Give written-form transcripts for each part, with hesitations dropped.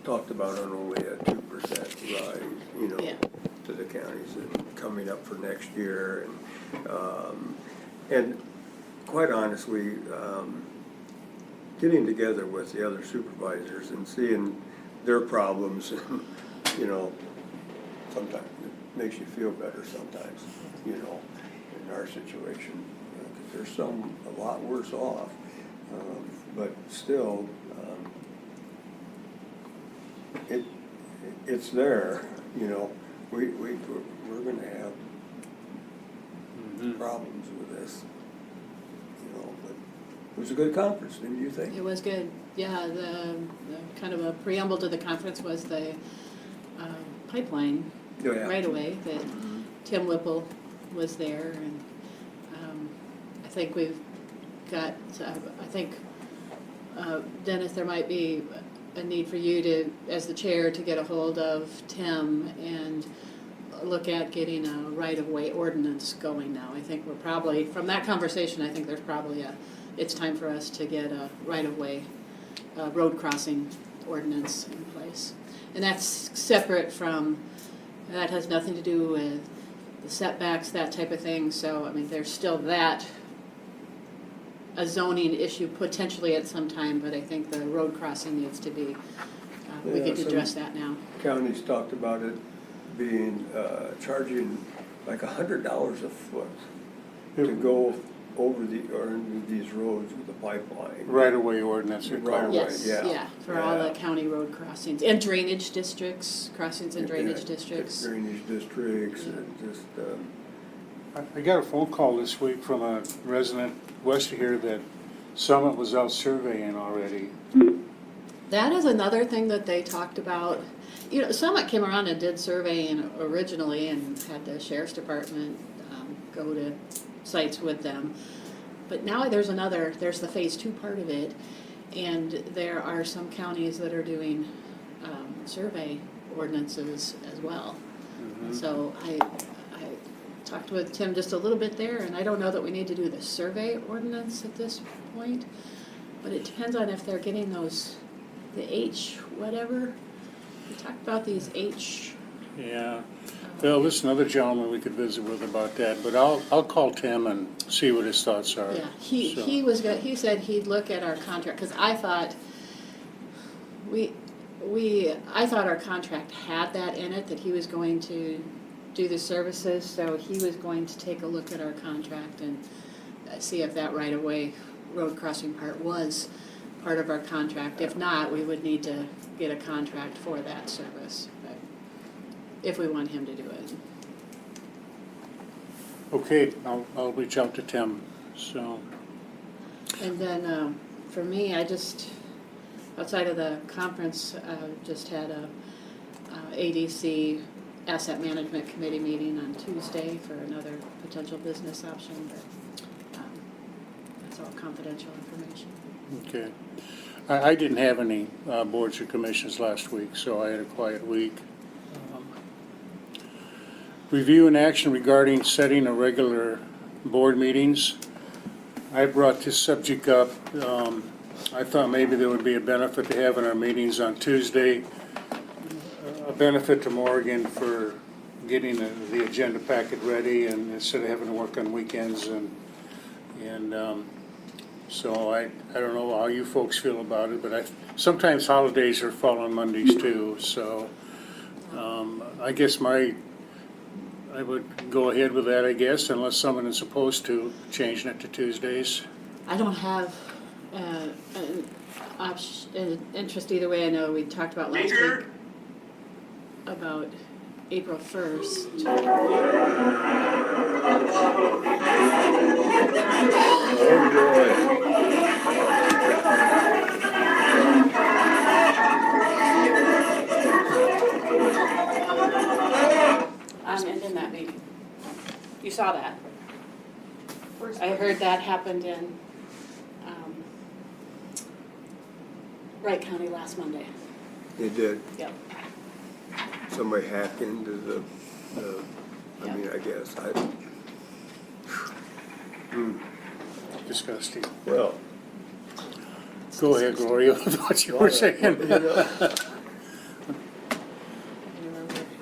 talked about on only a 2% rise, you know, Yeah. to the counties and coming up for next year. And quite honestly, getting together with the other supervisors and seeing their problems, you know, sometimes it makes you feel better sometimes, you know, in our situation. Because there's some a lot worse off, but still, it's there, you know. We're going to have problems with this, you know. But it was a good conference, didn't you think? It was good. Yeah, the kind of a preamble to the conference was the pipeline Oh, yeah. right away that Tim Whipple was there, and I think we've got. I think Dennis, there might be a need for you to, as the chair, to get a hold of Tim and look at getting a right-of-way ordinance going now. I think we're probably, from that conversation, I think there's probably it's time for us to get a right-of-way road crossing ordinance in place. And that's separate from, that has nothing to do with the setbacks, that type of thing. So, I mean, there's still that, a zoning issue potentially at some time, but I think the road crossing needs to be, we Yeah, could address that now. Counties talked about it being, charging like $100 a foot to go over into these roads with the pipeline. Right-of-way ordinance requirement. Yes, yeah. yeah, for all the Yeah. county road crossings, and drainage districts, crossings and drainage Yeah, districts. Drainage districts and just, I got a phone call this week from a resident west of here that Summit was out surveying already. That is another thing that they talked about. You know, Summit came around and did surveying originally and had the sheriff's department go to sites with them. But now there's the phase 2 part of it, and there are some counties that are doing survey ordinances as well. So I talked with Tim just a little bit there, and I don't know that we need to do the survey ordinance at this point, but it depends on if they're getting those, the H whatever. We talked about these H. Yeah. Well, there's another gentleman we could visit with about that, but I'll call Tim and see what his thoughts are. Yeah, So, he said he'd look at our contract, because I thought I thought our contract had that in it, that he was going to do the services, so he was going to take a look at our contract and see if that right-of-way road crossing part was part of our contract. If not, we would need to get a contract for that service, but if we want him to do it. Okay, I'll reach out to Tim, so. And then for me, I just, outside of the conference, just had a ADC Asset Management Committee meeting on Tuesday for another potential business option, but that's all confidential information. Okay. I didn't have any boards or commissions last week, so I had a quiet week. Review and action regarding setting a regular board meetings. I brought this subject up. I thought maybe there would be a benefit to having our meetings on Tuesday. A benefit to Morgan for getting the agenda packet ready, and instead of having to work on weekends, and so I don't know how you folks feel about it, but sometimes holidays are fall on Mondays too, so I guess I would go ahead with that, I guess, unless someone is opposed to changing it to Tuesdays. I don't have an interest either way. I know we talked about last week about April 1st. I'm ending that meeting. You saw that. I heard that happened in Wright County last Monday. they did. Yep. Somebody hacked into I Yeah. mean, I guess, Disgusting. well. Go ahead, Gloria, with what you were saying. You know,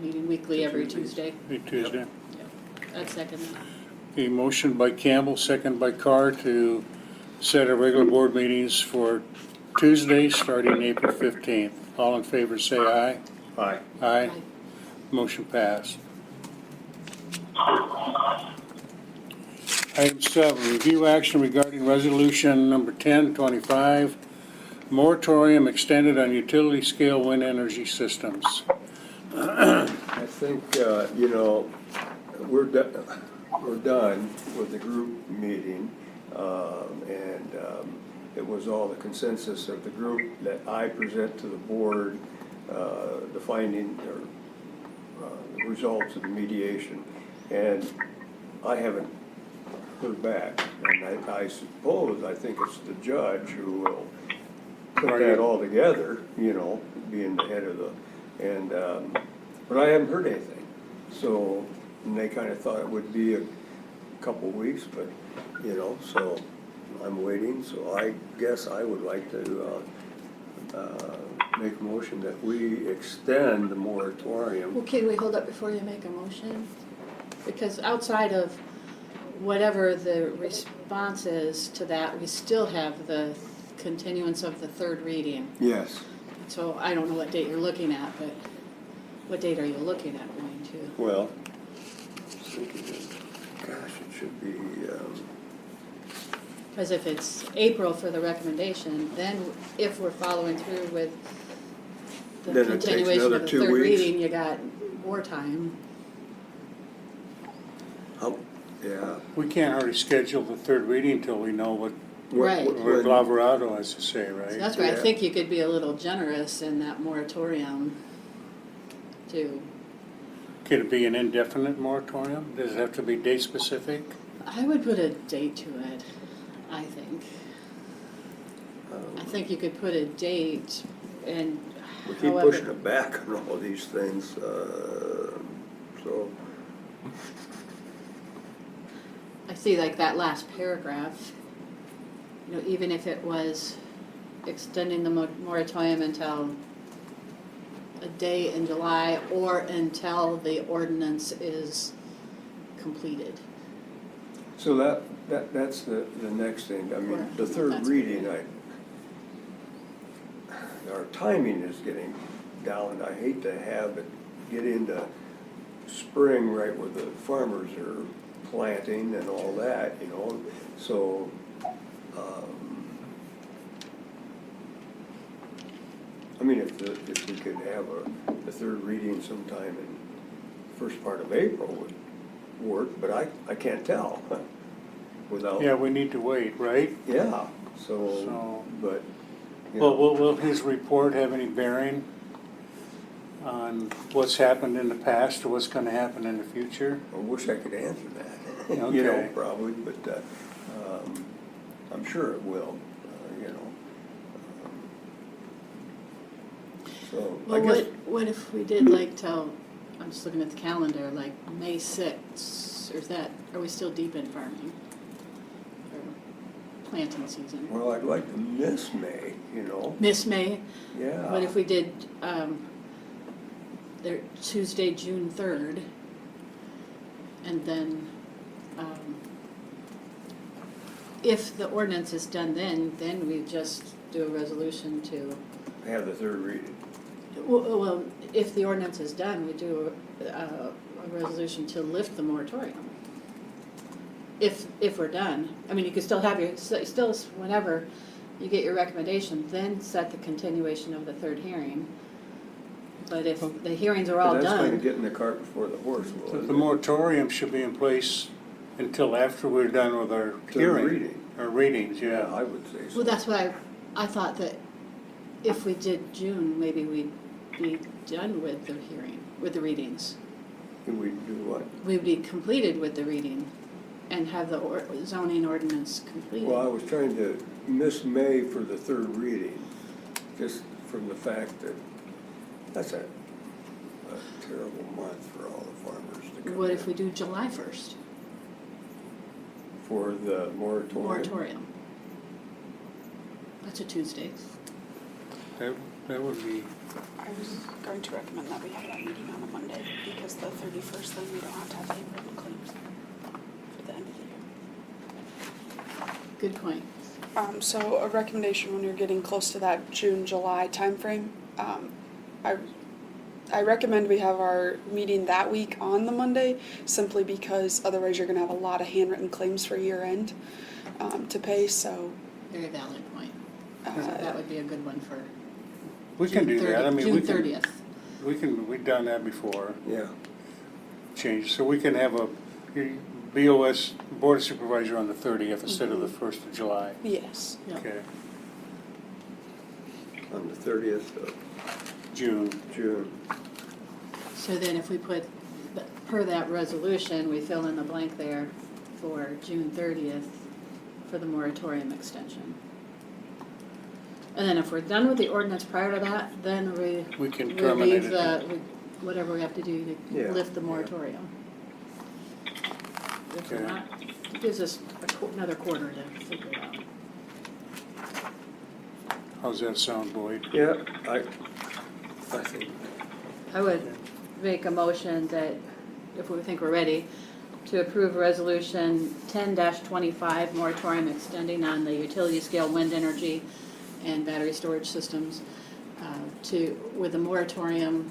meeting weekly every Tuesday. Every Tuesday. I'd second that. Okay, motion by Campbell, second by Carr to set our regular board meetings for Tuesday, starting April 15th. All in favor, say aye. Aye. Aye. Motion passed. Item 7, review action regarding resolution number 1025, moratorium extended on utility scale wind energy systems. I think, we're done with the group meeting, and it was all the consensus of the group that I present to the board, the finding, or the results of the mediation. And I haven't heard back, and I suppose, I think it's the judge who will put that all together, being the head of the, and, but I haven't heard anything. So, and they kind of thought it would be a couple weeks, but, so I'm waiting. So I guess I would like to make a motion that we extend the moratorium. Well, can we hold up before you make a motion? Because outside of whatever the response is to that, we still have the continuance of the third reading. Yes. So I don't know what date you're looking at, but what date are you looking at going to? Well, gosh, it should be, Because if it's April for the recommendation, then if we're following through with the Then it takes continuation another of the 2 third weeks. reading, you got more time. yeah. We can't already schedule the third reading until we know what Right. Glaverado has to say, right? So that's where I Yeah. think you could be a little generous in that moratorium too. Could it be an indefinite moratorium? Does it have to be date specific? I would put a date to it, I think. I think you could put a date and We keep however. pushing it back on all these things, so, I see like that last paragraph, even if it was extending the moratorium until a day in July or until the ordinance is completed. so that's the next thing. I mean, the third That's reading, good. our timing is getting down. I hate to have it get into spring right where the farmers are planting and all that, so, I mean, if we could have the third reading sometime in the first part of April would work, but I can't tell without. Yeah, we need to wait, right? Yeah, so, but, Well, will his report have any bearing on what's happened in the past or what's gonna happen in the future? I wish I could answer that, Okay. probably, but, I'm sure it will, So, I Well, guess, what if we did like till, I'm just looking at the calendar, like May 6th, or are we still deep in farming? Or planting season? well, I'd like to miss May, Miss May? yeah. What if we did, Tuesday, June 3rd, and then, if the ordinance is done then we just do a resolution to, Have the third reading. well, if the ordinance is done, we do a resolution to lift the moratorium. If we're done, I mean, you could still have still, whenever you get your recommendation, then set the continuation of the third hearing. But if the hearings are all But that's kind of done, getting the cart before the horse, will The moratorium should be in place until after we're done with our Third hearing. reading. Our readings, Yeah, yeah. I would say so. well, that's what I thought that if we did June, maybe we'd be done with the hearing, with the readings. Can we do what? We'd be completed with the reading and have the zoning ordinance completed. Well, I was trying to miss May for the third reading, just from the fact that that's a terrible month for all the farmers to come What if in. we do July 1st? For the moratorium? Moratorium. That's a Tuesday. That would be, I was going to recommend that we have that meeting on a Monday because the 31st, then we don't have to have handwritten claims for the end of the year. Good point. So a recommendation when you're getting close to that June, July timeframe, I recommend we have our meeting that week on the Monday, simply because otherwise you're gonna have a lot of handwritten claims for year end, to pay, so. Very valid point. So that would be a good one for we can do that. I mean, we June can, 30th. we've done that before, Yeah, change. So we can have a BOS, Board of Supervisor on the 30th instead of the 1st of July. Yes. Yeah. Okay, on the 30th of June. June. So then if we put, per that resolution, we fill in the blank there for June 30th for the moratorium extension. And then if we're done with the ordinance prior to that, then We can terminate relieve it. whatever we have to do Yeah, to lift the yeah. moratorium. If we're Okay. not, it gives us another quarter to figure it out. How's that sound, Boyd? Yeah, I think, I would make a motion that, if we think we're ready, to approve resolution 10-25 moratorium extending on the utility scale wind energy and battery storage systems with the moratorium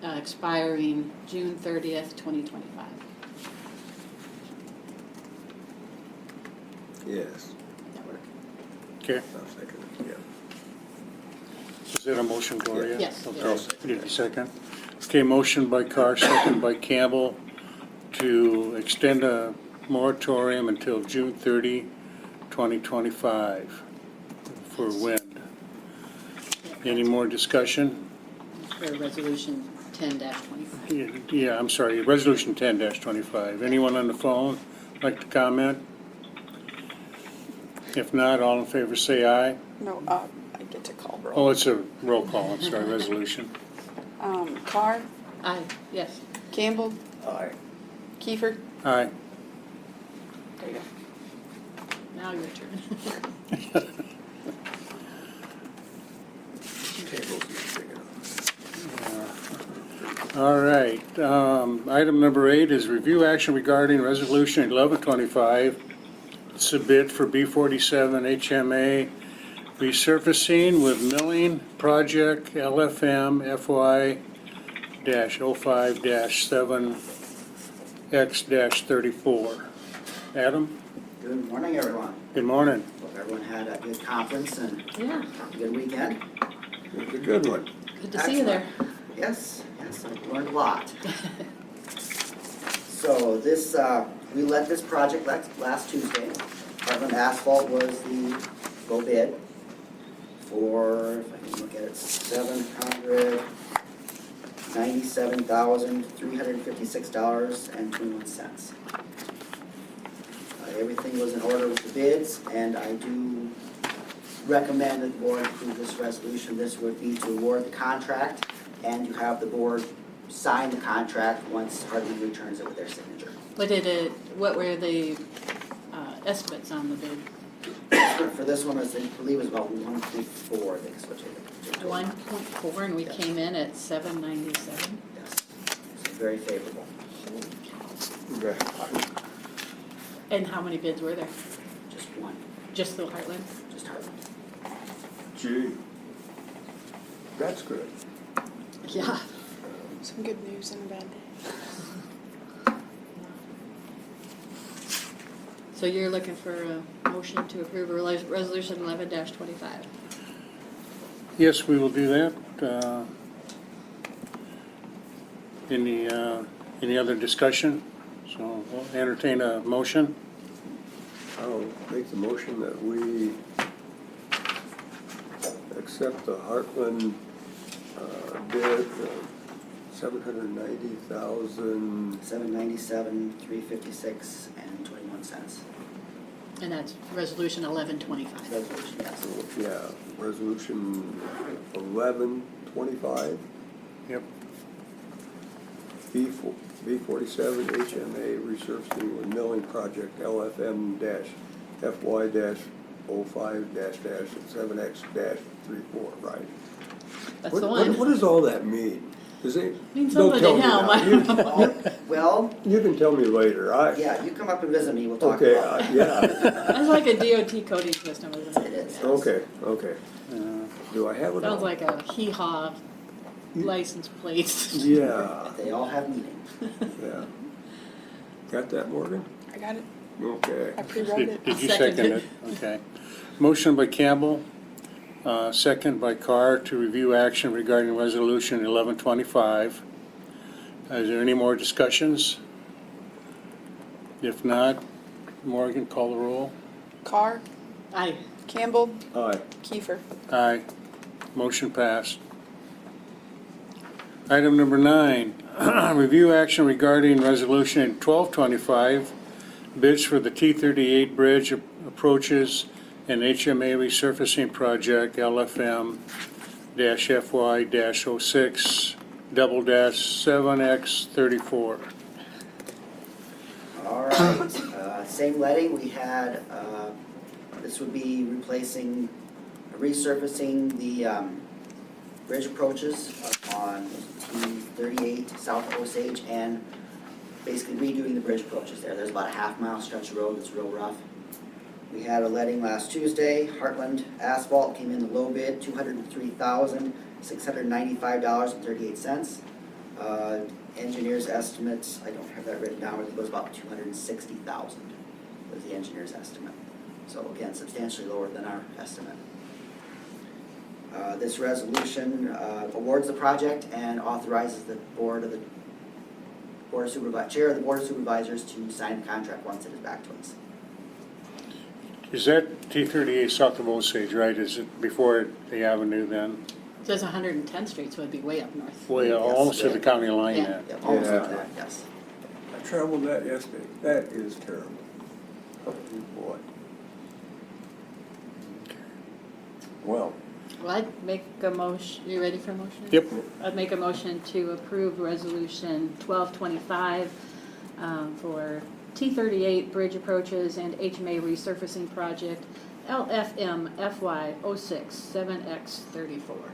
expiring June 30th, 2025. yes, That work? Okay, I'll second it, yeah. is that a motion, Gloria? Yes. Okay, Yes. did you second? Okay, motion by Carr, second by Campbell to extend a moratorium until June 30, 2025 for wind. Any more discussion? For resolution 10-25. Yeah, I'm sorry, resolution 10-25. Anyone on the phone like to comment? If not, all in favor say aye. No, I get to call Oh, roll. it's a roll call, I'm sorry, resolution. Carr, Aye, yes. Campbell, Aye. Kiefer, Aye. there you go. Now your turn. Table's not big enough. All right, item number 8 is review action regarding resolution 1125. It's a bid for B47 HMA resurfacing with milling project LFM FY-05-7X-34. Adam, Good morning, everyone. good morning. Hope everyone had a good conference and Yeah, a good weekend. It's a good one. good to see you there. Yes, I learned a lot. So this, we led this project last Tuesday. Heartland Asphalt was the go bid for, if I can look at it, $797,356.21. Everything was in order with the bids, and I do recommend that the board approve this resolution. This would be to award the contract and to have the board sign the contract once Heartland returns it with their signature. What were the estimates on the bid? For this one, I believe it was about 1.4, I think is what you. 1.4, and we came in at 797. Yes, so very favorable. Okay. And how many bids were there? Just one, Just the Heartland? just Heartland. Gee, that's good. Yeah. Some good news and a bad day. So you're looking for a motion to approve resolution 11-25? Yes, we will do that. Any other discussion? So we'll entertain a motion. I'll make the motion that we accept the Heartland bid of $790,000. $797,356.21. And that's resolution 11-25. Resolution, yes. Yeah, resolution 1125, Yep. B47 HMA resurfacing with milling project LFM-FY-05-7X-34. 34, right? That's What- the what- one. What does all that mean? Does it? Means don't somebody tell me help, now. I don't know. Well, You can tell me later. yeah, you come up and visit me, we'll talk Okay, about it. yeah, That's like a DOT coding system, isn't it? It is. Yes. okay. Uh, Do I have it all? Sounds like a hee-haw license plate. Yeah, They all have meaning. yeah. Got that, Morgan? I got it. Okay. I pre-wrote it. Did you I'll second second it? Okay. Motion by Campbell, second by Carr to review action regarding resolution 1125. Is there any more discussions? If not, Morgan, call the roll. Carr, Aye. Campbell, Aye. Kiefer. Aye. Motion passed. Item number 9, review action regarding resolution 1225, bids for the T38 bridge approaches and HMA resurfacing project LFM-FY-06-7X34. All right, same letting, we had, this would be replacing, resurfacing the bridge approaches on T38 south of Osage and basically redoing the bridge approaches there. There's about a half-mile stretch of road that's real rough. We had a letting last Tuesday. Heartland Asphalt came in the low bid, $203,695.38. Engineer's estimates, I don't have that written down, I think it was about $260,000 was the engineer's estimate. So again, substantially lower than our estimate. This resolution awards the project and authorizes the chair of the Board of Supervisors to sign the contract once it is back to us. Is that T38 south of Osage, right? Is it before the avenue then? It says 110th Street, so it'd be way up north. Way Yes, almost to yeah. the county line Yeah. then? Yep, almost Yeah. on that, yes. I traveled that yesterday. That is terrible. Oh, boy. Well, Well, I'd make a motion, you ready for a motion? Yep. I'd make a motion to approve resolution 1225 for T38 bridge approaches and HMA resurfacing project, LFM FY 06-7X34.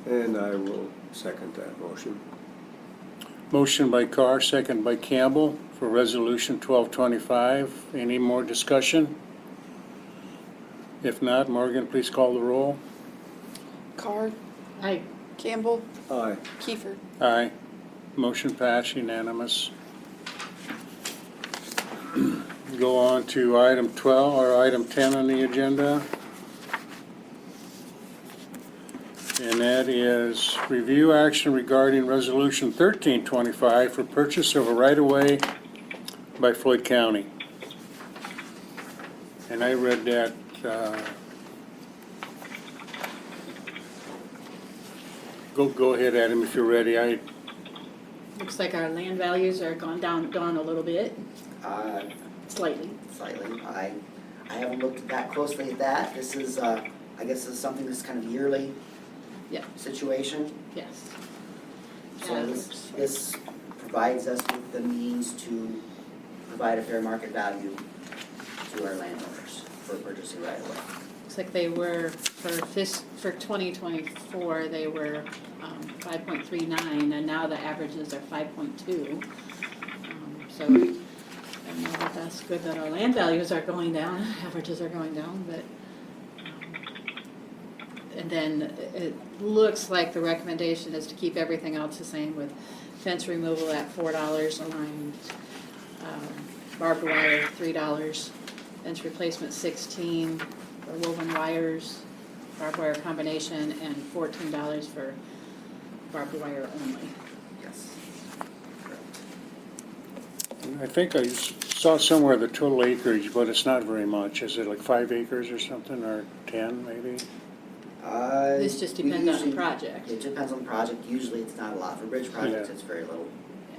and I will second that motion. Motion by Carr, second by Campbell for resolution 1225. Any more discussion? If not, Morgan, please call the roll. Carr, Aye. Campbell, Aye. Kiefer. Aye. Motion passed, unanimous. Go on to item 12, or item 10 on the agenda. And that is review action regarding resolution 1325 for purchase of a right-of-way by Floyd County. And I read that, go ahead, Adam, if you're ready. Looks like our land values are gone a little bit, slightly. Slightly. I haven't looked that closely at that. This is, I guess this is something that's kind of yearly Yeah, situation. yes. So this provides us with the means to provide a fair market value to our landowners for purchasing right away. Looks like they were, for 2024, they were 5.39, and now the averages are 5.2. So I don't know that that's good that our land values are going down, averages are going down, but, and then it looks like the recommendation is to keep everything else the same with fence removal at $4 a line, barbed wire $3, fence replacement 16, for woven wires, barbed wire combination, and $14 for barbed wire only. Yes. Correct. I think I saw somewhere the total acreage, but it's not very much. Is it like 5 acres or something, or 10 maybe? This just We depends on the usually- project. It depends on the project. Usually it's not a lot. For bridge projects, Yeah. it's very little.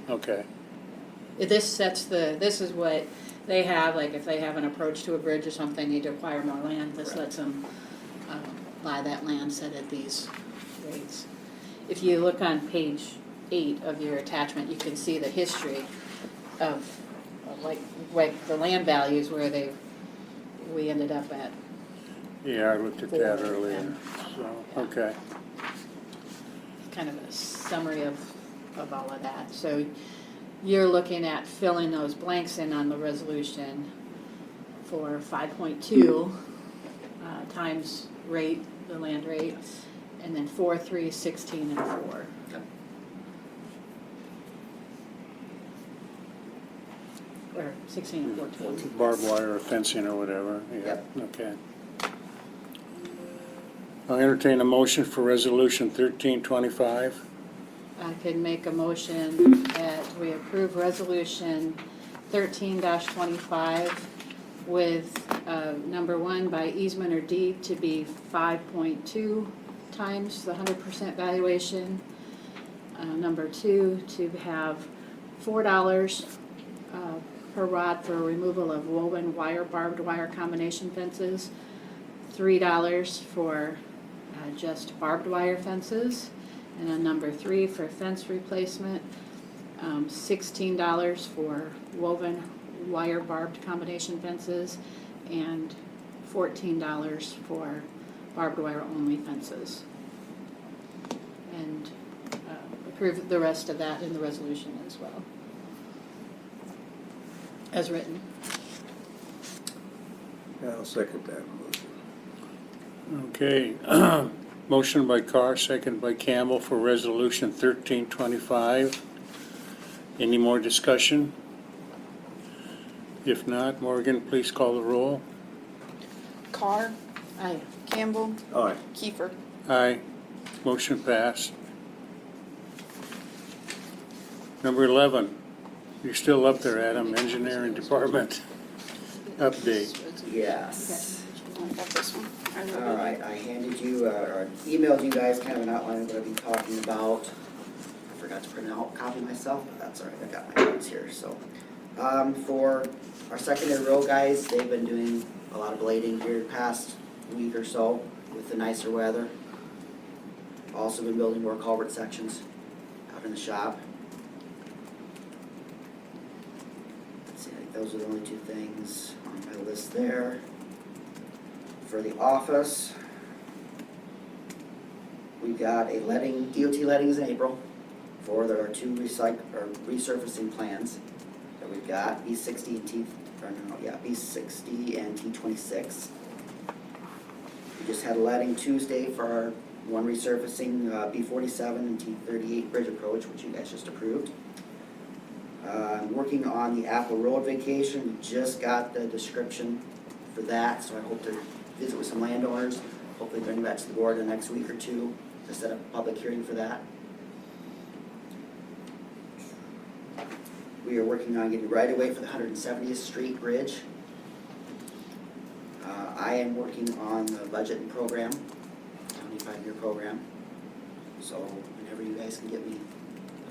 Okay. This is what they have, like if they have an approach to a bridge or something, need to acquire more land, this Correct. lets them buy that land set at these rates. If you look on page 8 of your attachment, you can see the history of like the land values where we ended up at. Yeah, I looked at that earlier, so, okay. Kind of a summary of all of that. So you're looking at filling those blanks in on the resolution for 5.2 times rate, the land rate, and then 4, 3, 16, and 4. Yep. Or 16 and 14. Barbed wire or fencing or whatever, yeah, Yep. okay. I'll entertain a motion for resolution 1325. I could make a motion that we approve resolution 13-25 with number 1 by easement or deed to be 5.2 times the 100% valuation. Number 2 to have $4 per rod for removal of woven wire, barbed wire combination fences, $3 for just barbed wire fences, and then number 3 for fence replacement, $16 for woven wire barbed combination fences, and $14 for barbed wire only fences. And approve the rest of that in the resolution as well, as written. Yeah, I'll second that motion. Okay, motion by Carr, second by Campbell for resolution 1325. Any more discussion? If not, Morgan, please call the roll. Carr, Aye. Campbell, Aye. Kiefer. Aye, motion passed. Number 11, you're still up there, Adam, engineering department update. Yes. I got this one. I wrote it. All right, I handed you, or emailed you guys kind of an outline of what I'll be talking about. I forgot to print out a copy myself, but that's all right, I got my notes here, so. For our secondary road guys, they've been doing a lot of blading here the past week or so with the nicer weather. Also been building more culvert sections out in the shop. Let's see, I think those are the only 2 things on my list there. For the office, we got a letting, DOT lettings in April for our 2 resurfacing plans that we've got, B60 and B60 and T26. We just had a letting Tuesday for our 1 resurfacing, B47 and T38 bridge approach, which you guys just approved. I'm working on the Apple Road vacation. We just got the description for that, so I hope to visit with some landowners, hopefully bring that to the board in the next week or 2 to set up a public hearing for that. We are working on getting right away for the 170th Street Bridge. I am working on the budget and program, 25-year program. So whenever you guys can get me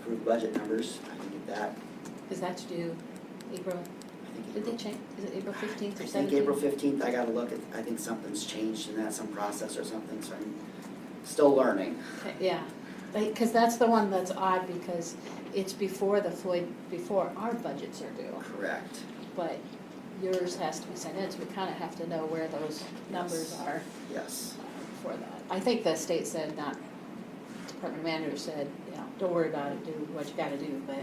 approved budget numbers, I can get that. Is that due April? I think Did they April- change? Is it April 15th or 17th? I think April 15th, I gotta look at, I think something's changed in that, some process or something, so I'm still learning. Yeah, because that's the one that's odd because it's before before our budgets are due. Correct. But yours has to be sent in, so we kind of have to know where those numbers Yes. are Yes. for that. I think the state said, not, department manager said, don't worry about it, do what you gotta do, but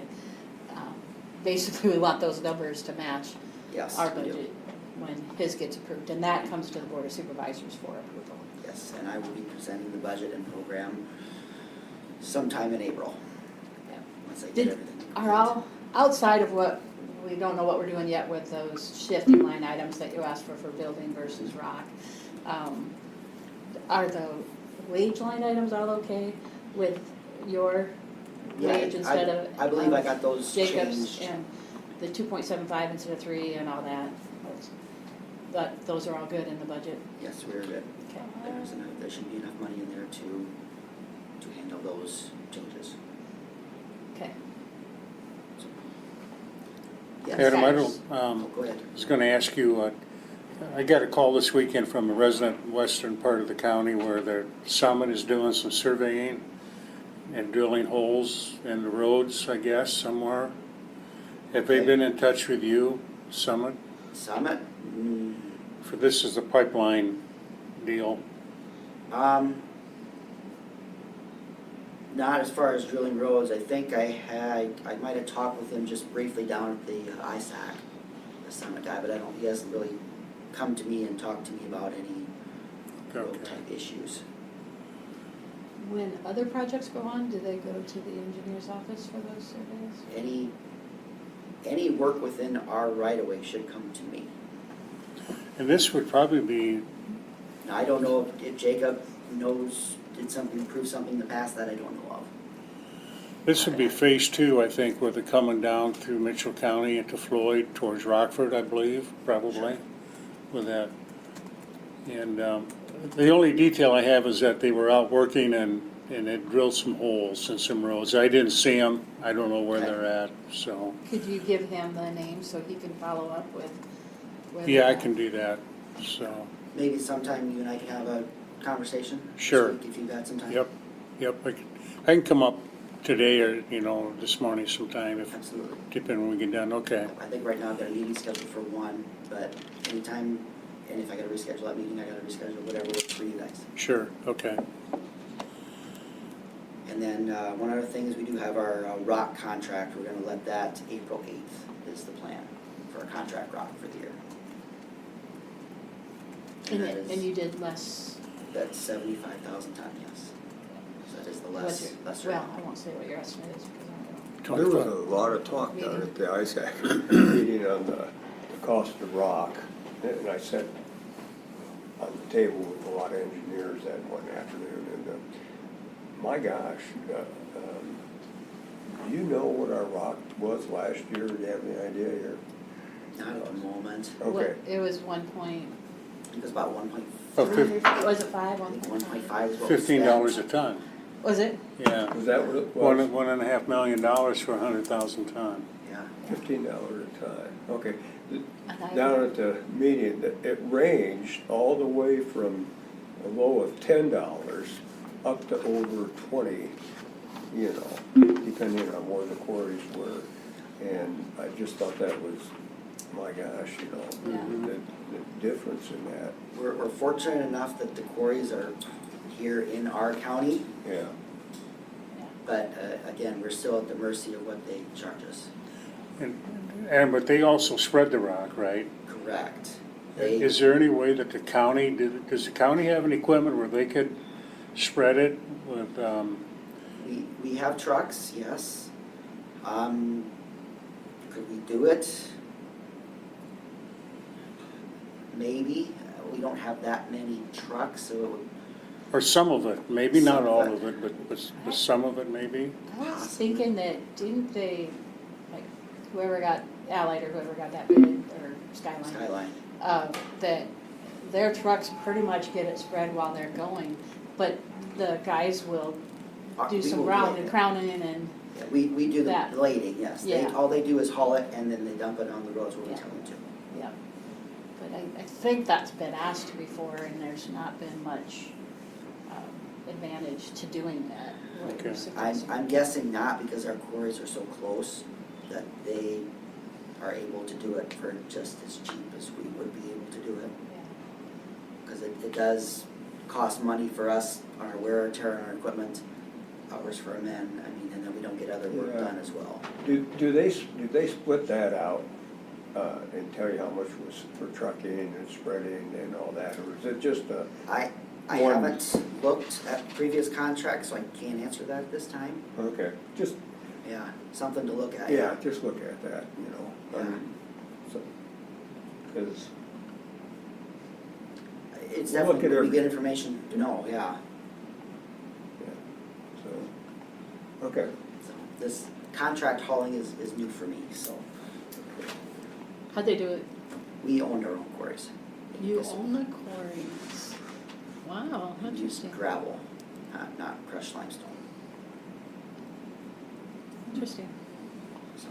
basically we want those numbers to match Yes. our we do. budget when his gets approved, and that comes to the Board of Supervisors for approval. Yes, and I will be presenting the budget and program sometime in April, Yeah. once I get Did- everything. Are all, outside of what, we don't know what we're doing yet with those shifting line items that you asked for building versus rock, are the wage line items all okay with your Yeah, wage instead of? I believe I got those Jacobs changed. and the 2.75 instead of 3 and all that? Those are all good in the budget? Yes, we're good. Okay. There should be enough money in there to handle those changes. Okay. Yes. Adam, I Yes. don't, Go ahead. I was gonna ask you, I got a call this weekend from a resident in western part of the county where their Summit is doing some surveying and drilling holes in the roads, I guess, somewhere. Have they Okay. been in touch with you, Summit? Summit? For this is the pipeline deal? Not as far as drilling roads. I think I might have talked with him just briefly down at the ISAC, the summit guy, but he hasn't really come to me and talked to me about any road Okay. type issues. When other projects go on, do they go to the engineer's office for those surveys? Any work within our right of way should come to me. And this would probably be, Now, I don't know if Jacob proved something in the past that I don't know of. this would be phase 2, I think, where they're coming down through Mitchell County into Floyd towards Rockford, I believe, probably, with that. And the only detail I have is that they were out working and had drilled some holes in some roads. I didn't see them, I don't know where Okay. they're at, so. Could you give him the name so he can follow up with? where Yeah, they're I at? can do that, so. Maybe sometime you and I can have a conversation. Sure. This week, if you've got some time. Yep, I can come up today or, this morning sometime, if, Absolutely. depending when we get done, okay. I think right now I've got a meeting scheduled for 1, but anytime, and if I gotta reschedule that meeting, I gotta reschedule whatever works for you guys. Sure, okay. And then, one other thing is we do have our rock contract. We're gonna let that April 8th is the plan for a contract rock for the year. And you did less, That's 75,000 ton, yes. So that is the what's less, your, lesser. well, I won't say what your estimate is because I don't know. There was a lot of talk down at the ISAC meeting on the cost of rock. And I sat on the table with a lot of engineers that one afternoon, and my gosh, do you know what our rock was last year? Do you have any idea here? Not at the moment. Okay. What- It was 1 point, I think it was about 1.5. Oh, was it 5, I think 1.5? 1.5 is what we spent. $15 a ton, Was it? yeah. Was that what it was? $1.5 million for 100,000 ton. Yeah. $15 a ton, okay. I thought- Down at the meeting, it ranged all the way from a low of $10 up to over 20, depending on where the quarries were. And I just thought that was, my gosh, Yeah. the difference in that. We're fortunate enough that the quarries are here in our county, Yeah. Yeah. but again, we're still at the mercy of what they charge us. But they also spread the rock, right? Correct. Is there any way that the county, does the county have any equipment where they could spread it with, We have trucks, yes. Could we do it? Maybe. We don't have that many trucks, so it would, or some of it, maybe not Some of all it. of it, but some of it maybe? I was thinking that, didn't they, like, whoever got, Allied or whoever got that bid, or Skyline, Skyline. that their trucks pretty much get it spread while they're going, but the guys will do We some will round blade and it. crowning and, Yeah, we do the that. blading, yes. Yeah. All they do is haul it and then they dump it on the roads where we Yeah. tell them to. yeah. But I think that's been asked before, and there's not been much advantage to doing that. What Okay. you're suggesting. I'm guessing not, because our quarries are so close that they are able to do it for just as cheap as we would be able to do it. Yeah. Because it does cost money for us on our wear and tear on our equipment, hours for our men, and then we don't get other work Yeah. done as well. Do they split that out and tell you how much was for trucking and spreading and all that? Or is it just a, I One- haven't looked at previous contracts, so I can't answer that at this time. okay, just, Yeah, something to look at. yeah, just look at that, Yeah. Because, It's We'll look definitely, at we every- get information to know, yeah. so, okay. So this contract hauling is new for me, so How'd they do it? we own our own quarries. You Yes. own the quarries. Wow, We use interesting. gravel, not crushed limestone. Interesting. So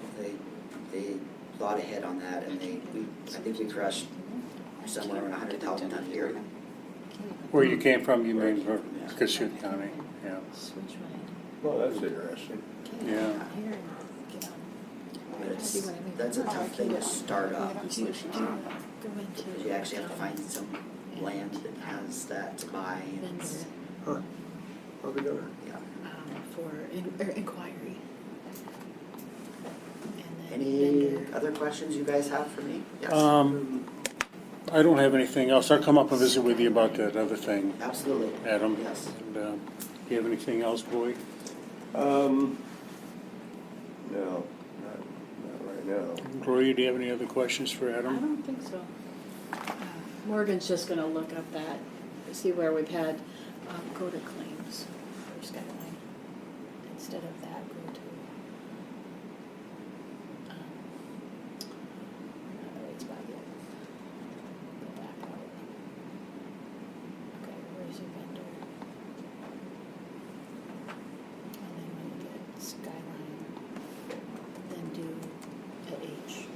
they thought ahead on that, and I think we crushed somewhere around 100,000 ton a year. Where you came from, you mean, Yeah. Cassuth County, yeah. Switch Well, that's interesting. Yeah. But that's a tough thing to start up, because you actually have to find some land that has that to buy. And it's- Vendor, Huh, are we gonna? yeah. for inquiry. And then Any vendor. other questions you guys have for me? Yes, I don't have anything else. I'll come up and visit with you about that other thing, absolutely. Adam. Yes. And, do you have anything else, Boyd? No, not right now. Gloria, do you have any other questions for I Adam? don't think so. Morgan's just gonna look up that, see where we've had, go to claims for Skyline. Instead of that, go to, rates by yet. Go back out. Okay, where's your vendor? And then when you get Skyline, then do a H.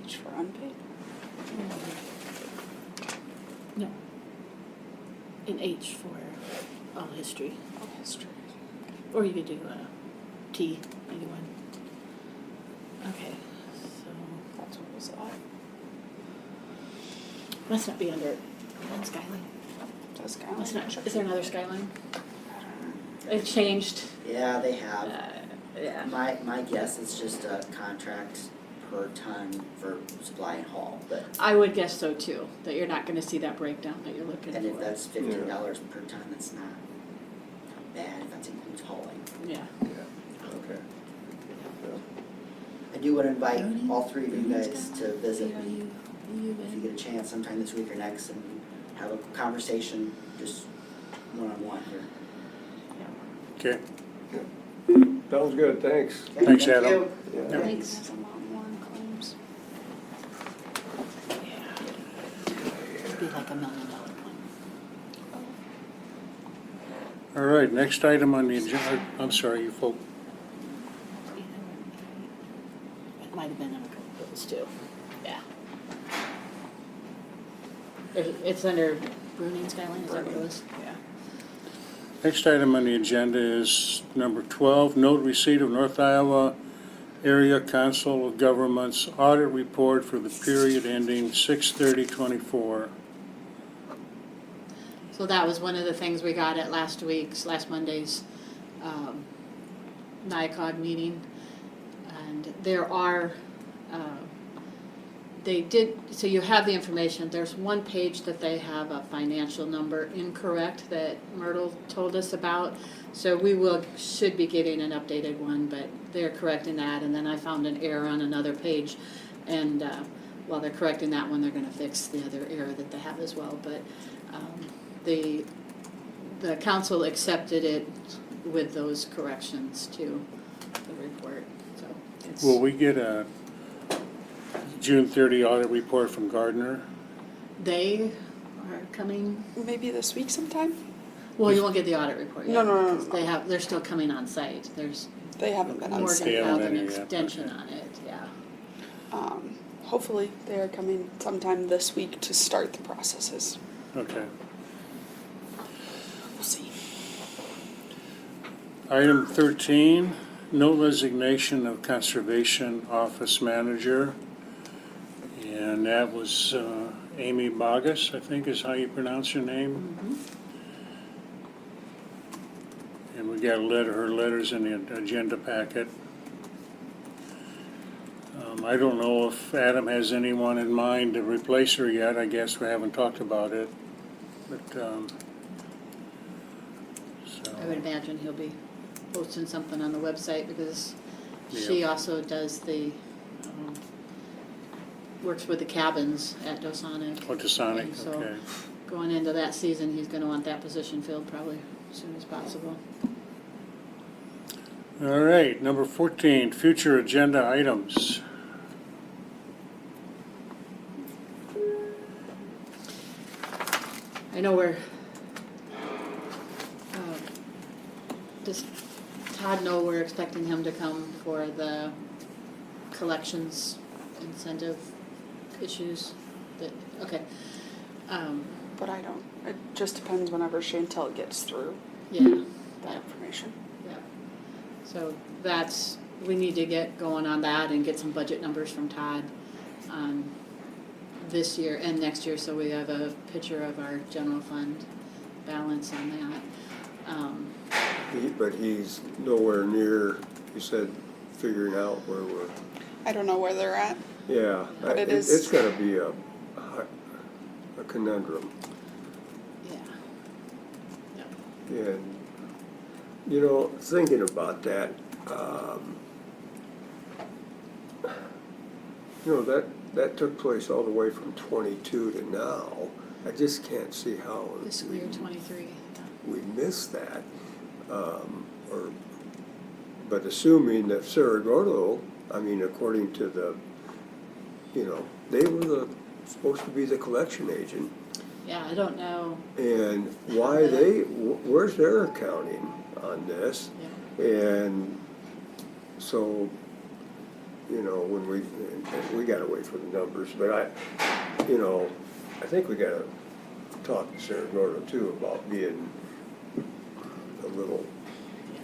H for unpaid. No. An H for all history. Oh, history. Or you could do a T, either one. Okay, so That's what was that? must not be under Skyline. Does count. Must not, is there another Skyline? It changed. Yeah, they have. Yeah. My guess is just a contract per ton for supply and haul, but, I would guess so too, that you're not gonna see that breakdown that you're looking for. and if that's $15 per ton, that's not bad, if that includes hauling. Yeah. Yeah, okay. Yeah. I do want to invite all three of you guys to visit Are me you if you get a chance sometime this week or next and have a conversation, just one-on-one here. Okay. Sounds good, thanks. Okay, Thanks, thank Adam. you. Yeah. Thanks. Has a lot more in claims. It'd be like $1 million one. All right, next item on the agenda, I'm sorry, you folk. It might have been on a couple bills too. Yeah. It's under Bruning Skyline, is that what it was? Yeah. Next item on the agenda is number 12, note receipt of North Iowa Area Council of Governments audit report for the period ending 6/30/24. So that was one of the things we got at last Monday's NICOG meeting. And there are, so you have the information. There's one page that they have a financial number incorrect that Myrtle told us about. So we should be getting an updated one, but they're correcting that. And then I found an error on another page. And while they're correcting that one, they're gonna fix the other error that they have as well. But the council accepted it with those corrections to the report, so it's. Will we get a June 30 audit report from Gardner? They are coming, Maybe this week sometime? well, you won't get the audit report yet. No, no, no, no, 'cause they're still coming on site, They haven't been on Morgan site. They haven't filed been an here yet, extension okay. on it, yeah. Hopefully they are coming sometime this week to start the processes. Okay. We'll see. Item 13, no resignation of Conservation Office Manager. And that was Amy Bogus, I think is how you pronounce her name. And we got her letters in the agenda packet. I don't know if Adam has anyone in mind to replace her yet. I guess we haven't talked about it. But, I would imagine he'll be posting something on the website because Yeah. she also does works with the cabins at Dosonic. Photosonic, And so okay. going into that season, he's gonna want that position filled probably as soon as possible. All right, number 14, future agenda items. I know does Todd know we're expecting him to come for the collections incentive issues? Okay. But I don't, it just depends whenever Chantel gets through Yeah, that information. yeah. So So we need to get going on that and get some budget numbers from Todd this year and next year, so we have a picture of our general fund balance on that. But he's nowhere near, he said, figuring out where we're, I don't know where they're at. yeah. But it is- It's gotta be a conundrum. Yeah. And, you know, thinking about that, you know, that took place all the way from 22 to now. I just can't see how Fiscal year 23. we missed that. But assuming that Saragordo, I mean, according to the, you know, they were supposed to be the collection agent. Yeah, I don't know. And why where's their accounting on this? Yeah. And so, you know, when we gotta wait for the numbers, but I think we gotta talk to Sarah Gordo too about being a little,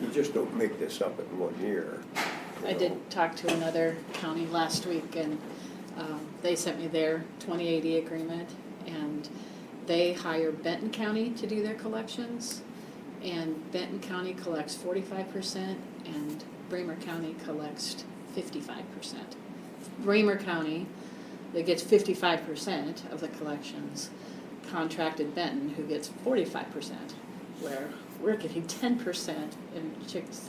you just don't make this up in 1 year. you I know. did talk to another county last week, and they sent me their 2080 agreement, and they hire Benton County to do their collections, and Benton County collects 45%, and Bramer County collects 55%. Bramer County, that gets 55% of the collections, contracted Benton, who gets 45%, where we're getting 10%, and chicks,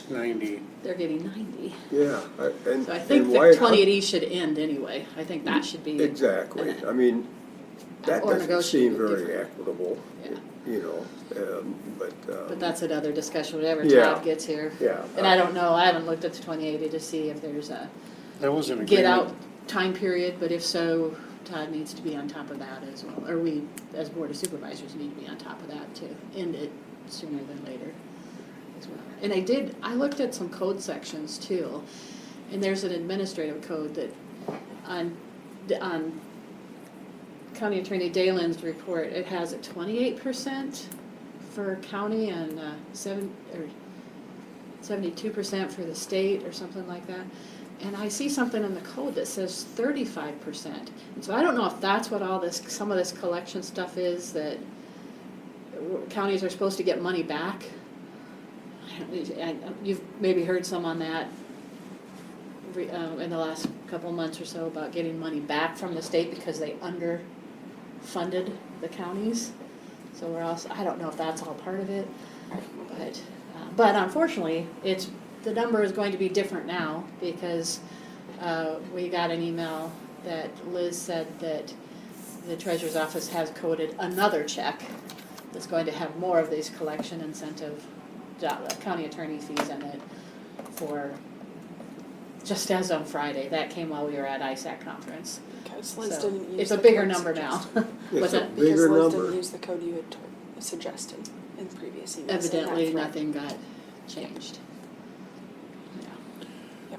90. they're getting 90. Yeah, and. So I think and the why- 2080 should end anyway. I think that should be. Exactly, I mean, that Or doesn't seem negotiate very different. equitable, Yeah. you know, but. But that's another discussion whenever Yeah. Todd gets here. Yeah. And I don't know, I haven't looked at the 2080 to see if there's a That was an agreement. get out time period, but if so, Todd needs to be on top of that as well. Or we, as Board of Supervisors, need to be on top of that to end it sooner than later as well. And I looked at some code sections too, and there's an administrative code that on County Attorney Dalen's report, it has it 28% for county and 72% for the state or something like that. And I see something in the code that says 35%. And so I don't know if that's what some of this collection stuff is, that counties are supposed to get money back. You've maybe heard some on that in the last couple of months or so about getting money back from the state because they underfunded the counties. So I don't know if that's all part of it, but unfortunately, the number is going to be different now because we got an email that Liz said that the treasurer's office has coded another check that's going to have more of these collection incentive county attorney fees in it for just as on Friday. That came while we were at ISAC conference. Because Liz So didn't use it's a the bigger code number now. suggested. What's It's a that? Because bigger Liz number. didn't use the code you had suggested in previous emails. Evidently, in that thread. nothing got changed. Yeah.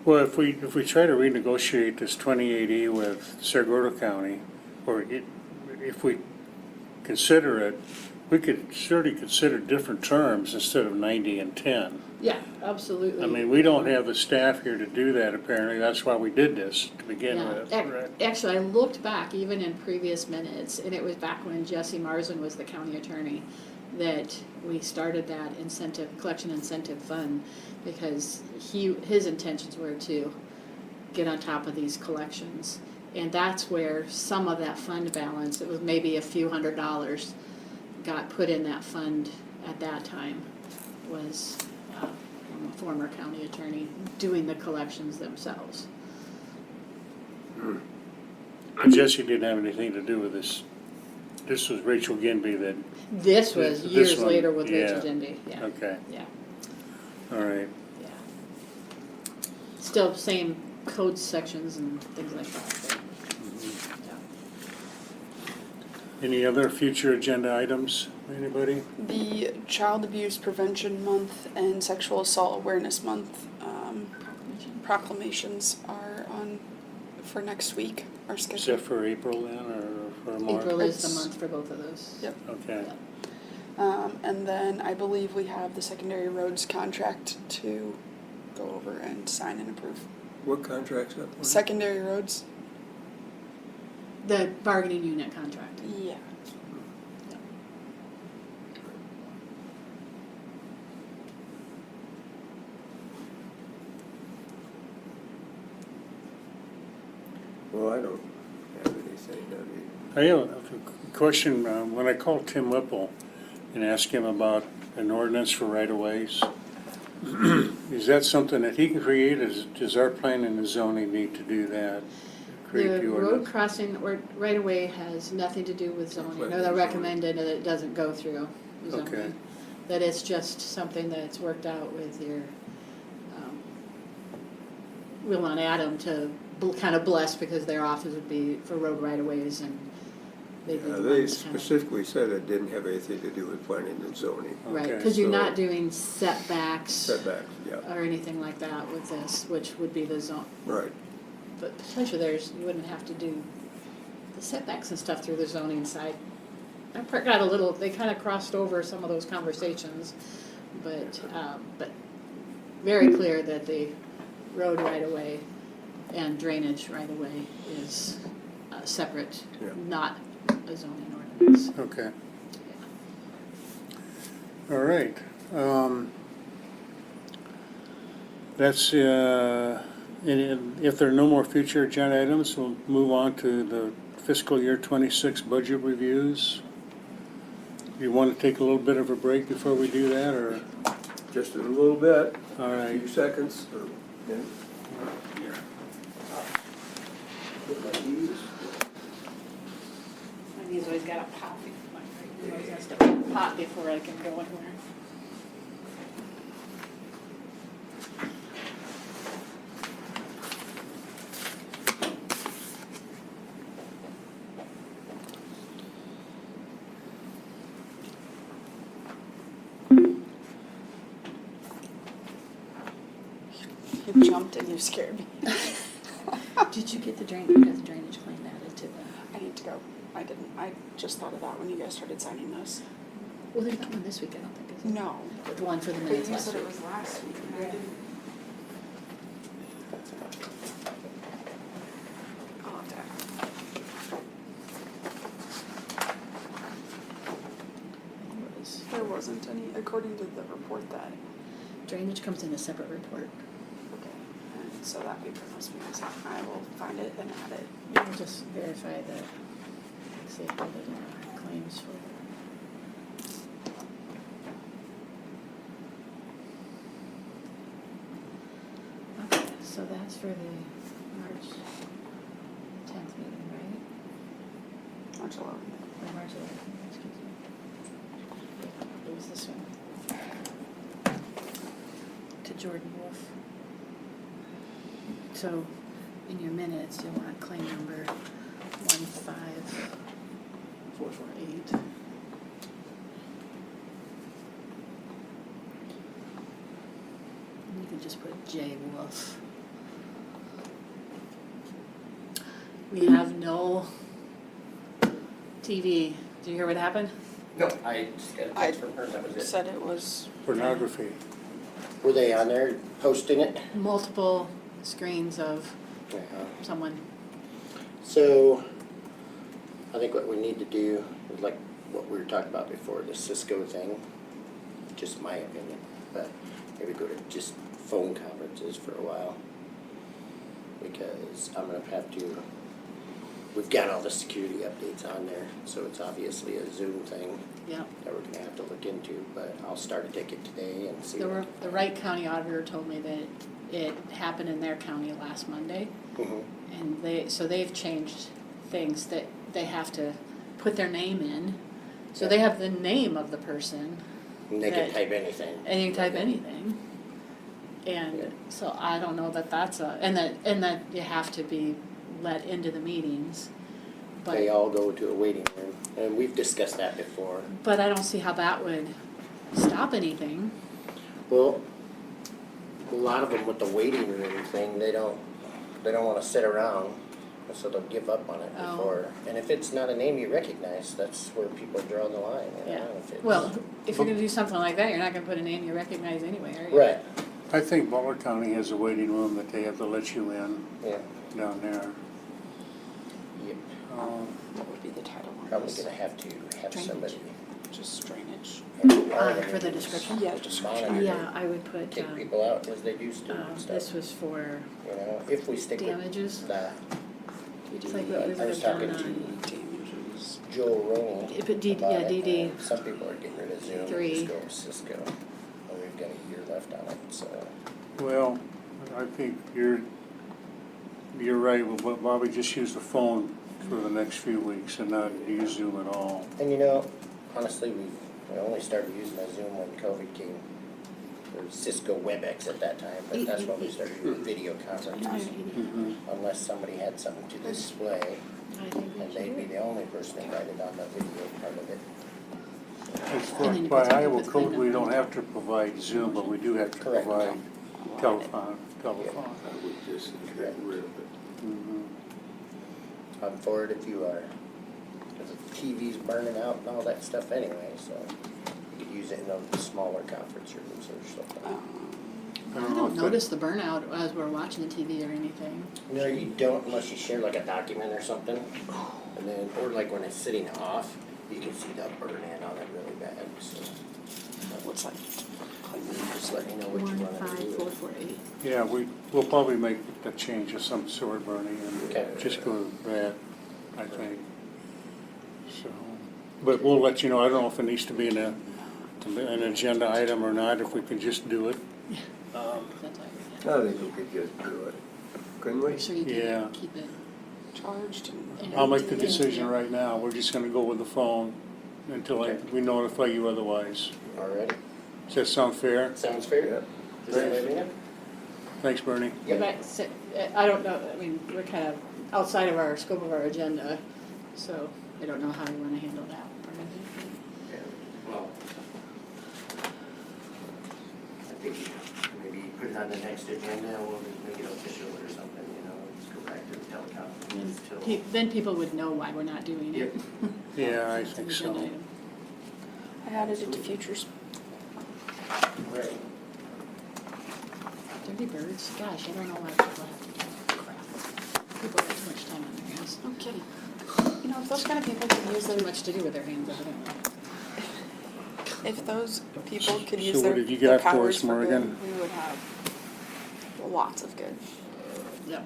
Well, if we try to renegotiate this 2080 with Saragordo County, if we consider it, we could surely consider different terms instead of 90 and 10. Yeah, absolutely. I mean, we don't have the staff here to do that apparently. That's why we did this to begin Yeah. with. Actually, I looked back even in previous minutes, and it was back when Jesse Marsden was the county attorney, that we started that collection incentive fund, because his intentions were to get on top of these collections. And that's where some of that fund balance, it was maybe a few $100s, got put in that fund at that time, was from a former county attorney doing the collections themselves. And Jesse didn't have anything to do with this. This was Rachel Ginby that, This was This years one, later with Rachel yeah. Ginby, yeah, okay, yeah, all right. yeah. Still same code sections and things like that, but, yeah. Any other future agenda items, anybody? The Child Abuse Prevention Month and Sexual Assault Awareness Month proclamations are on for next week, are Is scheduled. that for April then, or for March? April is the It's- month for both of those. Yep. Okay, Yeah. And then I believe we have the secondary roads contract to go over and sign and approve. What contract's that one? Secondary roads? The bargaining unit contract. Yeah. Well, I don't have anything, I mean, I have a question. When I called Tim Whipple and asked him about an ordinance for right-of-ways, is that something that he can create, or does our planning and zoning need to do that? Create The road ordinance? crossing or right-of-way has nothing to do with zoning. No, Planning they and recommended that it doesn't go through Okay. zoning. That it's just something that's worked out with your, Will and Adam to kind of bless, because their office would be for road right-of-ways, and they'd be the they ones kind of. specifically said it didn't have anything to do with planning and zoning. Right, Okay, because you're so- not doing setbacks Setbacks, yeah, or anything like that with this, which would be the zone. right. But potentially you wouldn't have to do the setbacks and stuff through the zoning side. That part got a little, they kind of crossed over some of those conversations, but very clear that the road right-of-way and drainage right-of-way is separate, Yeah. not a zoning ordinance. Okay. All right. That's, and if there are no more future agenda items, we'll move on to the fiscal year 26 budget reviews. You want to take a little bit of a break before we do that, or? Just in a little bit, All a right. few seconds, or, yeah. Put my keys. He's always got a pop before I can go anywhere. You jumped and you scared me. Did you get the drainage claim added to the? I need to go. I didn't. I just thought of that when you guys started signing this. Well, there's not one this week, I don't think, is it? No. But the one for the But minutes you last said week. it was last week, and I didn't. I'll have to ask. It was- There wasn't any, according to the report that. Drainage comes in a separate report. Okay. And so that paper must be missing. I will find it and add it. We'll just verify that, see if we did our claims for. Okay, so that's for the March 10th meeting, right? March 11th. Or March 11th, excuse me. It was this one. To Jordan Wolf. So, in your minutes, you'll want claim number 15448. You can just put J Wolf. We have no TV. Did you hear what happened? No, I just got a text from her, that was it. Said it was. Pornography. Were they on there posting it? Multiple screens of Uh-huh. someone. So, I think what we need to do is like what we were talking about before, the Cisco thing, just my opinion, but maybe go to just phone conferences for a while. Because I'm gonna have to, we've got all the security updates on there, so it's obviously a Zoom thing Yep. that we're gonna have to look into, but I'll start a ticket today and see. The Wright County auditor told me that it happened in their county last Monday, Mhm. and they've changed things that they have to put their name in. So they have the name of the person, And they can That- type anything. and you can type anything. Yeah. And so I don't know that that's and that you have to be let into the meetings. But They all go to a waiting room, and we've discussed that before. But I don't see how that would stop anything. Well, a lot of them with the waiting room thing, they don't wanna sit around, so they'll give up on it Oh. before. And if it's not a name you recognize, that's where people are drawing the line, you Yeah. know, if it's. Well, if you're gonna do something like that, you're not gonna put a name you recognize anyway, are you? Right, I think Butler County has a waiting room that they have to let you in Yeah. down there. Yep. What would be the title on Probably this? gonna have to have somebody. Just drainage. For the description? Yeah, just Monitor. Yeah, I would put, Take people out as they used to and this stuff, was for you know, if we stick with damages. the It's like what we would I was have done talking on, Damages. Joe Roney But D- about yeah, it, DD and some people are getting rid of Zoom and 3. just go with Cisco. And we've got a year left on it, so. Well, I think you're right, well, Bobby, just use the phone for the next few weeks and not use Zoom at all. And you know, honestly, we only started using a Zoom when COVID came. Or Cisco WebEx at that time, but that's when we started doing video conferences. Unless somebody had something to display, I think we and should they'd do be it. the only person invited on the video part of it. As And far, then you by put some Iowa people's code, phone we number. don't have to provide Zoom, but we do have to Correct. provide telephone. I would just get rid of it. Mhm. I'm for it if you are. Because the TV's burning out and all that stuff anyway, so you could use it in a smaller conference rooms or something. I know don't if notice the burnout as we're watching the TV or anything. No, you don't unless you share like a document or something. And then, or like when it's sitting off, you can see the burn in on it really bad, so. What's that? Just let me know what you want to do. 15448. Yeah, we'll probably make a change of some sort, Bernie, Okay. and just go with that, I think. So, but we'll let you know, I don't know if it needs to be an agenda item or not, if we can just do it. That's all I think we could just do it, couldn't we? Make sure you Yeah. keep it. Charged and. I'll make the decision right now, we're just gonna go with the phone until we notify you otherwise. Alrighty, Does that sound fair? sounds fair? Yeah. Does everybody know? Thanks, Bernie. But I don't know, I mean, we're kind of outside of our scope of our agenda, so I don't know how you want to handle that. Well, I think maybe put it on the next agenda, and we'll just make it official or something, you know, let's go back to the telecom. till- Then people would know why we're not doing it. Yeah, I It's an think agenda so. item. I added it to futures. Right. Dirty birds, gosh, I don't know why people have to do that crap. People have too much time on their hands. No kidding. You know, if those kind of people could use Too their, much to do with their hands, evidently. if those people could So use what their have you their got for powers us, for good, Morgan? we would have lots of good. Yeah.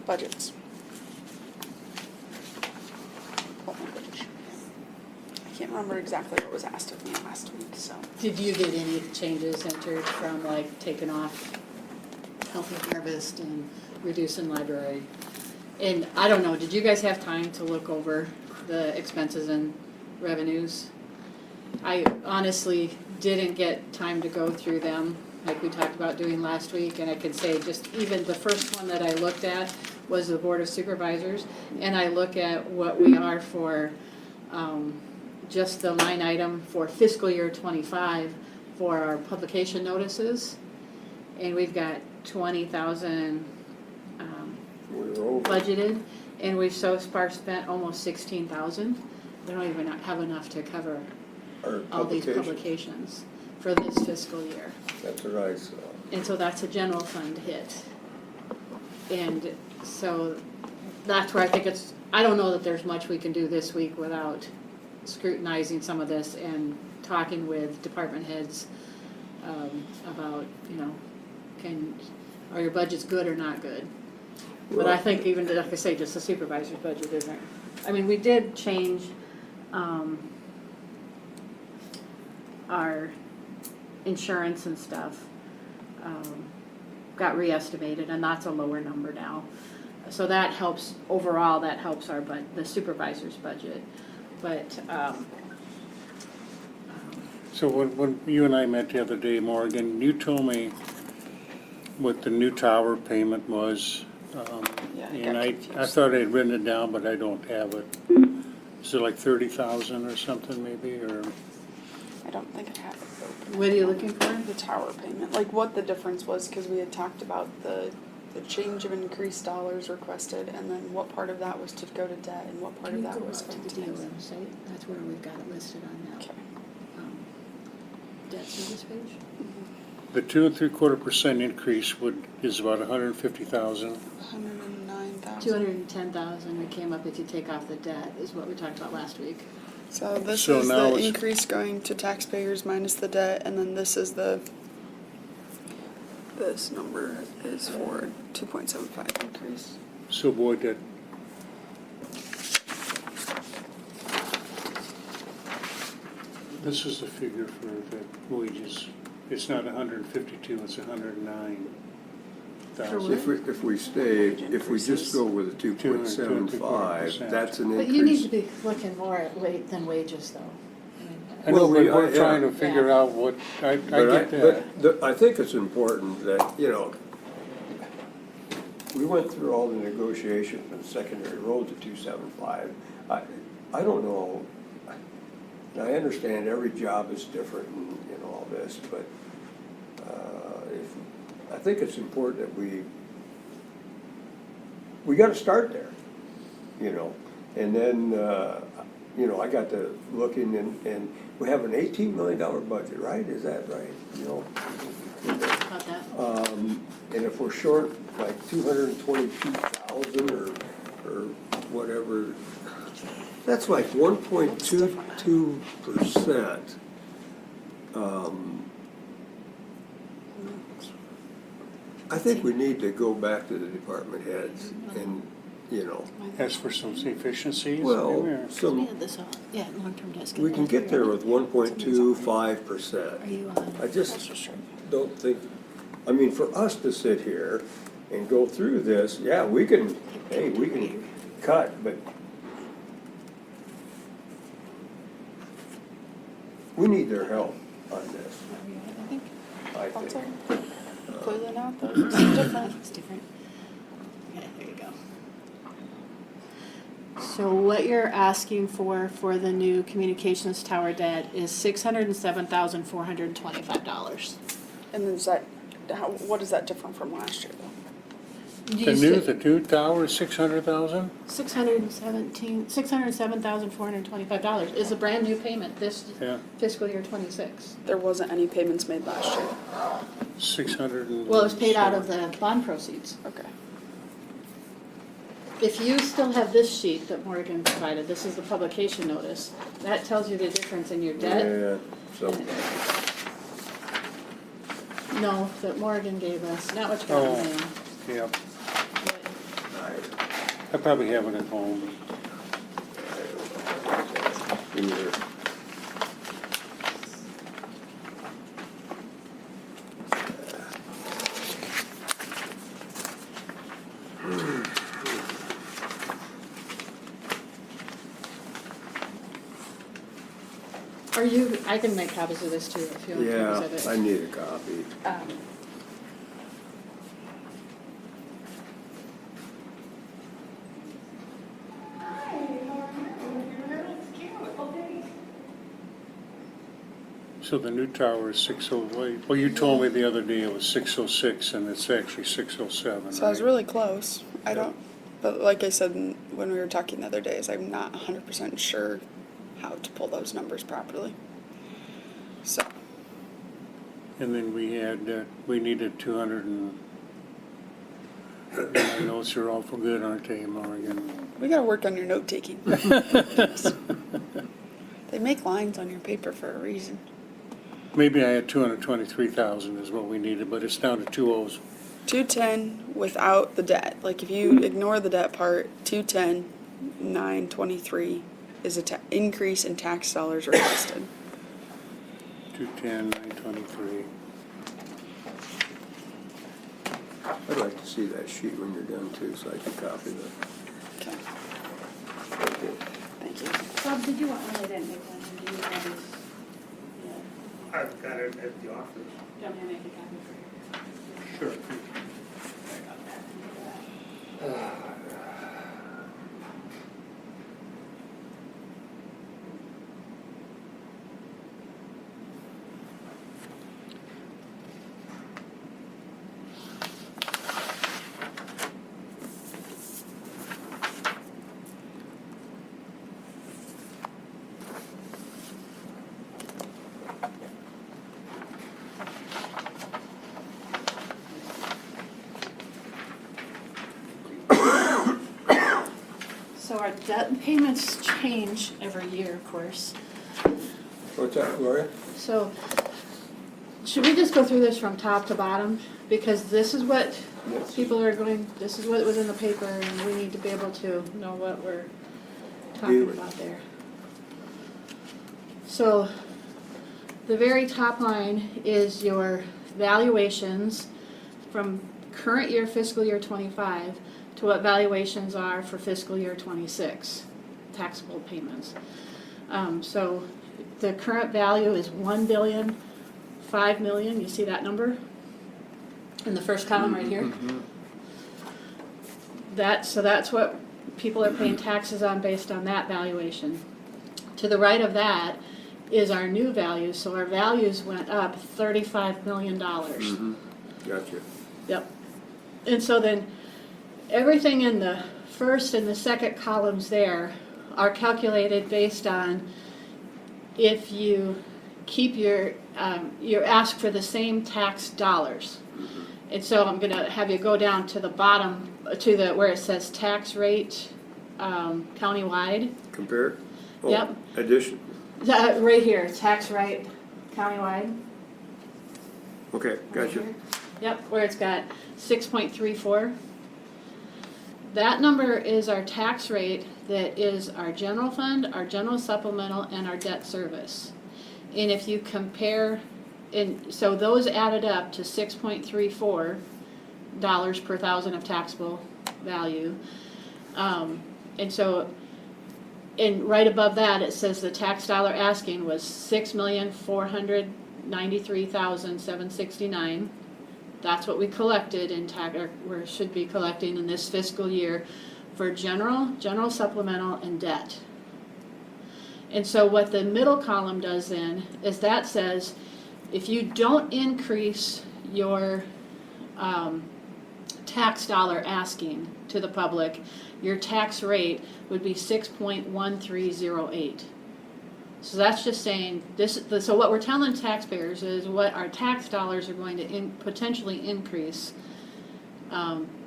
Budgets. Oh my gosh. I can't remember exactly what was asked of me last week, so. Did you get any changes entered from like taking off healthy harvest and reducing library? And I don't know, did you guys have time to look over the expenses and revenues? I honestly didn't get time to go through them like we talked about doing last week, and I could say just even the first one that I looked at was the Board of Supervisors, and I look at what we are for just the line item for fiscal year '25 for our publication notices, and we've got 20,000 We're over. budgeted, and we've so far spent almost 16,000. We don't even have enough to cover Our all these publications. publications for this fiscal year. That's what I saw. And so that's a general fund hit. And so that's where I think I don't know that there's much we can do this week without scrutinizing some of this and talking with department heads about, are your budgets good or not good? But I think even, like I say, just the supervisor's budget isn't. I mean, we did change our insurance and stuff. Got re-estimated, and that's a lower number now. So that helps, overall, that helps the supervisor's budget. But, So when you and I met the other day, Morgan, you told me what the new tower payment was. Yeah, I And got I confused. thought I had written it down, but I don't have it. Is it like 30,000 or something maybe, or? I don't think I have it open. what are you looking for? The tower payment, like what the difference was, because we had talked about the change of increased dollars requested, and then what part of that was to go to debt, and what part of that was to going the to DOM site? That's where we've got it listed on that. Okay. debt service page? The 2.75% increase is about 150,000. 109,000. 210,000 we came up if you take off the debt, is what we talked about last week. So this So is now the it's- increase going to taxpayers minus the debt, and then this is this number is for 2.75 increase. So boy, that, this is the figure for the wages. It's not 152, it's 109,000. If we stay, if we just go with a 2.75, that's an But you need to increase. be looking more at than wages, though. I know, Well, but we- we're yeah. trying to figure out what, I get that. But I think it's important that, you know, we went through all the negotiations for the secondary road to 275. I don't know, and I understand every job is different and, you know, all this, but I think it's important that we gotta start there, you know? And then, you know, I got to looking and we have an $18 million budget, right? Is that right? You know? About that. And if we're short like 222,000 or whatever, that's like 1.22%. I think we need to go back to the department heads and, you know, Ask for some efficiencies. well, Yeah. We some, had this all, yeah, long-term debt. we can get there with 1.25%. Are you on? I just don't think, I mean, for us to sit here and go through this, yeah, we can, hey, we can cut, but we need their help on this, I That's think. all. Clearly not, though. It's different. It's different. Okay, there you go. So what you're asking for the new communications tower debt is $607,425. And then is that, what is that different from last year, though? The new tower is 600,000? $607,425 is a brand new payment this Yeah. fiscal year '26. There wasn't any payments made last year. 600. Well, it was paid out of the bond proceeds. Okay. If you still have this sheet that Morgan provided, this is the publication notice, that tells you the difference in your debt. Yeah, so, No, that Morgan gave us, not what you got in the mail. Yeah, but- I probably have it at home. either. Are you, I can make copies of this too if you want Yeah, copies of I it. need a copy. So the new tower is 608. Well, you told me the other day it was 606 and it's actually 607, So I was right? really close. I Yep. don't, but like I said when we were talking the other days, I'm not 100% sure how to pull those numbers properly. So, And then we needed 200 and, my notes are awful good, aren't they, Morgan? we gotta work on your note taking. They make lines on your paper for a reason. Maybe I had 223,000 is what we needed, but it's down to 2 210 without the debt. Like if you ignore the debt part, 210, 923 is a increase in tax dollars requested. 210, 923. I'd like to see that sheet when you're done too, so I can copy that. Okay, Thank you. thank you. Bob, did you want one? I didn't make one. Do you have these? Yeah. I've got it at the office. Do you want me to make a copy for you? Sure. So our debt payments change every year, of course. What's that, Gloria? So, should we just go through this from top to bottom? Because this is what Yes. people are going, this is what was in the paper, and we need to be able to know what we're Do talking it. about there. So, the very top line is your valuations from current year fiscal year 25 to what valuations are for fiscal year 26, taxable payments. So the current value is 1,005,000,000. You see that number in the first column right here? So that's what people are paying taxes on based on that valuation. To the right of that is our new value. So our values went up $35 million. Gotcha. Yep. And so then everything in the first and the second columns there are calculated based on if you keep you ask for the same tax dollars. And so I'm going to have you go down to the bottom, to the where it says tax rate countywide. Compare? Oh, Yep. Addition, Right here, tax rate countywide. okay, Right gotcha. here. Yep, where it's got 6.34. That number is our tax rate that is our general fund, our general supplemental, and our debt service. And if you compare, so those added up to $6.34 per thousand of taxable value. And so, right above that, it says the tax dollar asking was $6,493,769. That's what we collected in or should be collecting in this fiscal year for general supplemental, and debt. And so what the middle column does then is that says if you don't increase your tax dollar asking to the public, your tax rate would be 6.1308. So that's just saying so what we're telling taxpayers is what our tax dollars are going to potentially increase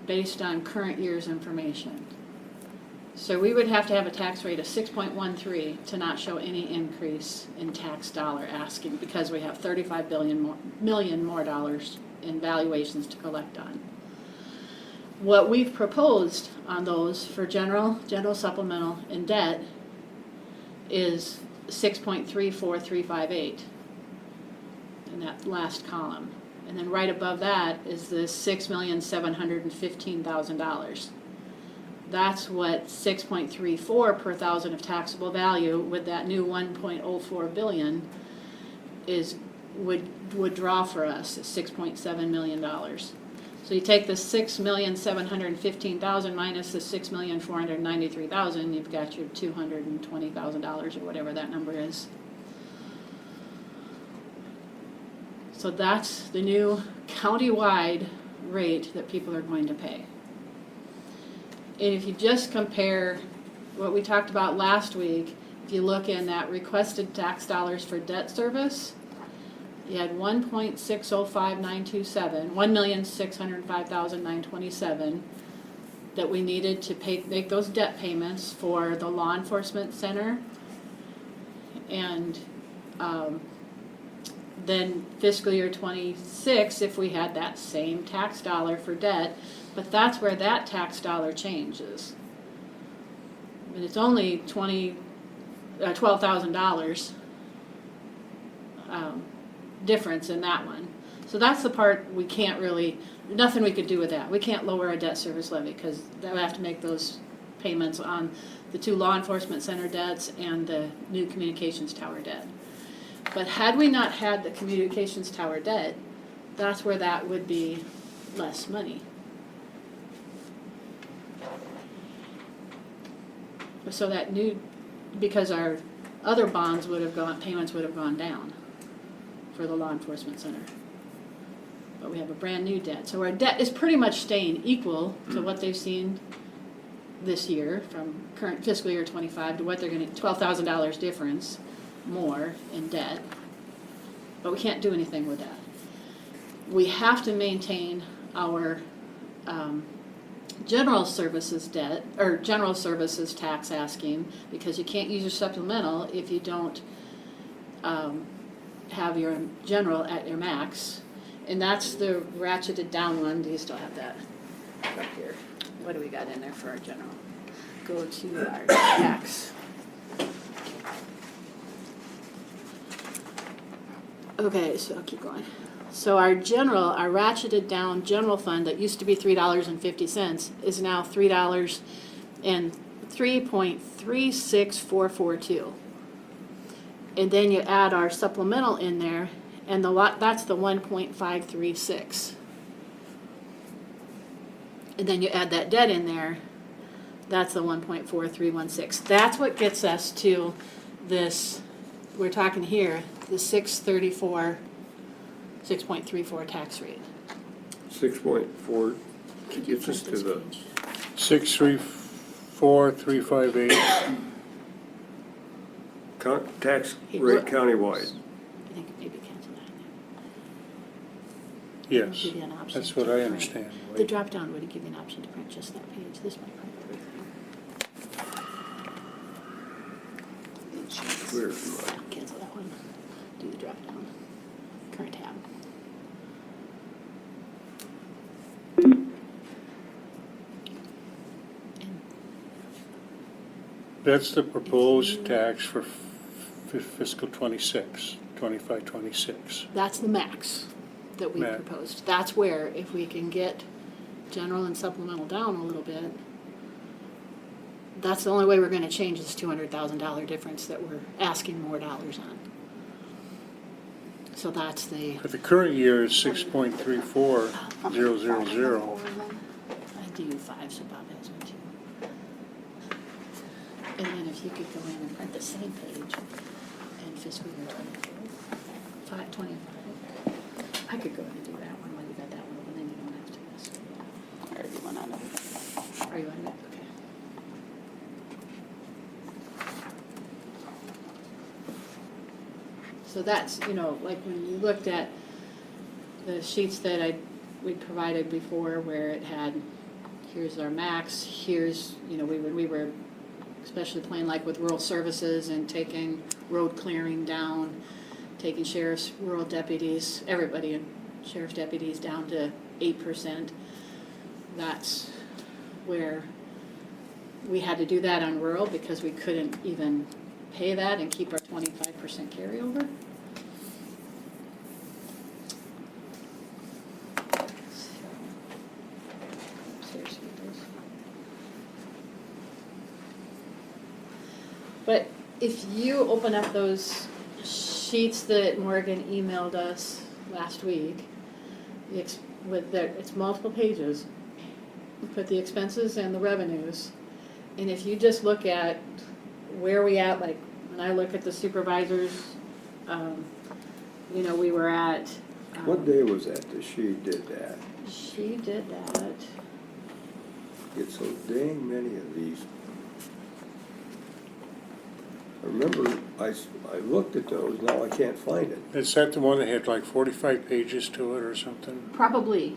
based on current year's information. So we would have to have a tax rate of 6.13 to not show any increase in tax dollar asking, because we have 35 million more dollars in valuations to collect on. What we've proposed on those for general supplemental, and debt is 6.34358 in that last column. And then right above that is the $6,715,000. That's what 6.34 per thousand of taxable value with that new 1.04 billion would draw for us at $6.7 million. So you take the $6,715,000 minus the $6,493,000, you've got your $220,000 or whatever that number is. So that's the new county-wide rate that people are going to pay. And if you just compare what we talked about last week, if you look in that requested tax dollars for debt service, you had 1.605927, 1,605,927 that we needed to make those debt payments for the law enforcement center, and then fiscal year 26 if we had that same tax dollar for debt, but that's where that tax dollar changes. And it's only $12,000 difference in that one. So that's the part we can't really, nothing we could do with that. We can't lower a debt service levy because we have to make those payments on the two law enforcement center debts and the new communications tower debt. But had we not had the communications tower debt, that's where that would be less money. So that because our other bonds payments would have gone down for the law enforcement center. But we have a brand new debt. So our debt is pretty much staying equal to what they've seen this year from current fiscal year 25 to what they're going to, $12,000 difference more in debt. But we can't do anything with that. We have to maintain our general services debt, or general services tax asking, because you can't use your supplemental if you don't have your general at your max. And that's the ratcheted down one. Do you still have that up here? What do we got in there for our general? Go to our tax. Okay, so I'll keep going. So our general, our ratcheted down general fund that used to be $3.50 is now $3.36442. And then you add our supplemental in there, and that's the 1.536. And then you add that debt in there, that's the 1.4316. That's what gets us to this, we're talking here, the 6.34 tax rate. 6.4 Could you gets us print to this the, page? 634,358. tax Hey, rate look. countywide. I think maybe cancel that. Yes, Give you an option that's what to I print. understand. The drop down would give you an option to print just that page. This might print everything. Where's mine? Cancel that one. Do the drop down. Current tab. And That's the proposed tax for fiscal 26, 25, 26. that's the max that we Max. proposed. That's where, if we can get general and supplemental down a little bit, that's the only way we're gonna change this $200,000 difference that we're asking more dollars on. So that's the, But the current year is I'm 6.34000. gonna find the four then. I do 5, so Bob has one too. And then if you could go in and print the same page in fiscal year 25. I could go in and do that one while you got that one open, then you don't have to mess with it. I already went on it. Are you on it? Okay. So that's, like when you looked at the sheets that we provided before where it had, here's our max, here's, we were especially playing like with rural services and taking road clearing down, taking sheriff's, rural deputies, everybody in sheriff's deputies down to 8%. That's where we had to do that on rural because we couldn't even pay that and keep our 25% carryover. But if you open up those sheets that Morgan emailed us last week, it's multiple pages. You put the expenses and the revenues, and if you just look at where we at, like when I look at the supervisors, we were at. What day was that she did that? She did that. Get so dang many of these. I remember I looked at those, now I can't find it. Is that the one that had like 45 pages to it or something? Probably.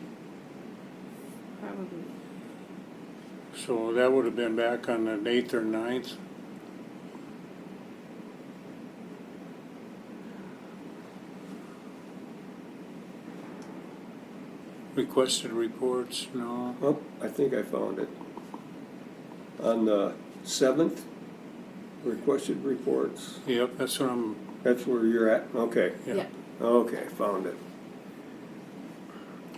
So that would have been back on the 8th or 9th. Requested reports, no. Oh, I think I found it. On the 7th, requested reports, Yep, that's what I'm, that's where you're at? Okay, yeah. okay, found it.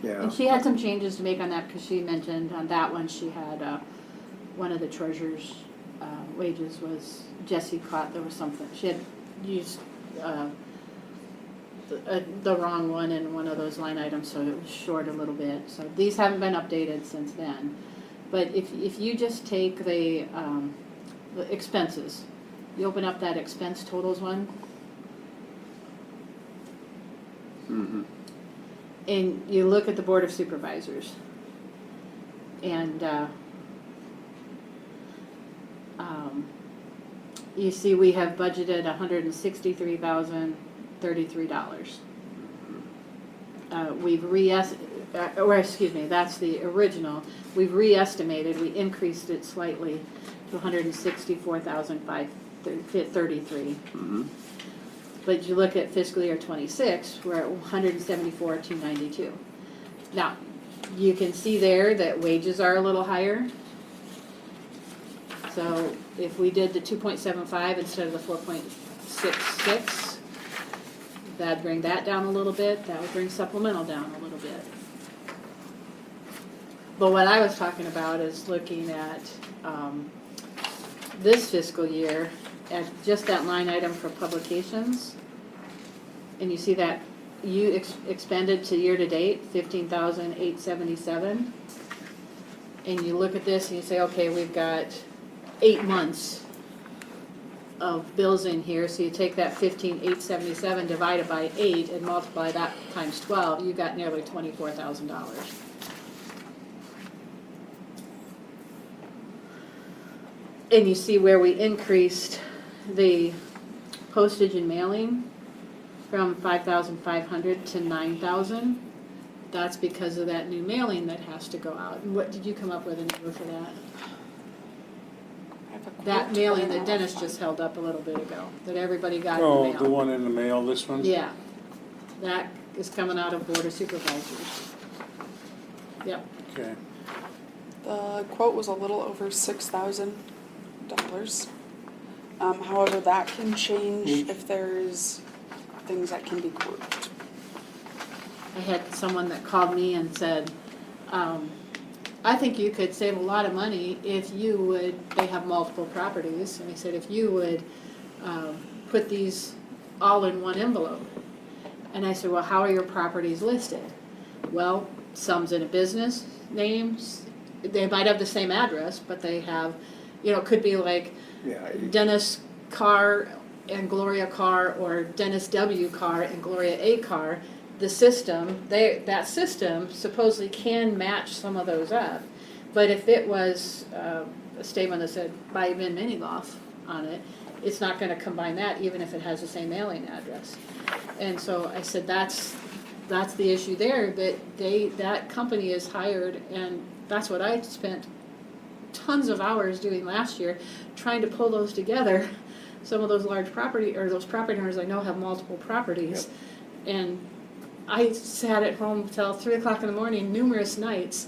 Yeah, And she had some changes to make on that because she mentioned on that one she had one of the treasurer's wages was Jesse caught there was something she had used the wrong one in one of those line items, so it was short a little bit. So these haven't been updated since then. But if you just take the expenses, you open up that expense totals one. mm-hmm, And you look at the Board of Supervisors, and you see we have budgeted $163,033. We've or excuse me, that's the original. We've re-estimated, we increased it slightly to 164,533. But you look at fiscal year '26, we're at 174,292. Now, you can see there that wages are a little higher. So if we did the 2.75 instead of the 4.66, that'd bring that down a little bit. That would bring supplemental down a little bit. But what I was talking about is looking at this fiscal year at just that line item for publications. And you see that you expended to year to date 15,877. And you look at this and you say, okay, we've got 8 months of bills in here, so you take that 15,877 divided by 8 and multiply that times 12, you got nearly $24,000. And you see where we increased the postage and mailing from 5,500 to 9,000. That's because of that new mailing that has to go out. And what did you come up with a number for that? I have a quote That mailing that I'll Dennis find. just held up a little bit ago, that everybody got in the Oh, mail. the one in the mail, this one? Yeah, that is coming out of Board of Supervisors. Yep, Okay. The quote was a little over $6,000. However, that can change if there's things that can be grouped. I had someone that called me and said, I think you could save a lot of money if you would, they have multiple properties, and he said, if you would put these all in one envelope. And I said, well, how are your properties listed? Well, some's in a business names, they might have the same address, but they have, it could be like Yeah, Dennis Carr and Gloria Carr, or Dennis W. Carr and Gloria A. Carr. The system, that system supposedly can match some of those up. But if it was a statement that said by Ben Minigoff on it, it's not going to combine that even if it has the same mailing address. And so I said that's the issue there, that company is hired, and that's what I spent tons of hours doing last year, trying to pull those together. Some of those large property, or those property owners I know have multiple properties. And I sat at home till 3 o'clock in the morning, numerous nights,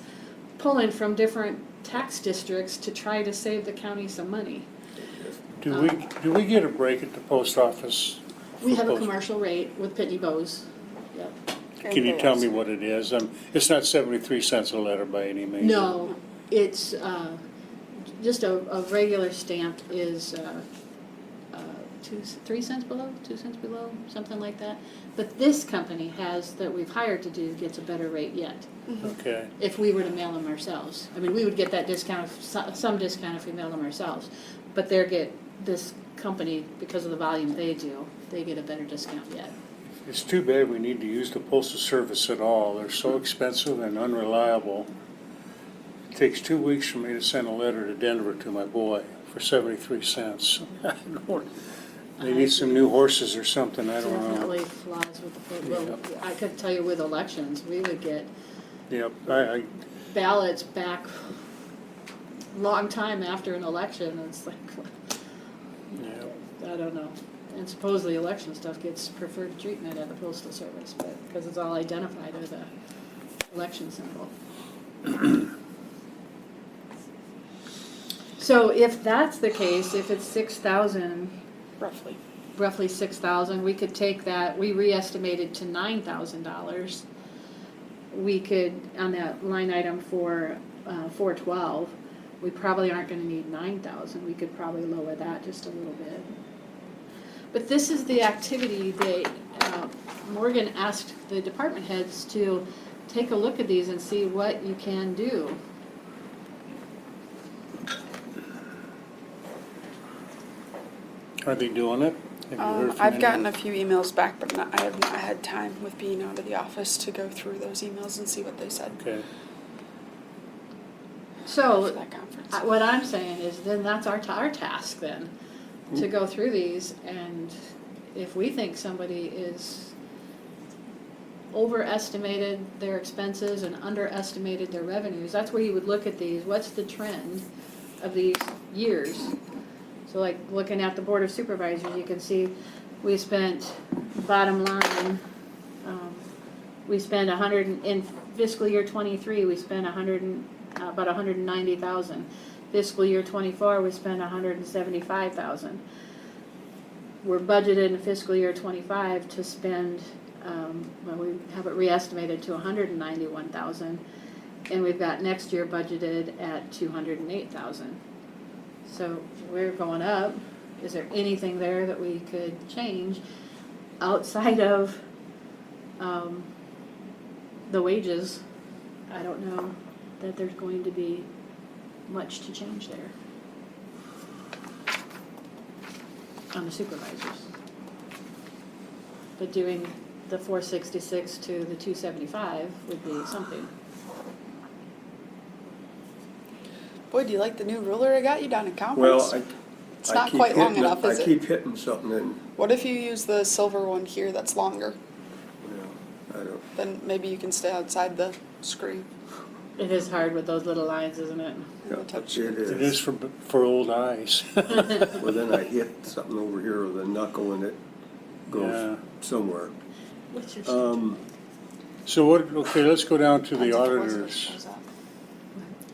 pulling from different tax districts to try to save the county some money. Do we get a break at the post office? We for have a post- commercial rate with Pitney Bowes. Yep. Can you tell me what it is? It's not 73 cents a letter by any means. No, it's just a regular stamp is 3 cents below, 2 cents below, something like that. But this company that we've hired to do gets a better rate yet. Okay. If we were to mail them ourselves. I mean, we would get that discount, some discount if we mail them ourselves. But this company, because of the volume they do, they get a better discount yet. It's too bad we need to use the postal service at all. They're so expensive and unreliable. It takes 2 weeks for me to send a letter to Denver to my boy for 73 cents. They need some new horses or something, I don't know. Definitely flies with the foot. Well, I could tell you with elections, we would get Yep, I ballots back long time after an election. It's like, yeah. I don't know. And supposedly election stuff gets preferred treatment at the Postal Service, but because it's all identified with a election symbol. So if that's the case, if it's 6,000, roughly 6,000, we could take that, we re-estimated to $9,000. We could, on that line item for 412, we probably aren't going to need 9,000. We could probably lower that just a little bit. But this is the activity that Morgan asked the department heads to take a look at these and see what you can do. Are they doing it? Have you heard from I've any? gotten a few emails back, but I have not had time with being out of the office to go through those emails and see what they said Okay. for So that conference. what I'm saying is then that's our task then, to go through these, and if we think somebody is overestimated their expenses and underestimated their revenues. That's where you would look at these, what's the trend of these years? So like looking at the Board of Supervisors, you can see we spent, bottom line, we spent in fiscal year '23, we spent about $190,000. Fiscal year '24, we spent $175,000. We're budgeted in fiscal year '25 to spend, well, we have it re-estimated to $191,000, and we've got next year budgeted at $208,000. So we're going up. Is there anything there that we could change outside of the wages? I don't know that there's going to be much to change there on the supervisors. But doing the 466 to the 275 would be something. Boy, do you like the new ruler I got you down in Well, conference? It's not quite long enough, is I it? keep hitting something and, What if you use the silver one here that's longer? I don't, Then maybe you can stay outside the screen. It is hard with those little lines, isn't it? yeah, the touch. it It is is. for old eyes. Well, then I hit something over here with a knuckle and it Yeah. goes somewhere. What's your So what, okay, let's go down to Depends the if Elizabeth auditors. shows up.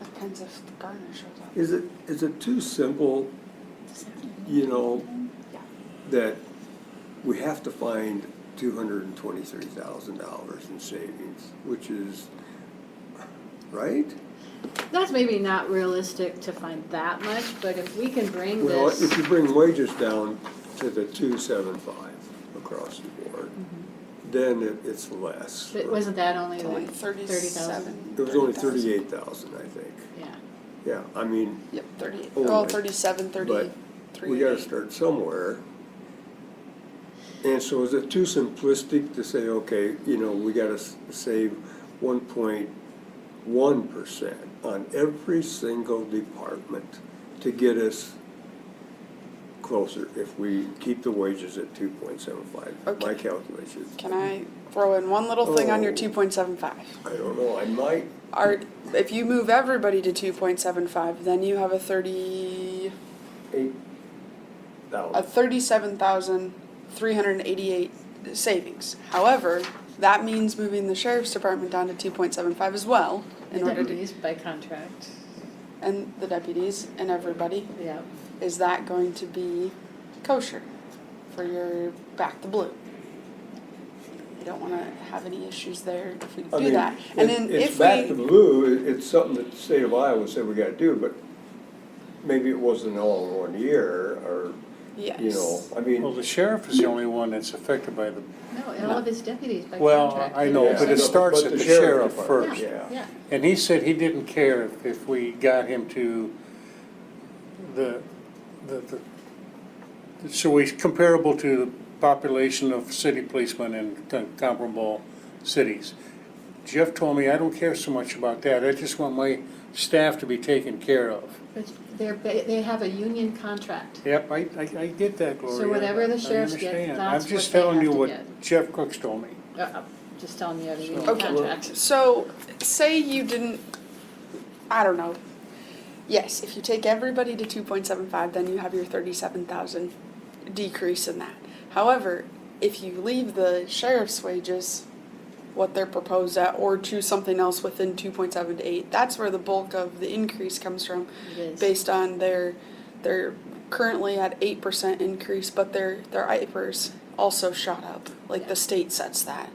Depends if Garner shows up. Is it too simple, you know, Yeah. that we have to find $223,000 in savings, which is, right? That's maybe not realistic to find that much, but if we can bring Well, this, if you bring wages down to the 275 across the board, then it's less. but wasn't that only It's only like 37. 30,000? It was only 30,000. 38,000, I think. Yeah. Yeah, I mean, Yep, 38. Only. Well, 37, but 33. we gotta start somewhere. And so is it too simplistic to say, okay, you know, we gotta save 1.1% on every single department to get us closer if we keep the wages at 2.75, my Okay. calculations. Can I throw in one little thing on your Oh. 2.75? I don't know, I might, If you move everybody to 2.75, then you have a 37,388 savings. However, that means moving the sheriff's department down to 2.75 as well in The order to, deputies by contract, and the deputies and everybody. yeah. Is that going to be kosher for your back to blue? You don't want to have any issues there if we I do mean, that. And then it's if back to we, blue, it's something that the state of Iowa said we gotta do, but maybe it wasn't all in 1 year, or, you know, yes, I mean. Well, the sheriff is the only one that's affected by the, No, all of his deputies by well, contract. I know, Yeah, but it starts but at the the sheriff department, first. Yeah. Yeah, And he said he didn't care if we got him to so he's comparable to the population of city policemen in comparable cities. Jeff told me, I don't care so much about that, I just want my staff to be taken care of. but they have a union contract. Yep, I get that, Gloria. So whatever the I sheriffs get, understand. that's I'm just what they telling have you to what get. Jeff Crooks told me. Just telling you, you have a union Okay. contract. so say you didn't, I don't know. Yes, if you take everybody to 2.75, then you have your 37,000 decrease in that. However, if you leave the sheriff's wages, what they're proposed at, or choose something else within 2.7 to 8, that's where the bulk of the increase comes from, It is. based on they're currently at 8% increase, but their IPERs also shot up, like Yeah. the state sets that.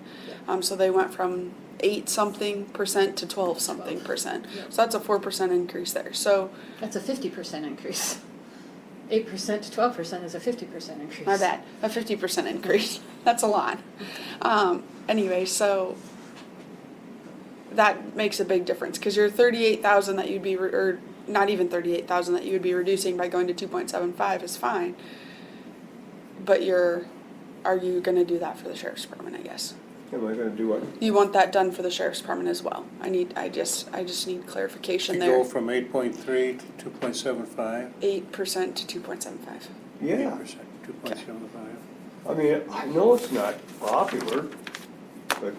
Yeah. So they went from 8-something% to 12-something%. Yeah. So that's a 4% increase there. So That's a 50% increase. 8% to 12% is a 50% increase. my bad, a 50% increase. That's a lot. Anyway, so that makes a big difference because your 38,000 that you'd be, or not even 38,000 that you would be reducing by going to 2.75 is fine. But are you going to do that for the sheriff's department? I guess Am I gonna do what? you want that done for the sheriff's department as well. I just need clarification To there. go from 8.3 to 2.75. 8% to 2.75. Yeah, 2.75. I mean, I know it's not popular, but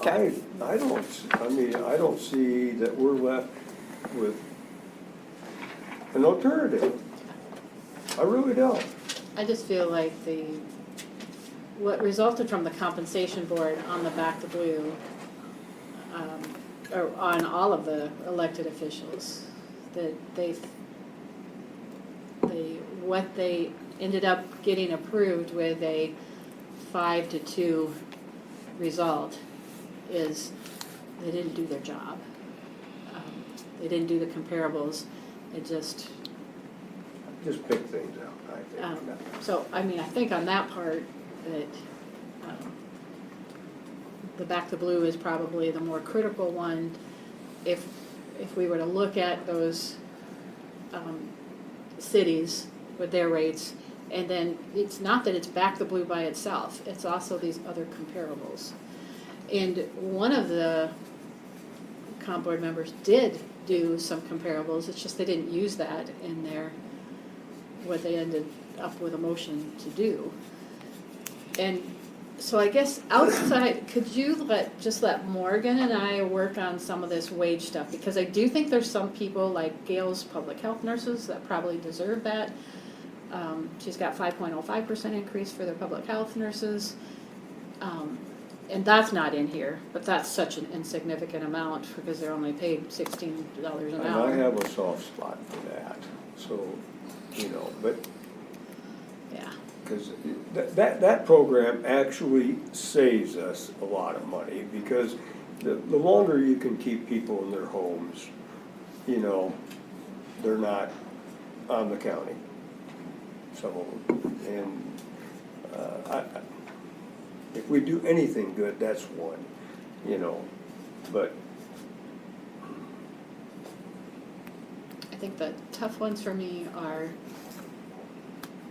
Okay. I don't see that we're left with an alternative. I really don't. I just feel like what resulted from the compensation board on the back to blue, or on all of the elected officials, that what they ended up getting approved with a 5-2 result is they didn't do their job. They didn't do the comparables. It just, Pick things out, I think. so, I mean, I think on that part, that the back to blue is probably the more critical one. If we were to look at those cities with their rates, and then it's not that it's back to blue by itself, it's also these other comparables. And one of the comp board members did do some comparables, it's just they didn't use that in what they ended up with a motion to do. And so I guess outside, could you just let Morgan and I work on some of this wage stuff? Because I do think there's some people, like Gail's public health nurses, that probably deserve that. She's got 5.05% increase for their public health nurses. And that's not in here, but that's such an insignificant amount because they're only paid $16 an And hour. I have a soft spot for that, so, but, Yeah. because that program actually saves us a lot of money, because the longer you can keep people in their homes, they're not on the county, some of them. And if we do anything good, that's one, but I think the tough ones for me are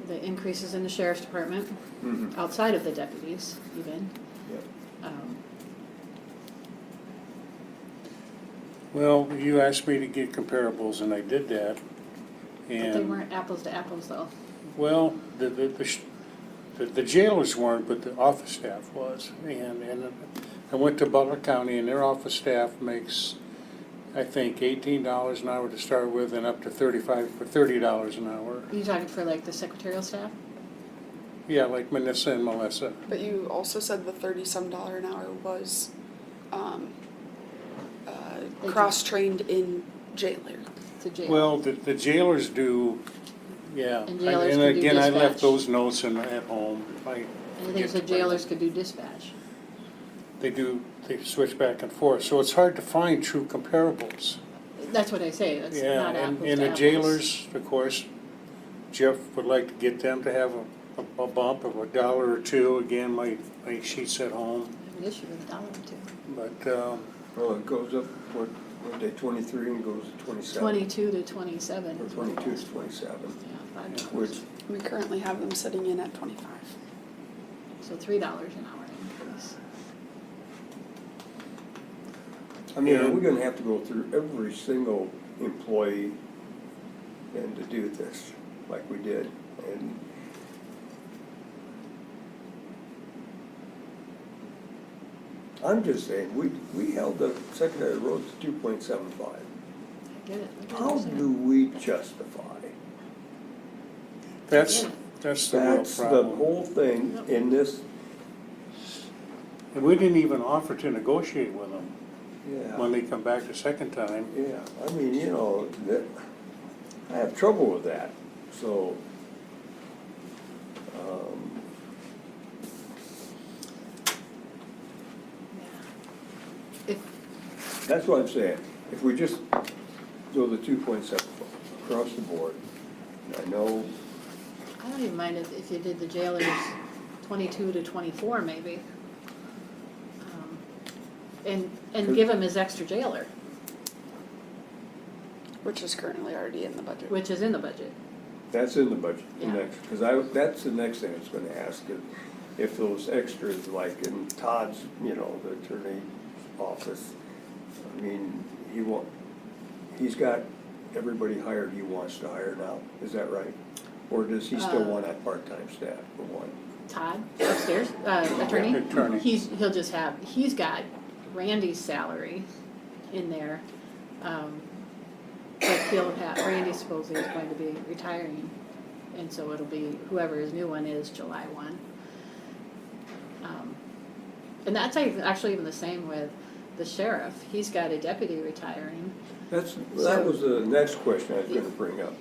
the increases in the sheriff's department, mhm, outside of the deputies even. yeah. Well, you asked me to get comparables, and I did that. But they And, weren't apples to apples though. well, the jailers weren't, but the office staff was. And I went to Butler County, and their office staff makes, I think, $18 an hour to start with, and up to $30 an hour. Are you talking for like the secretarial staff? Yeah, like Melissa and Melissa. But you also said the $30-some an hour was do. cross-trained in jailer. To jail? Well, the jailers do, yeah. And jailers And can do again, I left dispatch. those notes at home. And I think the jailers could do dispatch. They switch back and forth, so it's hard to find true comparables. That's what I say, that's Yeah, not apples to apples. and the jailers, of course, Jeff would like to get them to have a bump of $1 or $2. Again, my sheets at home, I have an issue with $1 or $2. but, Well, it goes up, what day, 23 and goes to 27? 22 to 27. Or is what it 22 is. to 27, Yeah, $5. which, We currently have them sitting in at 25. So $3 an hour increase. are we gonna have to go through every single employee and to do this, like we did? And I'm just saying, we held the secondary roads to 2.75. I get it. I How understand. do we justify? that's the real That's the problem. whole thing Yep. in this, And we didn't even offer to negotiate with them when yeah, they come back the second time. yeah, that, I have trouble with that, so. If, That's what I'm saying, if we just go the 2.7 across the board, I know, I don't even mind if you did the jailers 22 to 24 maybe. And give him his extra jailer, Which is currently already in the budget. which is in the budget. that's in the budget, the Yeah. next, because that's the next thing I was gonna ask, if those extras, like in Todd's, the attorney office, I mean, he's got everybody hired he wants to hire now, is that right? Or does he still want that part-time staff for one? Todd upstairs, attorney? Attorney. He's got Randy's salary in there. But Randy supposedly is going to be retiring, and so it'll be whoever his new one is, July 1. And that's actually even the same with the sheriff. He's got a deputy retiring. That So- was the next question I was gonna bring up.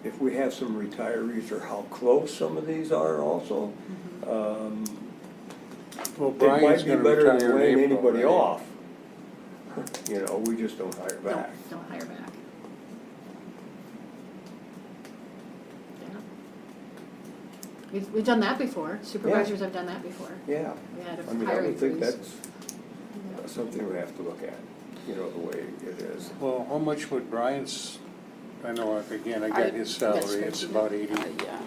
If we have some retirees or how close some of these are also, Well, it might Brian's be gonna better retire than in laying April, anybody right? off. You know, we just don't hire back. Don't hire back. Yeah. We've done that before. Supervisors have done that before. Yeah. We had a I mean, I hiring would think freeze. that's something we have to look at, you know, the way it is. Well, how much would Brian's, I know, again, I got his salary, it's about 80. Yeah.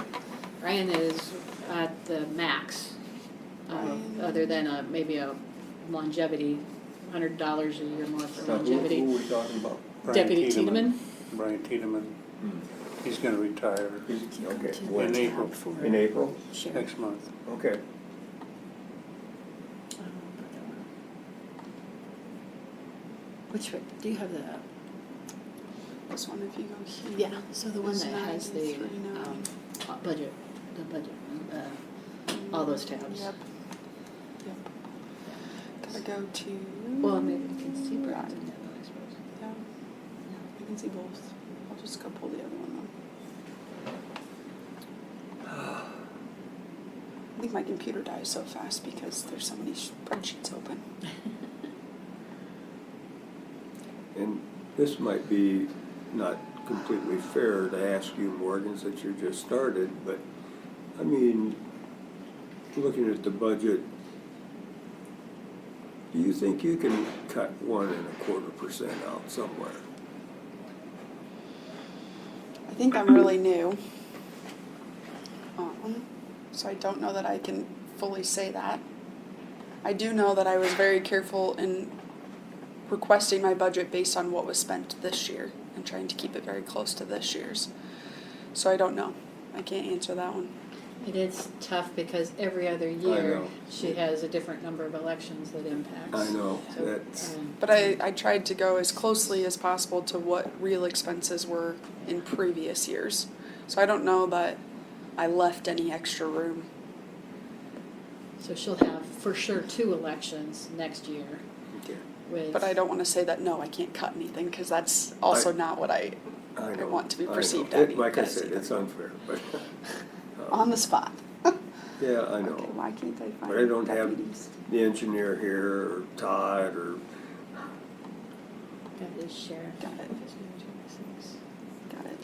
Ryan is at the max, other than maybe a longevity, $100 a year more for Now, who longevity. are we talking about? Brian Deputy Tiedemann? Brian Tiedemann, he's gonna retire Okay, in when? April, In April? next month. Okay. Which one? Do you have the? This one, if you go here. Yeah, so the one is that has the 939. budget, all those tabs. Yep. Yep. Gotta go to. Well, maybe you can see Brian's in that one, I suppose. Yeah, I can see both. I'll just go pull the other one up. I think my computer dies so fast because there's so many spreadsheets open. And this might be not completely fair to ask you, Morgan, since you just started, but, I mean, looking at the budget, do you think you can cut 1.25% out somewhere? I think I'm really new. So I don't know that I can fully say that. I do know that I was very careful in requesting my budget based on what was spent this year and trying to keep it very close to this year's. So I don't know. I can't answer that one. It is tough because every other year, know. she has a different number of elections that impacts. I know, So, that's, But I tried to go as closely as possible to what real expenses were in previous years. So I don't know that I left any extra room. So she'll have for sure 2 elections next year okay, with. But I don't want to say that, no, I can't cut anything, because that's also not what I I know. want to be I know. perceived Like I as said, either. it's unfair, but, On the spot. yeah, I know. Okay, why can't I find But I don't have deputies? the engineer here, or Todd, or, Got his sheriff. Got it. Fiscal year 26. Got it.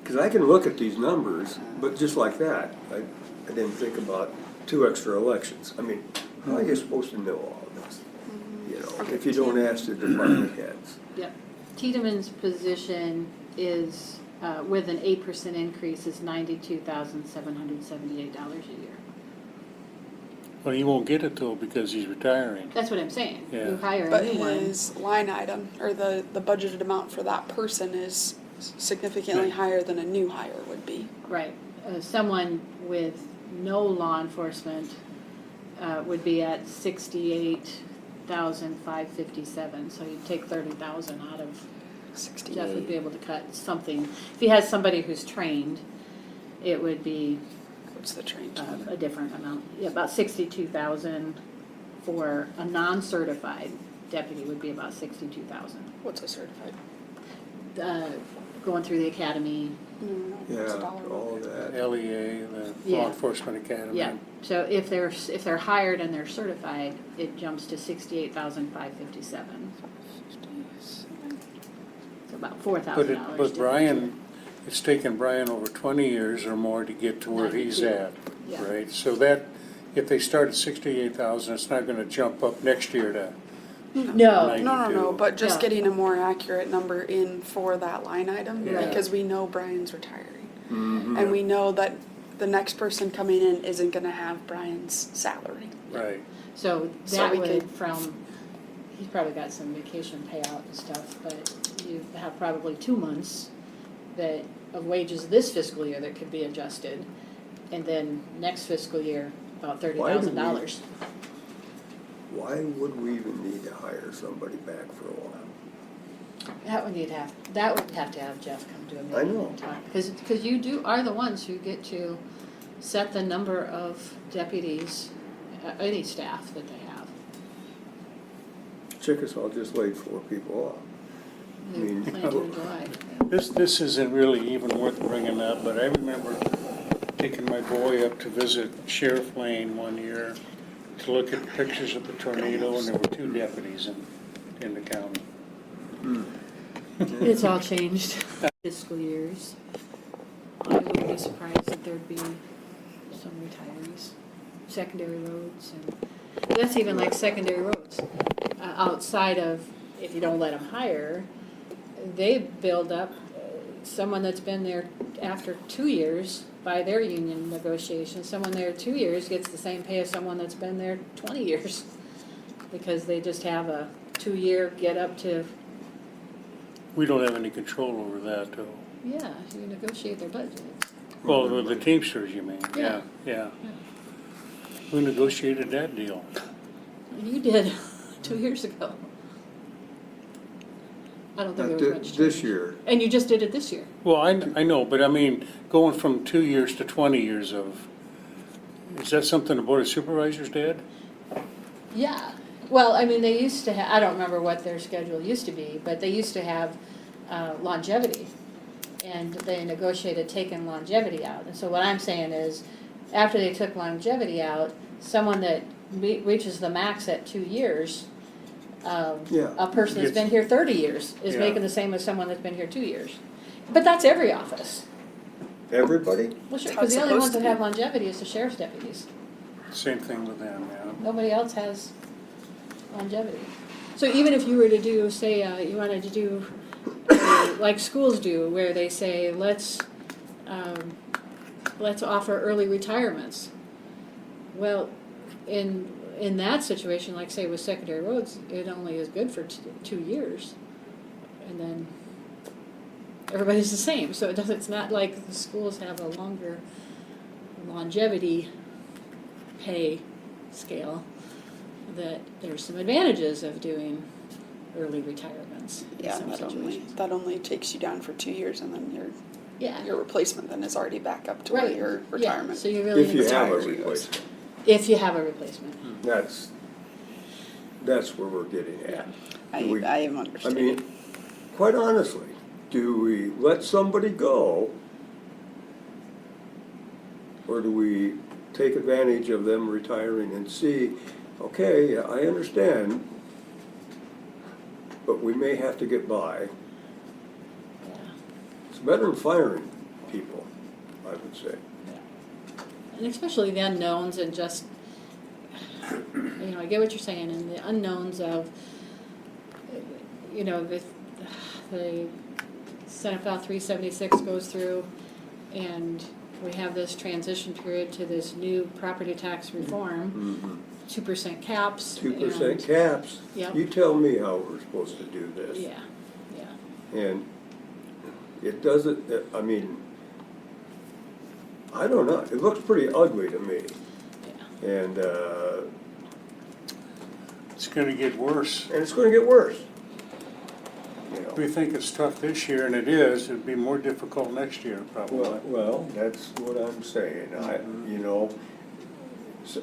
because I can look at these numbers, but just like that, I didn't think about 2 extra elections. I mean, how are you supposed to know all of this? You know, Okay. if you don't ask the department heads. Yep. Tiedemann's position is, with an 8% increase, is $92,778 a year. Well, he won't get it though because he's retiring. That's what I'm saying. Yeah. You hire a But new one. his line item, or the budgeted amount for that person is significantly Right. higher than a new hire would be. Right. Someone with no law enforcement would be at 68,557. So you take 30,000 out of. Jeff would be 68. able to cut something. If he has somebody who's trained, it would be What's the train? a different amount. Yeah, about 62,000 for a non-certified deputy would be about 62,000. What's a certified? Going through the academy. No. What's Yeah, the dollar? all that. LEA, the Yeah. Law Enforcement Academy. Yeah. So if they're hired and they're certified, it jumps to 68,557. So about $4,000. But Brian, it's taken Brian over 20 years or more to get to where he's 92. at, Yeah. right? So that, if they start at 68,000, it's not gonna jump up next year to, No. Right. No, but just Yeah. getting a more accurate number in for that line item, Yeah. because we know Brian's retiring. Mhm. And we know that the next person coming in isn't gonna have Brian's salary. right? So So that we would, could- he's probably got some vacation payout and stuff, but you have probably 2 months of wages this fiscal year that could be adjusted. And then next fiscal year, about $30,000. why would we even need to hire somebody back for a while? That would have to have Jeff come to a meeting. I know. And talk, because you are the ones who get to set the number of deputies, any staff that they have. Chickasaw just laid 4 people off. They mean- plan to in July. This isn't really even worth bringing up, but I remember taking my boy up to visit Sheriff Lane one year to look at pictures of the tornado, and there were 2 deputies in the county. It's all changed. Fiscal years. I wouldn't be surprised if there'd be some retirees, secondary roads, and that's even like secondary roads. Outside of, if you don't let them hire, they build up someone that's been there after 2 years by their union negotiations. Someone there 2 years gets the same pay as someone that's been there 20 years because they just have a 2-year get up to. We don't have any control over that, though. Yeah, you negotiate their budgets. Well, the Teamsters, you mean? Yeah. Yeah. Who negotiated that deal? And you did 2 years ago. I don't think there was much change. This year, And you just did it this year. Well, I know, but I mean, going from 2 years to 20 years of, is that something the Board of Supervisors did? Yeah. Well, I mean, they used to have, I don't remember what their schedule used to be, but they used to have longevity. And they negotiated taking longevity out. And so what I'm saying is, after they took longevity out, someone that reaches the max at 2 years, Yeah. a person that's been here 30 years is Yeah. making the same as someone that's been here 2 years. But that's every office. everybody? Well, sure, That's how because it's the only ones supposed that to have be. longevity is the sheriff's deputies. Same thing with them, yeah. Nobody else has longevity. So even if you were to do, say, you wanted to do, like schools do, where they say, let's offer early retirements. Well, in that situation, like say with secondary roads, it only is good for 2 years. And then everybody's the same. So it's not like the schools have a longer longevity pay scale, that there's some advantages of doing early retirements in Yeah, some situations. that only takes you down for 2 years, and then Yeah. your replacement then is already back up to where Right. your Yeah, retirement. so you really If you need to have a start- replacement. If you have a replacement. That's where we're getting at. I Do we- am I understanding. mean, quite honestly, do we let somebody go? Or do we take advantage of them retiring and see, okay, I understand, but we may have to get by. Yeah. It's better than firing people, I would say. And especially the unknowns and just, I get what you're saying, and the unknowns of, the Senate File 376 goes through, and we have this transition period to this new property tax reform, 2% caps. 2% and- caps. Yep. You tell me how we're supposed to do this. Yeah, yeah. And it doesn't, I mean, I don't know, it looks pretty ugly to me. Yeah. And It's gonna get worse. it's gonna get worse. You know. We think it's tough this year, and it is. It'd be more difficult next year, probably. Well, that's what I'm saying.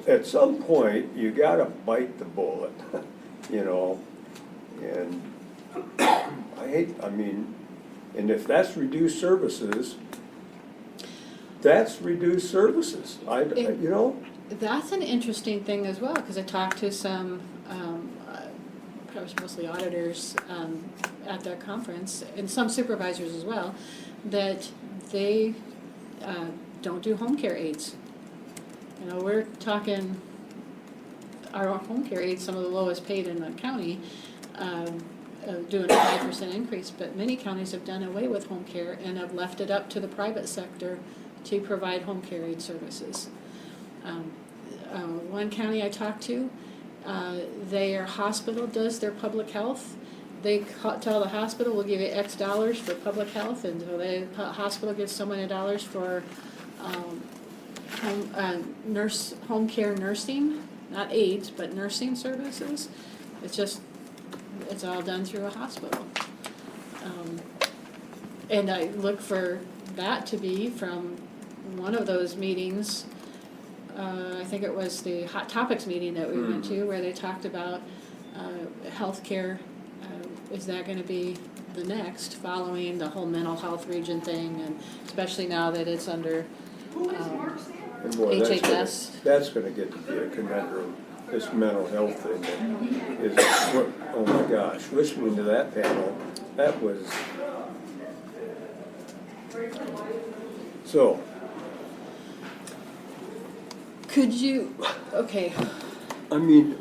At some point, you gotta bite the bullet, and and if that's reduced services, that's reduced services. That's an interesting thing as well, because I talked to some, probably mostly auditors at that conference, and some supervisors as well, that they don't do home care aides. We're talking, our home care aides, some of the lowest paid in the county, doing a 5% increase, but many counties have done away with home care and have left it up to the private sector to provide home care aid services. One county I talked to, their hospital does their public health. They tell the hospital, we'll give you X dollars for public health, and so the hospital gives so many dollars for home care nursing, not aides, but nursing services. It's all done through a hospital. And I look for that to be from one of those meetings. I think it was the Hot Topics meeting that we went to, where they talked about healthcare. Is that going to be the next, following the whole mental health region thing, and especially now that it's under And boy, HHS. that's gonna get to be a conundrum, this mental health thing is, oh my gosh, listening to that panel, that was. So, Could you, okay, I mean,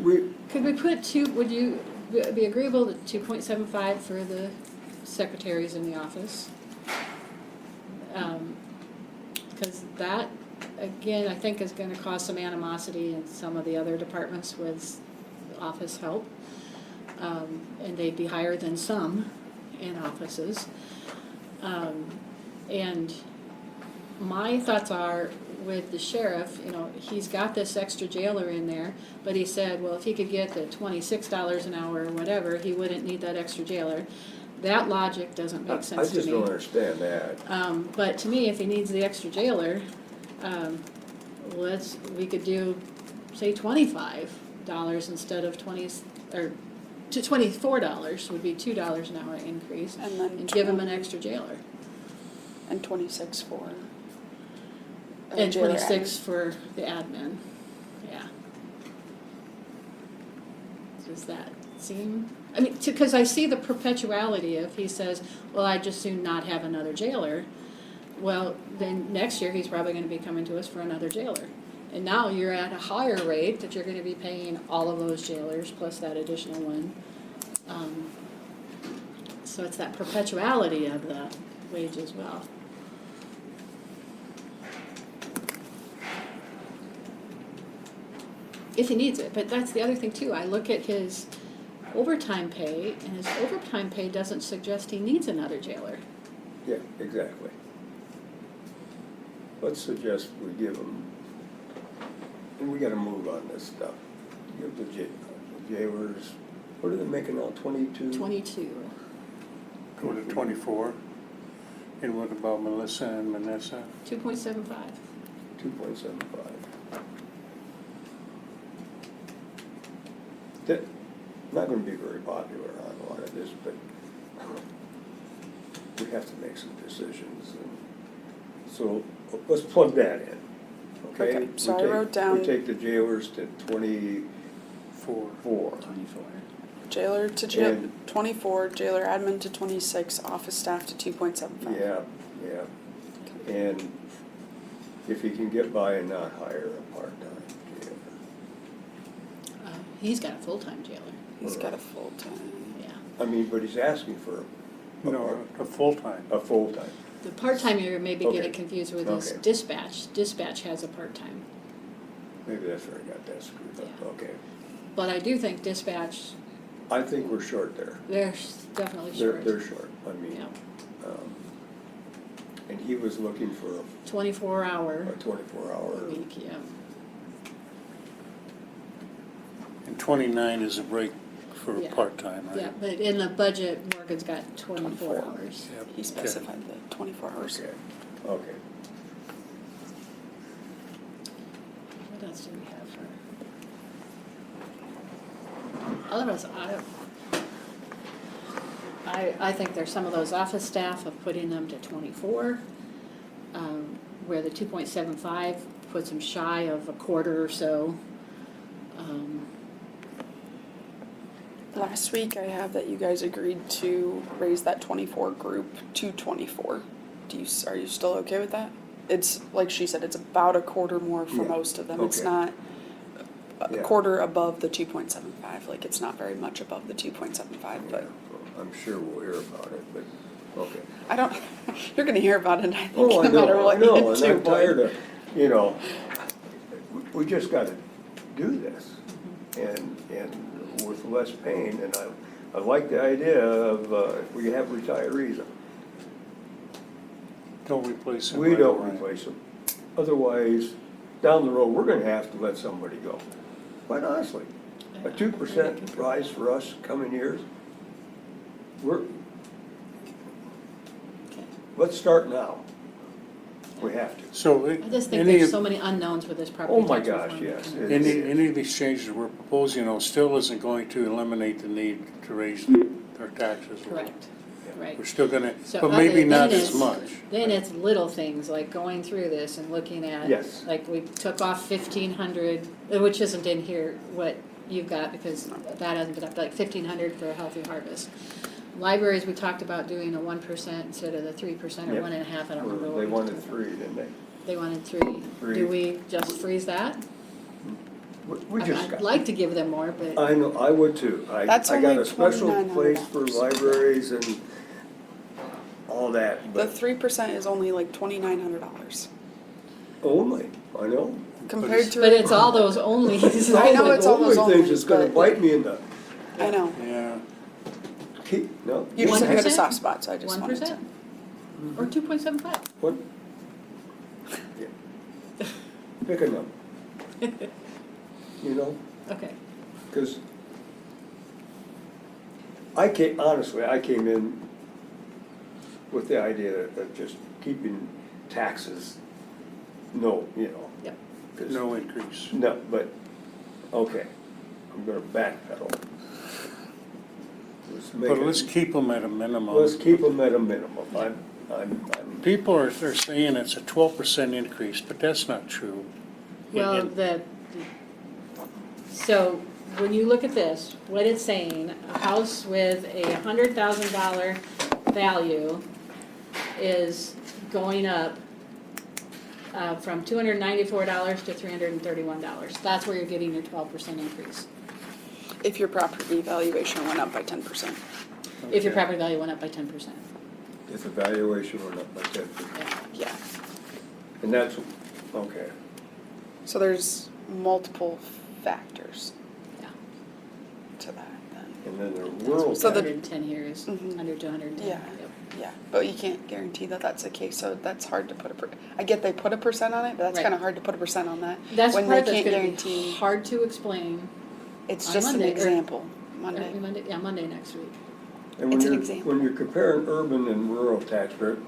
could we put would you be agreeable to 2.75 for the secretaries in the office? Because that, again, I think is gonna cause some animosity in some of the other departments with office help. And they'd be higher than some in offices. And my thoughts are, with the sheriff, he's got this extra jailer in there, but he said, well, if he could get the $26 an hour or whatever, he wouldn't need that extra jailer. That logic doesn't I make sense to me. just don't understand that. But to me, if he needs the extra jailer, we could do, say, $25 instead of to $24 would be $2 an hour increase, And then and give him an extra jailer. And 26 for. And jailer 26 for the admin, yeah. Does that seem, I mean, because I see the perpetuality of, he says, well, I'd just soon not have another jailer. Well, then next year, he's probably gonna be coming to us for another jailer. And now you're at a higher rate that you're gonna be paying all of those jailers plus that additional one. So it's that perpetuality of the wage as well. If he needs it, but that's the other thing too. I look at his overtime pay, and his overtime pay doesn't suggest he needs another jailer. Yeah, exactly. Let's suggest we give them, and we gotta move on this stuff. Give the jailers, what are they making now, 22? 22. Go to 24. And what about Melissa and Vanessa? 2.75. 2.75. That, not gonna be very popular on a lot of this, but we have to make some decisions. And so let's plug that in, okay? Okay, so I wrote down- We take the jailers to 24. 24. Jailer to jail, And- 24, jailer admin to 26, office staff to 2.75. Yeah. And if you can get by and not hire a part-time jailer. He's got a full-time jailer. He's got a full-time. Yeah. I mean, but he's asking for No, a full-time. a full-time. The part-time you're maybe Okay. getting confused with is Okay. dispatch. Dispatch has a part-time. Maybe that's where I got that screwed up, Yeah. okay. But I do think dispatch, I think we're short there. they're definitely short. They're short, I mean, Yeah. and he was looking for 24-hour a 24-hour. a week, yeah. And 29 is a break for Yeah. part-time, right? Yeah, but in the budget, Morgan's got 24 hours. Yep. He specified the 24 hours. Okay. What else do we have for? Otherwise, I think there's some of those office staff of putting them to 24, where the 2.75 puts them shy of a quarter or so. Last week I have that you guys agreed to raise that 24 group to 24. Are you still okay with that? It's, like she said, it's about a quarter more for Yeah. most of them. It's Okay. not a Yeah. quarter above the 2.75, like it's not very much above the 2.75, but I'm sure we'll hear about it, but, okay. I don't, you're gonna hear about it, I think, Oh, I no matter know, I what you know, do. and I'm but- tired of, we just gotta do this, and with less pain, and I like the idea of, if we have retirees, Don't replace them. we right don't away. replace them. Otherwise, down the road, we're gonna have to let somebody go, quite honestly. A 2% rise for us coming years. Let's start now. We have to. So I just think any there's of, so many unknowns with this property Oh my tax gosh, reform. yes. any of these changes we're proposing, though, still isn't going to eliminate the need to raise their taxes. Correct, right. We're still gonna, So but maybe then not as it's- much. Then it's little things like going through this and looking at. Yes. Like we took off 1,500, which isn't in here, what you've got, because that hasn't been up, like 1,500 for a healthy harvest. Libraries, we talked about doing a 1% instead of the 3% or Yep. 1.5, I don't remember. what They we wanted talked 3, didn't they? about. They wanted 3. Three. Do we just freeze that? We just I'd got. like to give them more, but. I know, I would too. I That's got only a special $2,900. place for libraries and all that, The but 3% is only like $2,900 only, I know. compared to. But it's all those onlys. I know it's all those Only things that's onlys, gonna but- bite me in the, I know. Yeah, no. You just have a 1%? soft spot, so I just wanted to. 1%? Or 2.75? What? Yeah. Pick a number. You know, Okay. because honestly, I came in with the idea of just keeping taxes, no, you know. Yep. 'cause- no increase. No, but, okay, I'm gonna backpedal. But let's keep them at a minimum. Let's keep them at a minimum. I'm, People are saying it's a 12% increase, but that's not true. Well, And- so when you look at this, what it's saying, a house with a $100,000 value is going up from $294 to $331. That's where you're getting your 12% increase. If your property valuation went up by 10%. If your Okay. property value went up by 10%. if the valuation went up by 10%, Yeah. Yeah. and that's, okay. So there's multiple factors Yeah. to that then. And then the rural So the- tax, 110 here is Mhm. under 210. Yeah. Yep. Yeah, but you can't guarantee that that's the case, so that's hard to put I get they put a percent on it, but that's Right. kind of hard to put a percent on that. That's the when part they that's can't gonna be guarantee. hard to explain. It's on just Monday, an or- example, Or Monday. Monday, yeah, Monday next week. and when It's an you're, example. when you're comparing urban and rural tax rate,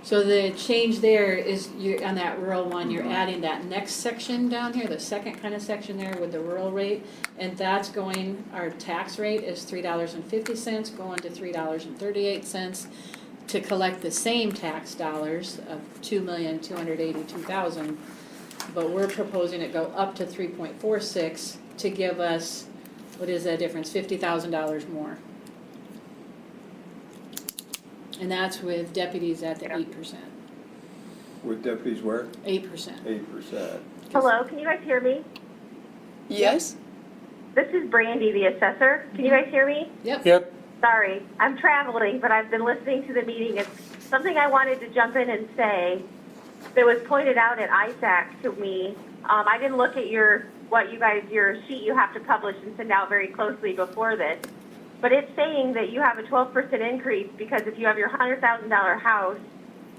So the change there is you're on that rural one, you're adding that next section down here, the second kind of section there with the rural rate. And that's going, our tax rate is $3.50 going to $3.38 to collect the same tax dollars of $2,282,000. But we're proposing it go up to 3.46 to give us, what is that difference, $50,000 more. And that's with deputies at the 8%. with deputies where? 8%. 8%. Hello, can you guys hear me? Yes? This is Brandy, the assessor. Can you guys hear me? Yep, Sorry, I'm traveling, but I've been listening to the meeting. It's something I wanted to jump in and say that was pointed out at ISAC to me. I didn't look at your sheet you have to publish and send out very closely before this, but it's saying that you have a 12% increase because if you have your $100,000 house,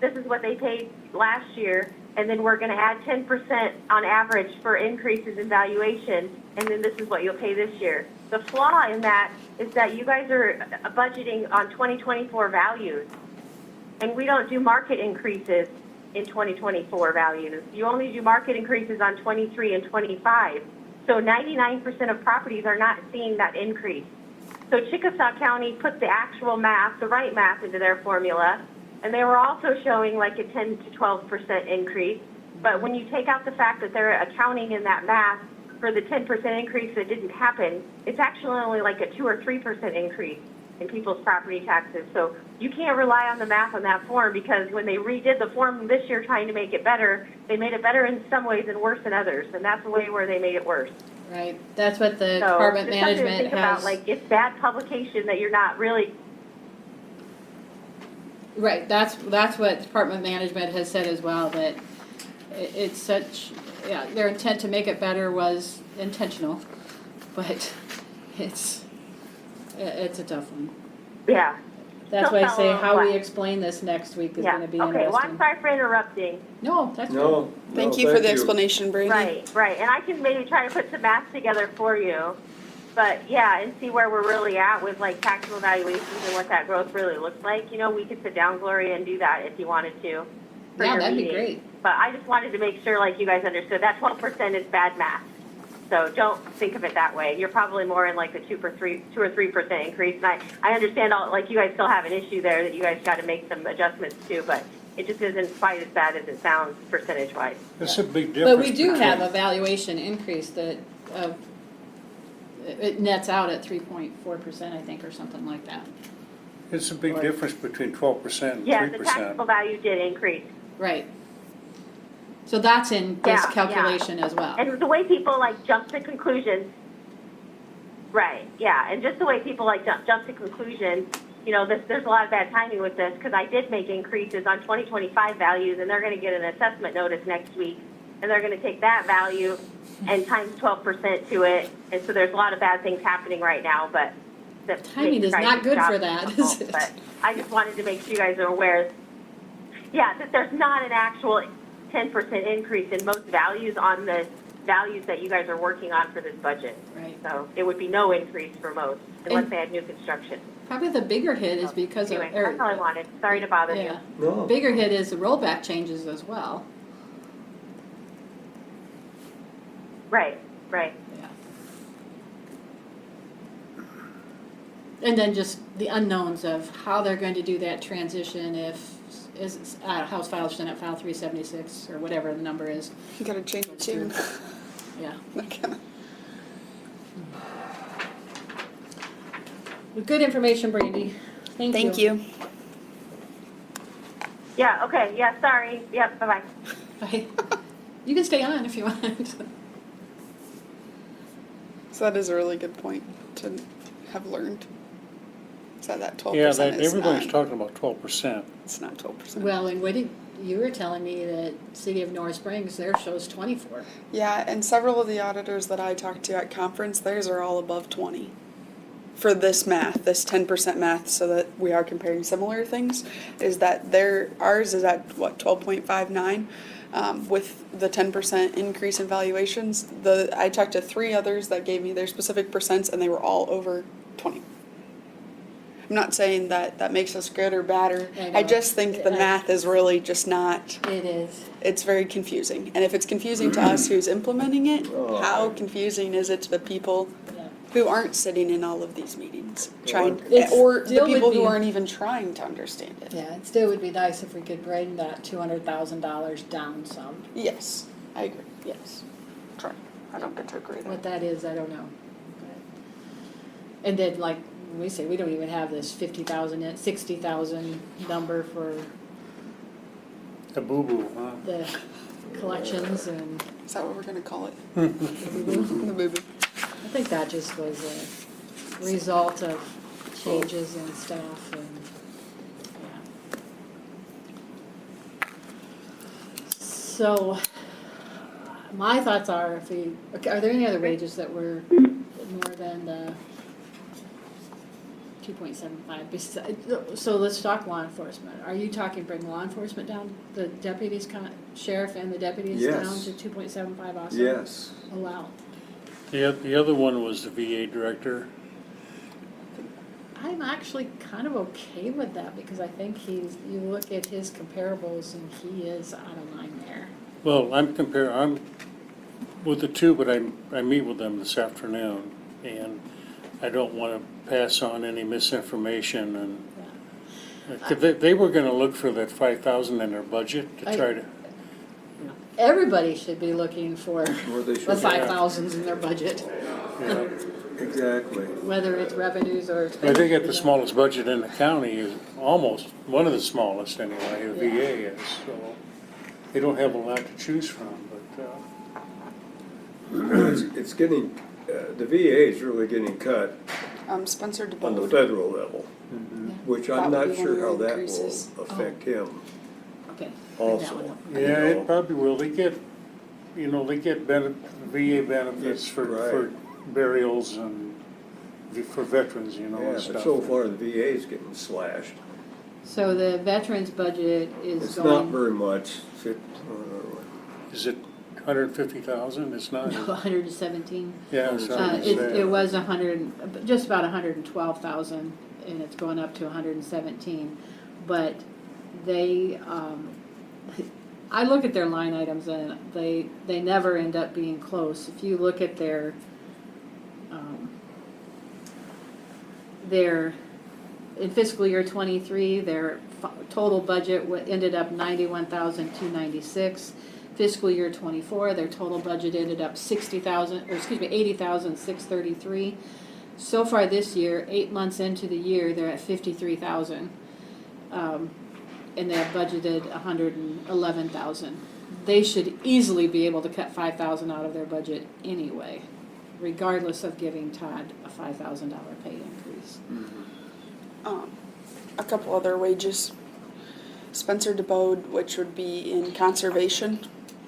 this is what they paid last year, and then we're going to add 10% on average for increases in valuation, and then this is what you'll pay this year. The flaw in that is that you guys are budgeting on 2024 values, and we don't do market increases in 2024 values. You only do market increases on 23 and 25. So 99% of properties are not seeing that increase. So Chickasaw County put the actual math, the right math into their formula, and they were also showing like a 10 to 12% increase. But when you take out the fact that they're accounting in that math for the 10% increase that didn't happen, it's actually only like a 2 or 3% increase in people's property taxes. So you can't rely on the math on that form because when they redid the form this year trying to make it better, they made it better in some ways and worse in others, and that's the way where they made it worse. Right, that's what the So department just something to management think about, has. like it's bad publication that you're not really. Right, that's what department management has said as well, that it's such, yeah, their intent to make it better was intentional, but it's a tough one. Yeah. That's why I say follow how we what? explain this next week is Yeah, gonna be okay, well, I'm interesting. sorry for interrupting. No, that's good. No, Thank you for the explanation, Brandy. Right, right, and I can maybe try to put some math together for you, but yeah, and see where we're really at with like taxable valuations and what that growth really looks like. You know, we could sit down, Gloria, and do that if you wanted to. For Yeah, your that'd be meeting. great. But I just wanted to make sure like you guys understood that 12% is bad math. So don't think of it that way. You're probably more in like the 2 or 3% increase. And I understand all, like you guys still have an issue there that you guys got to make some adjustments to, but it just isn't quite as bad as it sounds percentage wise. It's a big difference. But we do between- have a valuation increase that, it nets out at 3.4%, I think, or something like that. It's a big difference between 12% and 3%. Yeah, the taxable value did increase. Right. So that's in this Yeah, calculation as well. And the way people like jump to conclusions, right, yeah, and just the way people like jump to conclusions, you know, there's a lot of bad timing with this because I did make increases on 2025 values and they're going to get an assessment notice next week and they're going to take that value and times 12% to it. And so there's a lot of bad things happening right now, but the Timing is not good for that, is it? But I just wanted to make sure you guys are aware, yeah, that there's not an actual 10% increase in most values on the values that you guys are working on for this budget. Right. So it would be no increase for most, unless they had new construction. Probably the bigger hit is because of, Anyway, that's all I wanted. Sorry to bother you. yeah. No. Bigger hit is the rollback changes as well. Right, right. Yeah. And then just the unknowns of how they're going to do that transition if is House File Senate File 376 or whatever the number is. You gotta change it too. Yeah. Okay. Well, good information, Brandy. Thank you. Thank you. Yeah, okay, yeah, sorry. Yep, bye-bye. Bye. You can stay on if you want. So that is a really good point to have learned. So that 12% Yeah, is everybody's not, talking about 12%. it's not 12%. Well, and what did you were telling me that City of North Springs, there shows 24. Yeah, and several of the auditors that I talked to at conference, theirs are all above 20. For this math, this 10% math, so that we are comparing similar things, is that ours is at what, 12.59, with the 10% increase in valuations. I talked to 3 others that gave me their specific percents, and they were all over 20. I'm not saying that makes us good or bad, or I know. I just think the math is really just not. It is. It's very confusing, and if it's confusing to us who's implementing it, Oh. how confusing is it to the people Yeah. who aren't sitting in all of these meetings, trying, It's or the still would people who be- aren't even trying to understand it? Yeah, it still would be nice if we could bring that $200,000 down some. Yes, I agree. Yes. Try. I don't get to agree there. What that is, I don't know. But- And then, like we say, we don't even have this 50,000, 60,000 number for A boo-boo, huh? the collections, and Is that what we're gonna call it? I The boo-boo. think that just was a result of changes and stuff, and, yeah. So, my thoughts are, if we, okay, are there any other wages that were more than the 2.75? So let's talk law enforcement. Are you talking bring law enforcement down, the deputies, sheriff and the deputies down Yes. to 2.75 also? Yes. Oh, wow. The other one was the VA director. I'm actually kind of okay with that because I think you look at his comparables and he is out of line there. Well, I'm with the two, but I meet with them this afternoon, and I don't want to pass on any misinformation, and Yeah. 'cause they were gonna look for that 5,000 in their budget to try to, Everybody should be looking for Well, they the should, 5,000s in their budget, you know. exactly. whether it's revenues or I expenditures. think at the smallest budget in the county is almost, one of the smallest anyway, the VA is, so they don't have a lot to choose from, but, It's getting, the VA is really getting cut Spencer on the DeBold. federal level, Yeah. which That I'm would not be one sure of how the that will increases. affect him Okay. bring that also. one up. yeah, You know. it probably will. They get VA benefits for Right. burials and for veterans, you know, Yeah, and but stuff. so far the VA is getting slashed. So the veterans budget is It's not going very much. Is it 150,000? It's not. to 117. Yeah, it's It was 100, just about 112,000, and it's going up to 117. But they, I look at their line items and they never end up being close. If you look at their in fiscal year 23, their total budget ended up 91,296. Fiscal year 24, their total budget ended up 80,633. So far this year, 8 months into the year, they're at 53,000. And they have budgeted 111,000. They should easily be able to cut 5,000 out of their budget anyway, regardless of giving Todd a $5,000 pay increase. A couple other wages. Spencer DeBode, which would be in conservation.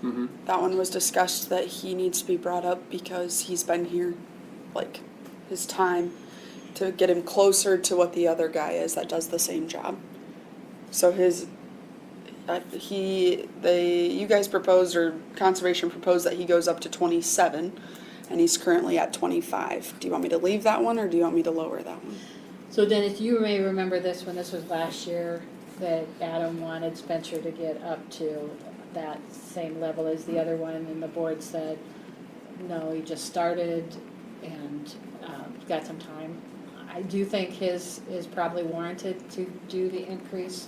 Mm-hmm. That one was discussed that he needs to be brought up because he's been here, like, his time to get him closer to what the other guy is that does the same job. So you guys proposed, or conservation proposed, that he goes up to 27, and he's currently at 25. Do you want me to leave that one, or do you want me to lower that one? So Dennis, you may remember this when this was last year, that Adam wanted Spencer to get up to that same level as the other one, and the board said, no, he just started and got some time. I do think his is probably warranted to do the increase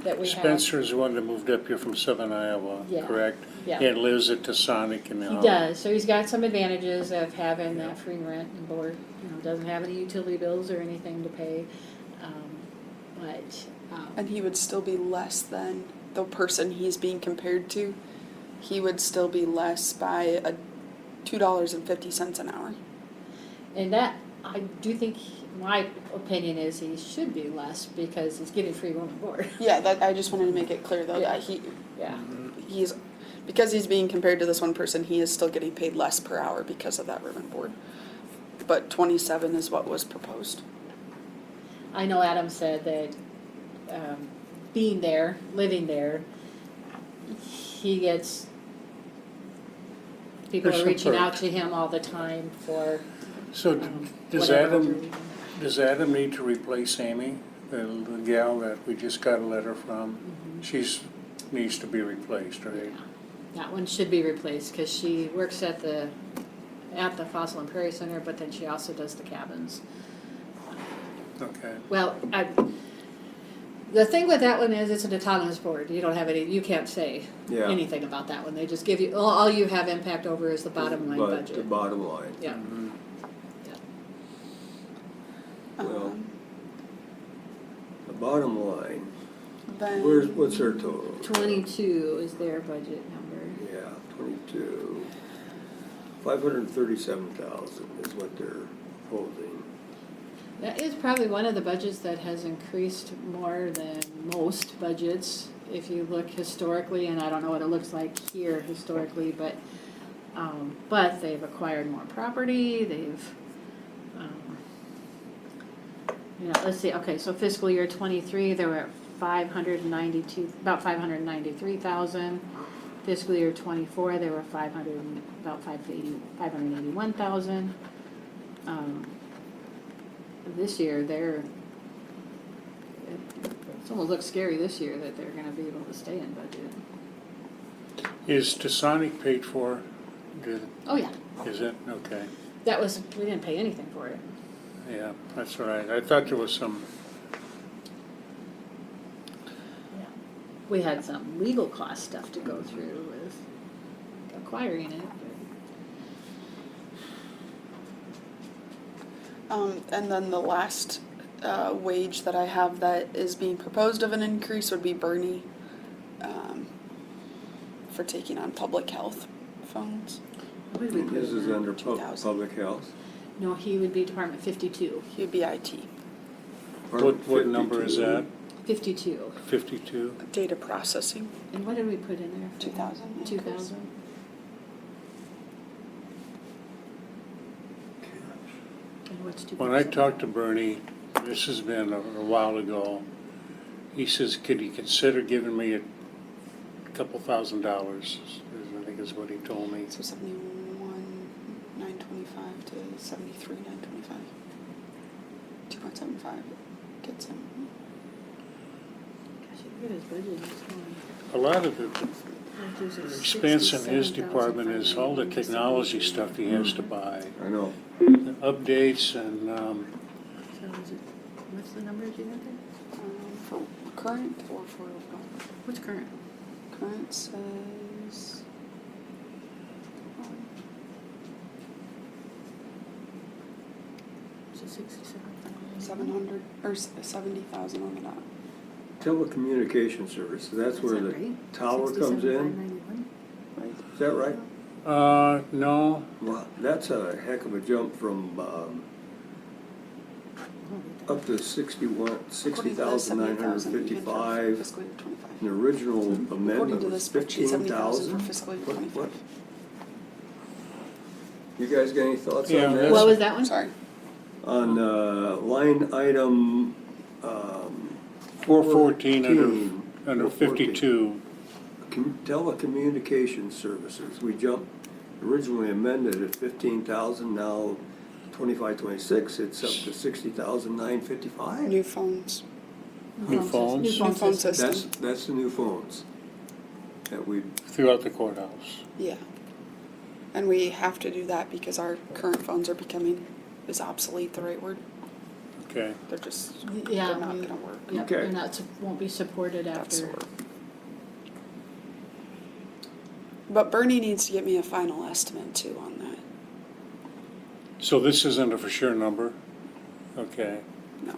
that we have. Spencer's the one that moved up here from Southern Iowa, Yeah. correct? Yeah. And lives at Tasonic and all. He does, so he's got some advantages of having that free rent and board, doesn't have any utility bills or anything to pay. And he would still be less than the person he's being compared to. He would still be less by $2.50 an hour. And that, I do think, my opinion is he should be less because he's getting free room and board. Yeah, that I just wanted to make it clear though that Yeah. he's because he's being compared to this one person, he is still getting paid less per hour because of that room and board. But 27 is what was proposed. I know Adam said that being there, living there, he gets, people There's are some reaching out perks. to him all the time for So does whatever. Does Adam need to replace Amy, the gal that we just got a letter from? Mhm. She's needs to be replaced, right? That one should be replaced because she works at the Fossil and Prairie Center, but then she also does the cabins. Okay. Well, the thing with that one is it's an autonomous board. You don't have any, you can't say Yeah. anything about that one. They just give you, all you have impact over is the bottom line But budget. the bottom line. Yeah. Mhm. Well, the bottom line, Then what's their total? 22 is their budget number. Yeah, 22. 537,000 is what they're proposing. That is probably one of the budgets that has increased more than most budgets. If you look historically, and I don't know what it looks like here historically, but they've acquired more property, they've, let's see, okay, so fiscal year 23, they were at about 593,000. Fiscal year 24, they were about 581,000. This year, it almost looks scary this year that they're gonna be able to stay in budget. Is Tasonic paid for? Oh, yeah, Is it? Okay. we didn't pay anything for it. Yeah, that's right. I thought there was some. We had some legal cost stuff to go through with acquiring it, and then the last wage that I have that is being proposed of an increase would be Bernie for taking on public health phones. what did we put This in is there? under 2,000. public health. No, he would be Department 52. He would be IT, What number is that? 52. 52? data processing, And what did we put in there? 2,000. 2,000? And what's 2%? When I talked to Bernie, this has been a while ago, he says, could you consider giving me a couple $1,000? I think is what he told me. So 71,925 to 73,925. 2.75 gets him. Gosh, look at his budget, he's going. A lot of the There's a expense in his 67,591. department is all the technology stuff he has to buy. I know. Updates and, So is it, what's the numbers you got there? For current or for What's current? current says. Is it 67,000? 700 or 70,000 on the dot. Telecommunication services, that's where the tower comes in, 67,591? Right. is that right? no, Well, that's a heck of a jump from, up to 60,955. Fiscal year 25. The original According amendment to was this spreadsheet, 70,000 for 15,000. fiscal year What- 25. You guys got any thoughts Yeah, on that's- that? What was that one? Sorry. On line item 414 14, under 52. Telecommunications services, we jumped, originally amended at 15,000, now 25-26, it's up to 60,955. New phones. New phones? New phone New phone system. system. That's the new phones that we, Throughout the courthouse. Yeah. And we have to do that because our current phones are becoming, is obsolete the right word? Okay. They're just, Yeah, they're not we- gonna work. Yep, Okay. they're not, won't be supported That's the after. word. But Bernie needs to get me a final estimate too on that. So this isn't a for sure number? Okay. No,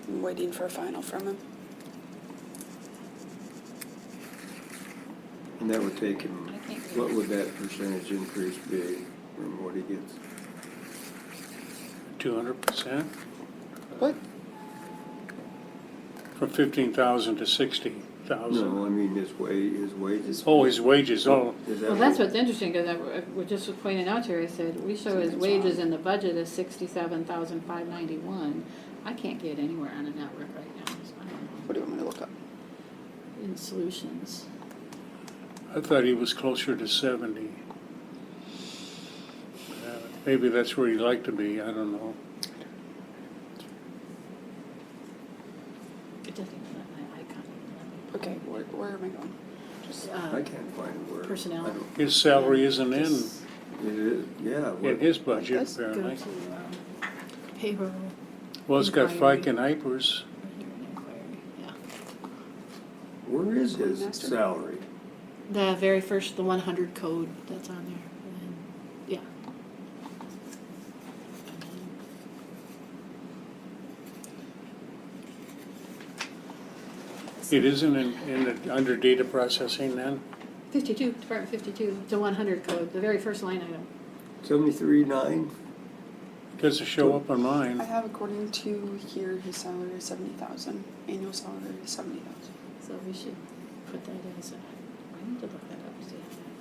I'm waiting for a final from him. and that would take him, what would that percentage increase be from what he gets? 200%? What? From 15,000 to 60,000? No, I mean his wages. Oh, his wages, oh, Is that Well, that's what- what's interesting, because I was just pointing out here, I said, we show his Something's wages wrong. in the budget as 67,591. I can't get anywhere on a network right now, so I don't know. What do you want me to look up? In solutions. I thought he was closer to 70. Maybe that's where he'd like to be, I don't know. It doesn't even let my icon. Okay, where am I going? Just, I can't find where. Personnel. I don't- His salary isn't in It is, yeah. in his budget, Let's Go to apparently. payroll. Well, it's got Inquiry. FICA and IPERS. Right here in inquiry, yeah. Where is his Master? salary? The very first, the 100 code that's on there, and then, yeah. It isn't under data processing then? 52, Department 52, it's a 100 code, the very first line item. 73.9? Does it show up on mine? I have according to here, his salary is 70,000. Annual salary is 70,000. So we should put that as a, I need to look that up, see.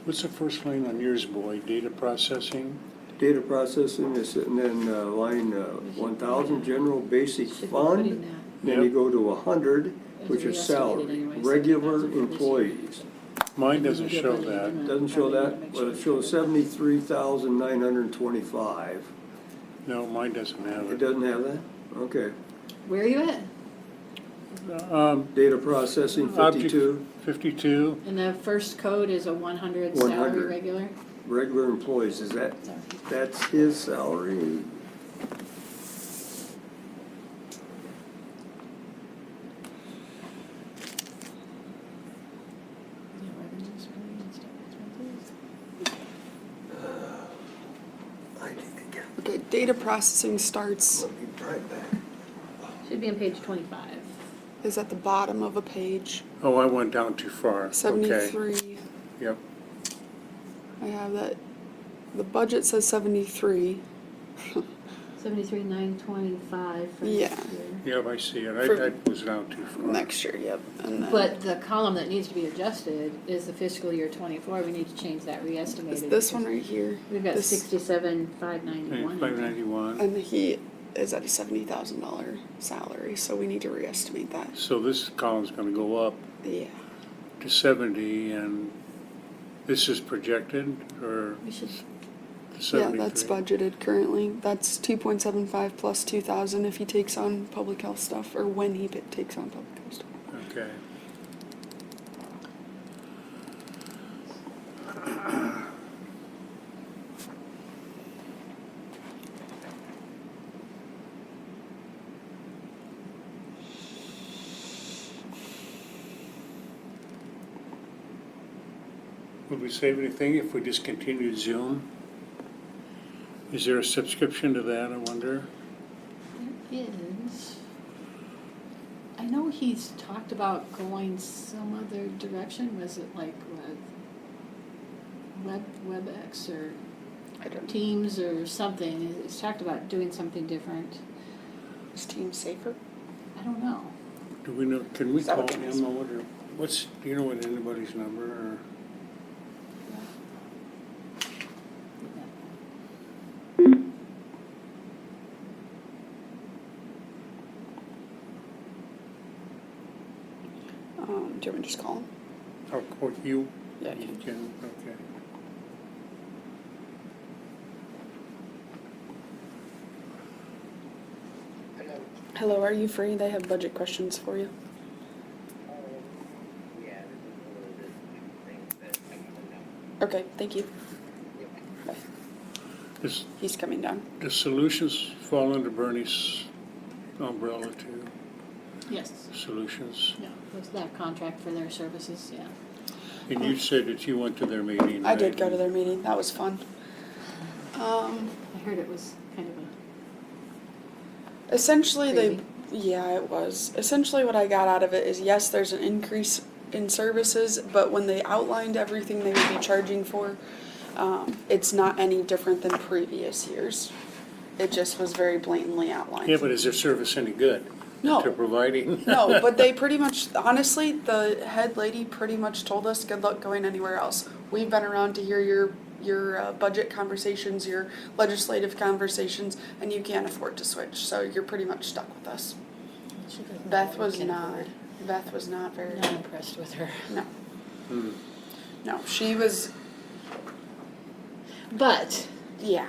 What's the first line on yours, boy? Data processing? Data processing is sitting in line 1,000, general basic Should be putting fund. that Then you go to 100, as which a is reestimated salary, anyway, regular 70,000 for this year. employees. Mine doesn't Maybe a show budget that. amendment. Doesn't show Probably that, make but sure it it's shows covered. 73,925. No, mine doesn't have It it. doesn't have that? Okay. Where are you at? Data processing, Object 52, 52. And the first code is a 100 salary 100. regular? regular employees, is that, Sorry. that's his salary? Yeah, revenues, premiums, expenses. I need to get, Okay, data processing starts, let me right back. Should be on page 25. is at the bottom of a page, Oh, I went down too far. Okay. 73. Yep. I have that, the budget says 73. 73,925 for Yeah. next year. Yep, I see it. For- I was down too far. Next year, yep. And then But the column that needs to be adjusted is the fiscal year 24. We need to change that it's re-estimated. this one because right here. We've got this- 67,591. in there. 591. And is at a $70,000 salary, so we need to reestimate that. So this column's gonna go up Yeah. to 70, and this is projected, or We should, the 73? Yeah, that's budgeted currently. That's 2.75 plus 2,000 if he takes on public health stuff, or when he takes on public health stuff. Okay. Would we save anything if we discontinued Zoom? Is there a subscription to that, I wonder? there is, I know he's talked about going some other direction, was it like WebEx or I don't know. Teams or something? He's talked about doing something different. Is Team safer? I don't know. Do we know, can we Is that call what it is? him, I wonder, what's, do you know what anybody's number, or? Do you want me to just call him? Or you? Yeah, You can, okay. Hello, are you free? They have budget questions for you. Yeah, this is one of the things that I need to know. Okay, thank you. Bye. Does, He's coming down. does Solutions fall under Bernie's umbrella too? Yes, Solutions? yeah, was that contract for their services, yeah. And you said that you went to their meeting, I did right? go to their meeting. That was fun. I heard it was kind of a Essentially, Crazy. yeah, it was. Essentially, what I got out of it is yes, there's an increase in services, but when they outlined everything they would be charging for, it's not any different than previous years. It just was very blatantly outlined. Yeah, but is their service any good? No. To providing? No, but they pretty much, honestly, the head lady pretty much told us, good luck going anywhere else. We've been around to hear your budget conversations, your legislative conversations, and you can't afford to switch, so you're pretty much stuck with us. she doesn't Beth know was what we can not, afford. Beth was not very, Not impressed with her. no, Hmm. no, she was, But yeah,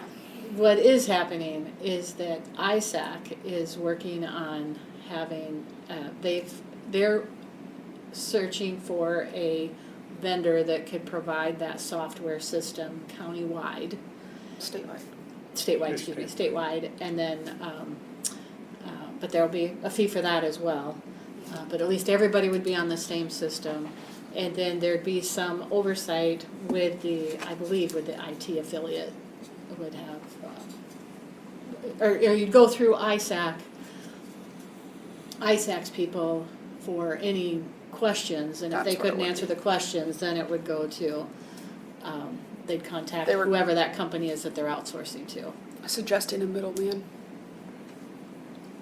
what is happening is that ISAC is working on having, they're searching for a vendor that could provide that software system countywide, statewide, and then, but there'll be a fee for that as well. But at least everybody would be on the same system. And then there'd be some oversight with the, I believe, with the IT affiliate would have, or you'd go through ISAC's people for any questions, and if they That's what it couldn't would answer be. the questions, then it would go to, they'd contact They were- whoever that company is that they're outsourcing to. suggesting a middleman.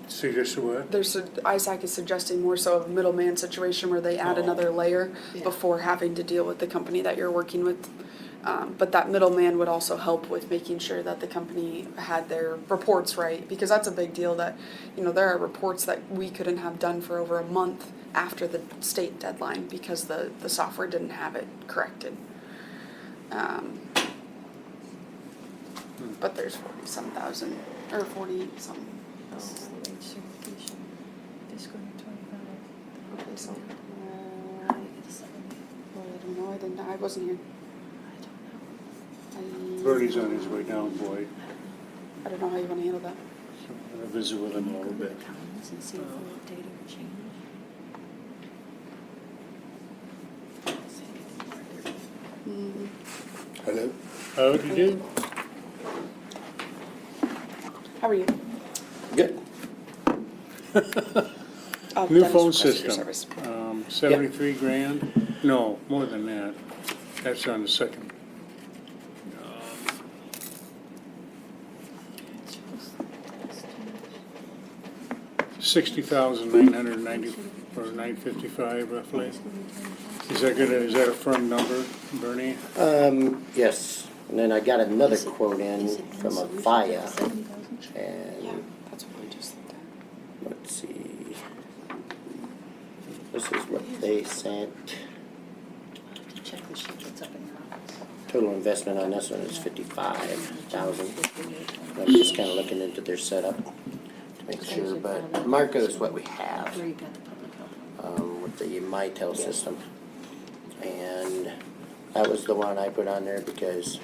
Suggested what? ISAC is suggesting more so of a middleman situation where they add Oh. another layer Yeah. before having to deal with the company that you're working with. But that middleman would also help with making sure that the company had their reports right, because that's a big deal that, there are reports that we couldn't have done for over a month after the state deadline because the software didn't have it corrected. But there's 40-some thousand, or 40-some. Okay, so, I don't know, I wasn't here. Bernie's on his way down, Boyd. I don't know how you want to handle that. So I'm gonna visit with him a little bit. And see if the data would change. Hello? How did you do? How are you? Good. New Dennis phone requested your system, service. 73 grand? No, more than that. That's on the second. 60,990 or 955 roughly. Is that a firm number, Bernie? Yes, and then I got another quote in from a FIA, Yeah, and that's what this is what they sent. Check the sheet that's up in your office. Total investment on this one is $55,000. I'm just kinda looking into their setup to make sure, but Marco is what we have, Where you got the public health. with the Mitel system. And that was the one I put on there because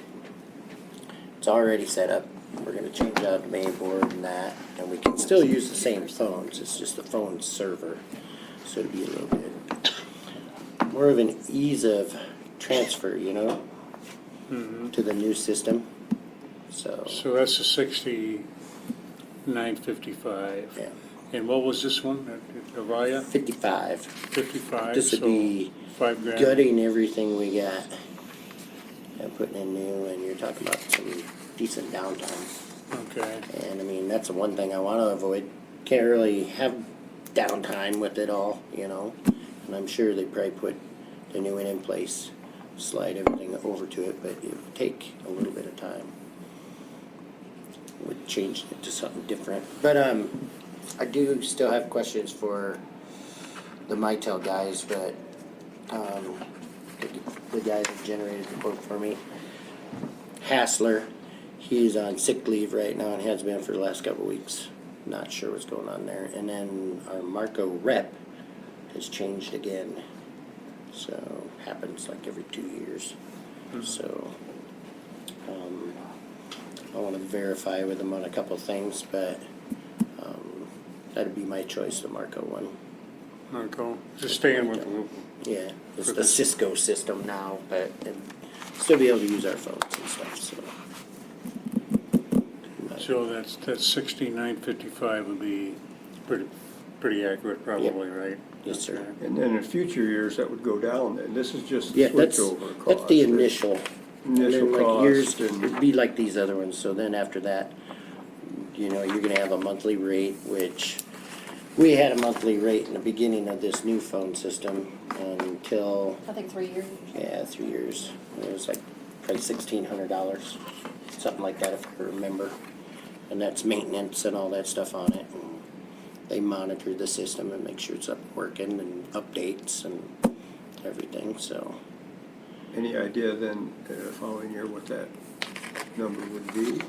it's already set up. We're gonna change out the main board and that, and we can still use the same phones, it's just the phone server. So it'd be a little bit more of an ease of transfer, you know, to the new system. So, So that's a 6955. yeah, And what was this one, Avaya? 55. 55, This would so be $5,000. gutting everything we got and putting in new, and you're talking about some decent downtime. Okay, And I mean, that's the one thing I want to avoid. Can't really have downtime with it all, you know. And I'm sure they probably put the new one in place, slide everything over to it, but it would take a little bit of time. Would change it to something different. But I do still have questions for the Mitel guys, but the guy that generated the quote for me, Hassler, he's on sick leave right now and has been for the last couple of weeks. Not sure what's going on there. And then our Marco rep has changed again. So happens like every 2 years. So I want to verify with him on a couple of things, but that'd be my choice, the Marco one. Marco, just staying with the, Yeah, it's the Cisco system now, but and still be able to use our phones and stuff. So that's 6955 would be pretty accurate probably, right? yes, sir. And then in future years, that would go down then. This is just the Yeah, that's switchover cost. that's the initial. Initial and then, like, years, cost and- it'd be like these other ones. So then after that, you know, you're gonna have a monthly rate, which we had a monthly rate in the beginning of this new phone system until, I think 3 years. yeah, 3 years. It was like probably $1,600, something like that if I remember. And that's maintenance and all that stuff on it. And they monitor the system and make sure it's up working and updates and everything. So Any idea then, following year, what that number would be?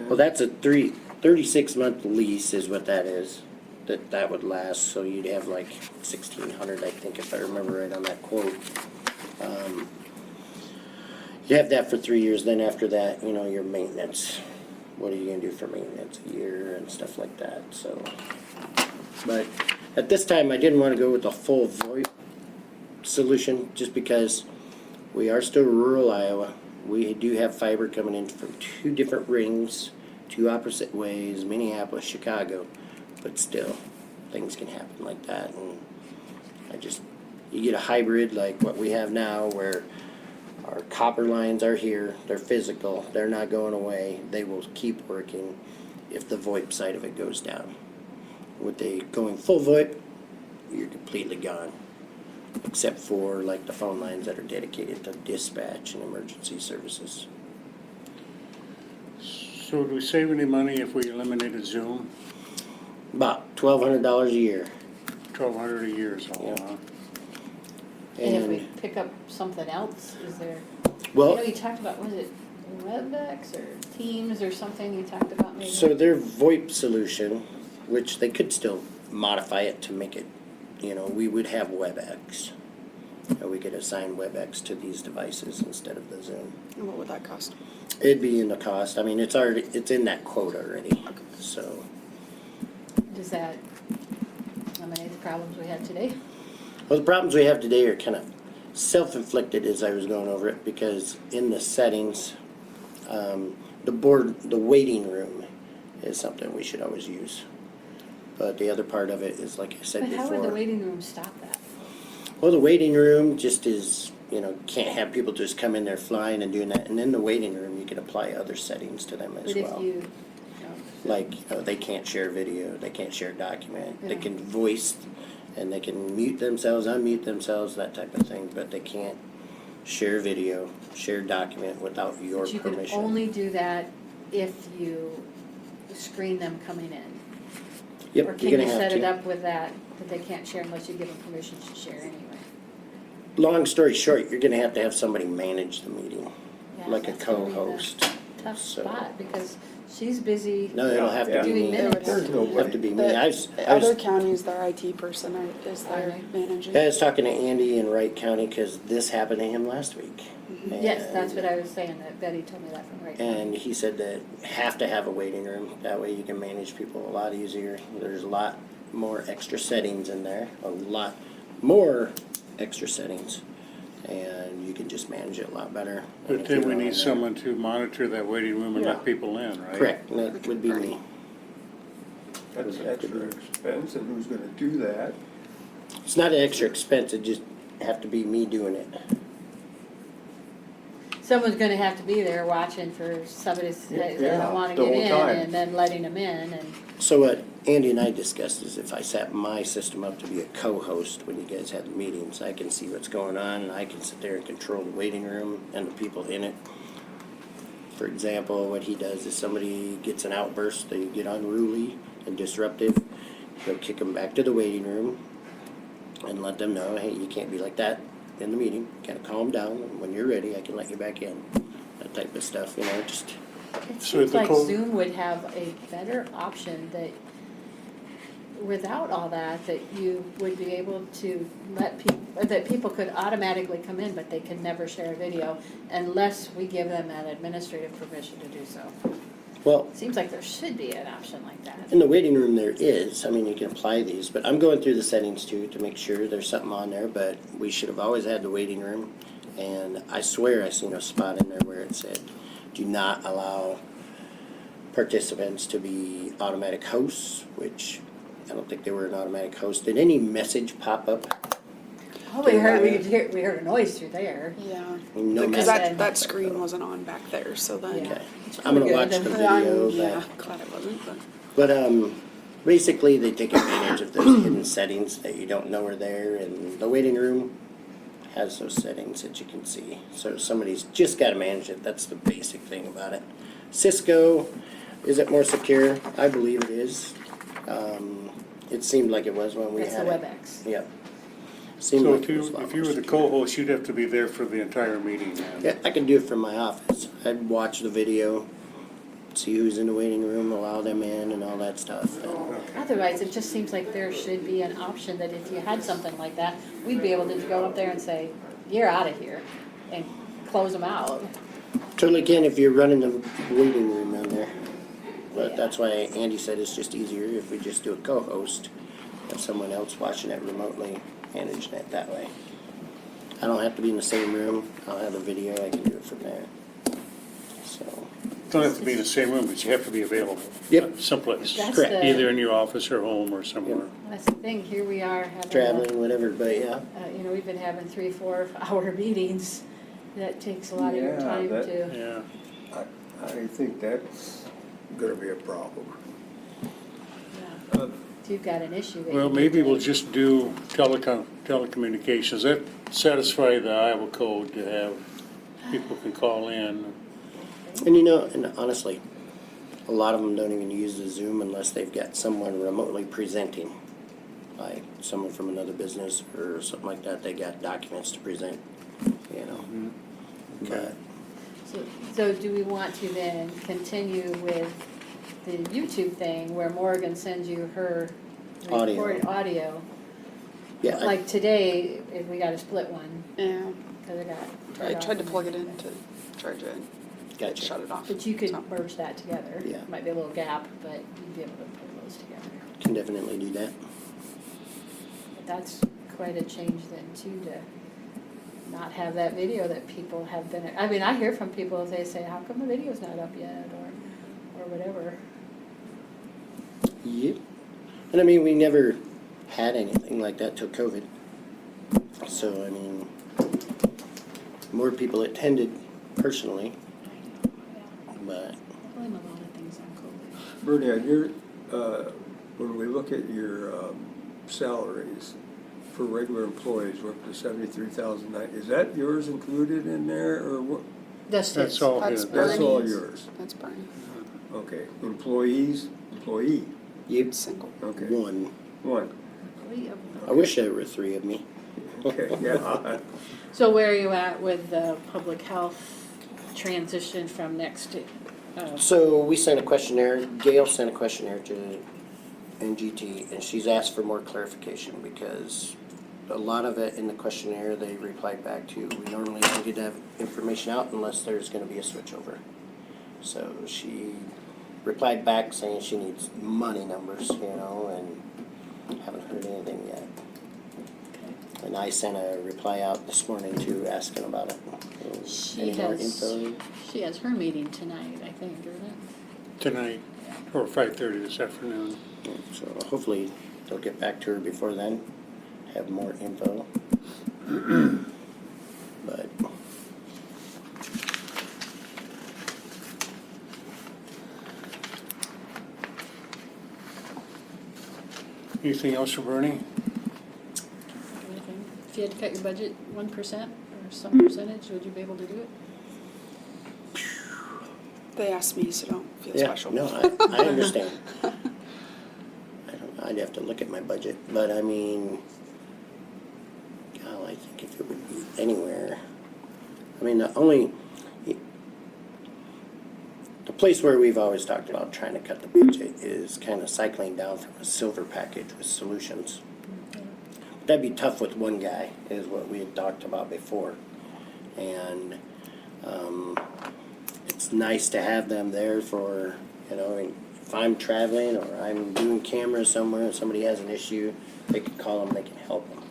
well, that's a 36-month lease is what that is. That would last, so you'd have like 1,600, I think, if I remember right on that quote. You have that for 3 years, then after that, you know, your maintenance. What are you gonna do for maintenance, a year and stuff like that, so. But at this time, I didn't wanna go with the full VoIP solution, just because we are still rural Iowa. We do have fiber coming in from 2 different rings, 2 opposite ways, Minneapolis, Chicago. But still, things can happen like that. And you get a hybrid like what we have now where our copper lines are here, they're physical, they're not going away, they will keep working if the VoIP side of it goes down. With the going full VoIP, you're completely gone. Except for like the phone lines that are dedicated to dispatch and emergency services. So do we save any money if we eliminated Zoom? About $1,200 a year. 1,200 a year is all, Yeah. huh? And if we pick up something else, is there, I Well, know you talked about, was it WebEx or Teams or something you talked about maybe? so their VoIP solution, which they could still modify it to make it, you know, we would have WebEx. And we could assign WebEx to these devices instead of the Zoom. And what would that cost? It'd be in the cost. I mean, it's in that quote already. So, Does that eliminate the problems we have today? well, the problems we have today are kind of self-inflicted as I was going over it, because in the settings, the waiting room is something we should always use. But the other part of it is, like I said But before. how would the waiting room stop that? Well, the waiting room just is, you know, can't have people just come in there flying and doing that. And in the waiting room, you can apply other settings to them as But well. if you, Like, they can't share video, they can't share document, they Yeah. can voice, and they can mute themselves, unmute themselves, that type of thing, but they can't share video, share document without your but you can permission. only do that if you screen them coming in. Yep, Or you're can you gonna have set it to. up with that they can't share unless you give them permission to share anyway? Long story short, you're gonna have somebody manage the meeting, Yeah, like a that's gonna be the co-host. Tough So- spot, because she's busy. No, it'll have to Yeah. be Doing me. minutes. It'll have to be me. The I was other counties, their IT person is Are their they? managing. I was talking to Andy in Wright County, cause this happened to him last week. Yes, that's And- what I was saying, that Betty told me that from right now. And he said that have to have a waiting room, that way you can manage people a lot easier. There's a lot more extra settings in there, a lot more extra settings. And you can just manage it a lot better. And But if then you're we on need there- someone to monitor that waiting room and Yeah. let people in, right? Correct, and that would be me. That's extra expense, and who's gonna do that? It's not an extra expense, it just have to be me doing it. Someone's gonna have to be there watching for somebody that Yeah, don't wanna the get whole in, time. and then letting them in, and So what Andy and I discussed is if I set my system up to be a co-host when you guys have the meetings, I can see what's going on and I can sit there and control the waiting room and the people in it. For example, what he does is somebody gets an outburst, they get unruly and disruptive, he'll kick them back to the waiting room and let them know, hey, you can't be like that in the meeting, gotta calm down, and when you're ready, I can let you back in. That type of stuff, you know, just, it So seems the like co- Zoom would have a better option that, without all that, that you would be able to let people, that people could automatically come in, but they can never share a video unless we give them that administrative permission to do so. well, Seems like there should be an option like that. in the waiting room there is, I mean, you can apply these, but I'm going through the settings too to make sure there's something on there, but we should have always had the waiting room. And I swear I seen a spot in there where it said, do not allow participants to be automatic hosts, which I don't think they were an automatic host. Did any message pop up? Oh, we heard a noise through there. Yeah, No because message. that screen wasn't on back there, so then. Yeah. Okay, I'm gonna watch the video, Yeah, but. glad it wasn't, but. But basically, they take advantage of those hidden settings that you don't know are there, and the waiting room has those settings that you can see. So somebody's just got to manage it. That's the basic thing about it. Cisco, is it more secure? I believe it is. It seemed like it was when we That's the had it. WebEx. Yep. Seemed So like if it was you, a lot if you more were the secure. co-host, you'd have to be there for the entire meeting then. Yeah, I can do it from my office. I'd watch the video, see who's in the waiting room, allow them in, and all that stuff. And Otherwise, it just seems like there should be an option that if you had something like that, we'd be able to go up there and say, you're out of here, and close them out. totally can if you're running the waiting room down there. But Yeah. that's why Andy said it's just easier if we just do a co-host, have someone else watching it remotely, managing it that way. I don't have to be in the same room. I'll have the video. I can do it from there. So, Don't have to be in the same room, but you have to be available. Yep. Someplace. That's Correct. the- Either in your office or home or somewhere. That's the thing, here we are having. traveling, whatever. But yeah, You know, we've been having 3-4 hour meetings. That takes a lot of your Yeah, time that- to. Yeah. I think that's gonna be a problem. Yeah. If you've got an issue that. Well, you maybe need to- we'll just do telecommunications. That satisfy the Iowa code to have people can call in. and you know, and honestly, a lot of them don't even use the Zoom unless they've got someone remotely presenting, like someone from another business or something like that. They got documents to present, you know. But So do we want to then continue with the YouTube thing where Morgan sends you her Audio. recorded audio? yeah, Like today, if we got a split one, Yeah, because I got. I turned tried to off. plug it in to charge it, gotcha. shut it off. But you could So- merge that together. Yeah. Might be a little gap, but you'd be able to put those together. Can definitely do that. But that's quite a change then too, to not have that video that people have been, I mean, I hear from people, they say, how come the video's not up yet, or whatever. Yep. And I mean, we never had anything like that till COVID. So I mean, more people attended personally, but I blame a lot of things on COVID. Bernie, on your, when we look at your salaries for regular employees, we're up to 73,000. Is that yours included in there, or what? That's all That's his. That's all Bernie's. yours. That's Bernie. Okay, employee, You, single. Okay, one. one, 3 of I them. wish there were 3 of me. okay, yeah. So where are you at with the public health transition from next to, So we sent a questionnaire, Gail sent a questionnaire to NGT, and she's asked for more clarification because a lot of it in the questionnaire, they replied back to, we normally don't get to have information out unless there's gonna be a switchover. So she replied back saying she needs money numbers, you know, and haven't heard anything yet. And I sent a reply out this morning too, asking about it. She Any more has- info? she has her meeting tonight, I think, isn't it? Tonight, or 5:30 this afternoon. So hopefully they'll get back to her before then, have more info. But Anything else for Bernie? Anything? If you had to cut your budget 1% or some percentage, would you be able to do it? They asked me, so don't feel yeah, special. no, I understand. I don't, I'd have to look at my budget, but I mean, God, I think if it would be anywhere, I mean, the place where we've always talked about trying to cut the budget is kind of cycling down from a silver package with solutions. That'd be tough with one guy, is what we had talked about before. And it's nice to have them there for, you know, if I'm traveling or I'm doing cameras somewhere and somebody has an issue, they can call them, they can help them.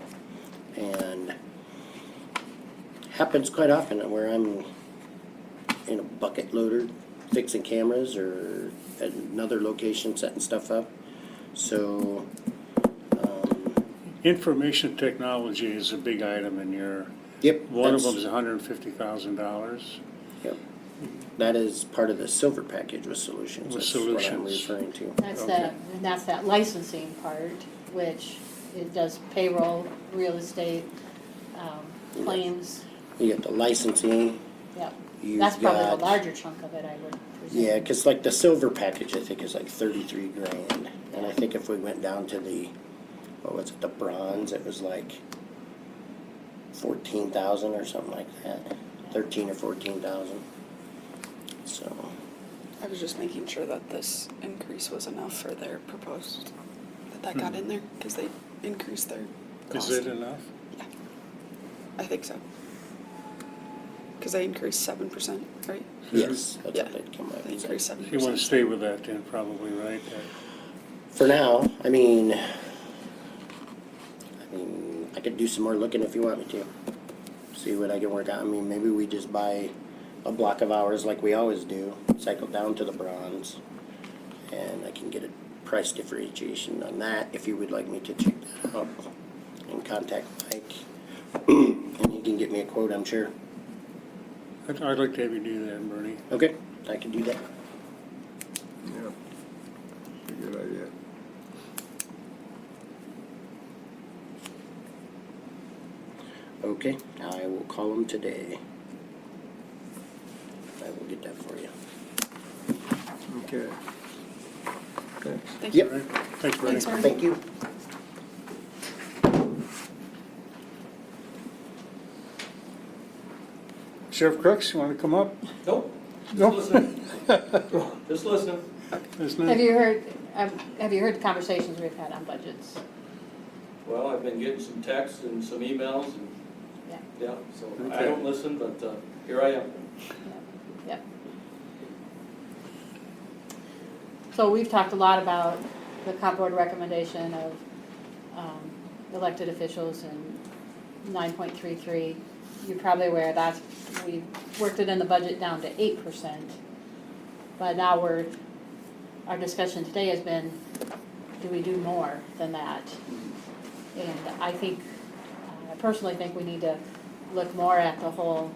And happens quite often where I'm in a bucket loader fixing cameras or at another location setting stuff up. So, Information technology is a big item in your, yep. one of that's- them is $150,000. Yep. That is part of the silver package with solutions. With That's what I'm solutions. referring to. That's Okay. that licensing part, which it does payroll, real estate, claims, You get the licensing. yep. You've That's probably the got- larger chunk of it, I would presume. Yeah, because like the silver package, I think is like 33 grand, and I think if we went down to the, what was it, the bronze, it was like 14,000 or something like that, 13 or 14,000. So I was just making sure that this increase was enough for their proposed, that got in there, because they increased their cost. Is it enough? I think so. Because they increased 7%, right? yes, that's Yeah. what they'd come up They with. increased 7%. You want to stay with that then, probably, right? For now, I mean, I could do some more looking if you want me to. See what I can work out. I mean, maybe we just buy a block of hours like we always do, cycle down to the bronze, and I can get a price differentiation on that if you would like me to check that out. And contact Mike, and he can get me a quote, I'm sure. I'd like to have you do that, Bernie. Okay, I can do that. Yeah, it's a good idea. Okay, I will call him today. I will get that for you. Okay. Thanks. Thank you. Yep, Right? Thanks, Bernie. Thanks, Bernie. thank you. Sheriff Crooks, you want to come up? Nope, just No. listening. Just listening. Isn't Have it? you heard the conversations we've had on budgets? Well, I've been getting some texts and some emails and, Yeah. yeah, so I Okay. don't listen, but here I am. Yep. So we've talked a lot about the comp board recommendation of elected officials and 9.33. You're probably aware that's, we worked it in the budget down to 8%. But now our discussion today has been, do we do more than that? And I think, I personally think we need to look more at the whole,